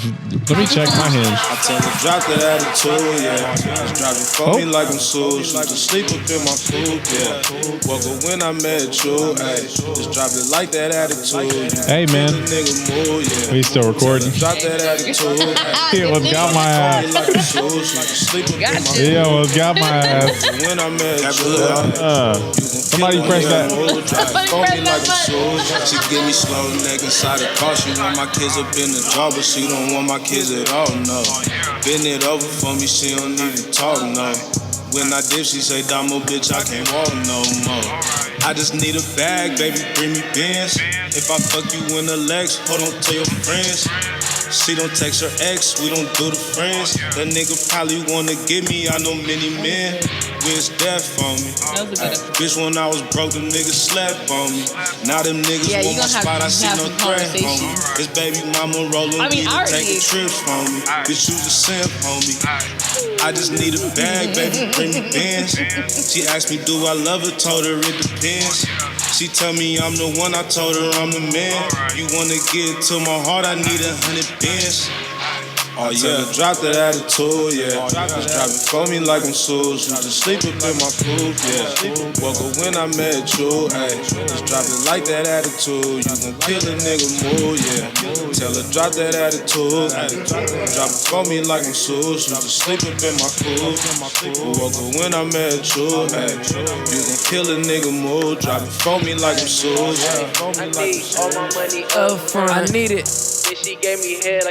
me check my hinge. I tell her, drop that attitude, yeah. Just drop it for me like I'm Sue. Used to sleep up in my coupe, yeah. Woke up when I met you, ayy. Just drop it like that attitude. Hey, man. Nigga move, yeah. We still recording. Drop that attitude. Yeah, what's got my ass? Like I'm Sue. Used to sleep up in my coupe. Yeah, what's got my ass? When I met you, Somebody press that. She give me slow neck inside the car. She want my kids up in the jar, but she don't want my kids at all, no. Bend it over for me, she don't even talk, no. When I dip, she say, Damo, bitch, I can't walk no more. I just need a bag, baby, bring me Benz. If I fuck you in the legs, hold on to your friends. She don't text her ex, we don't do the friends. That nigga probably wanna get me, I know many men. Wish death on me. Bitch, when I was broke, them niggas slept on me. Now them niggas want my spot, I see no threat on me. This baby mama rolling me to taking trips on me. Bitch, you the simp on me. I just need a bag, baby, bring me Benz. She asked me, do I love her? Told her it depends. She tell me I'm the one, I told her I'm the man. You wanna get to my heart, I need 100 bands. Oh yeah, drop that attitude, yeah. Just drop it for me like I'm Sue. Used to sleep up in my coupe, yeah. Woke up when I met you, ayy. Just drop it like that attitude. You gon' kill a nigga mood, yeah. Tell her drop that attitude, ayy. Drop it for me like I'm Sue. Used to sleep up in my coupe. Woke up when I met you, ayy. You gon' kill a nigga mood. Drop it for me like I'm Sue. I need all my money up front. I need it. Then she gave me head like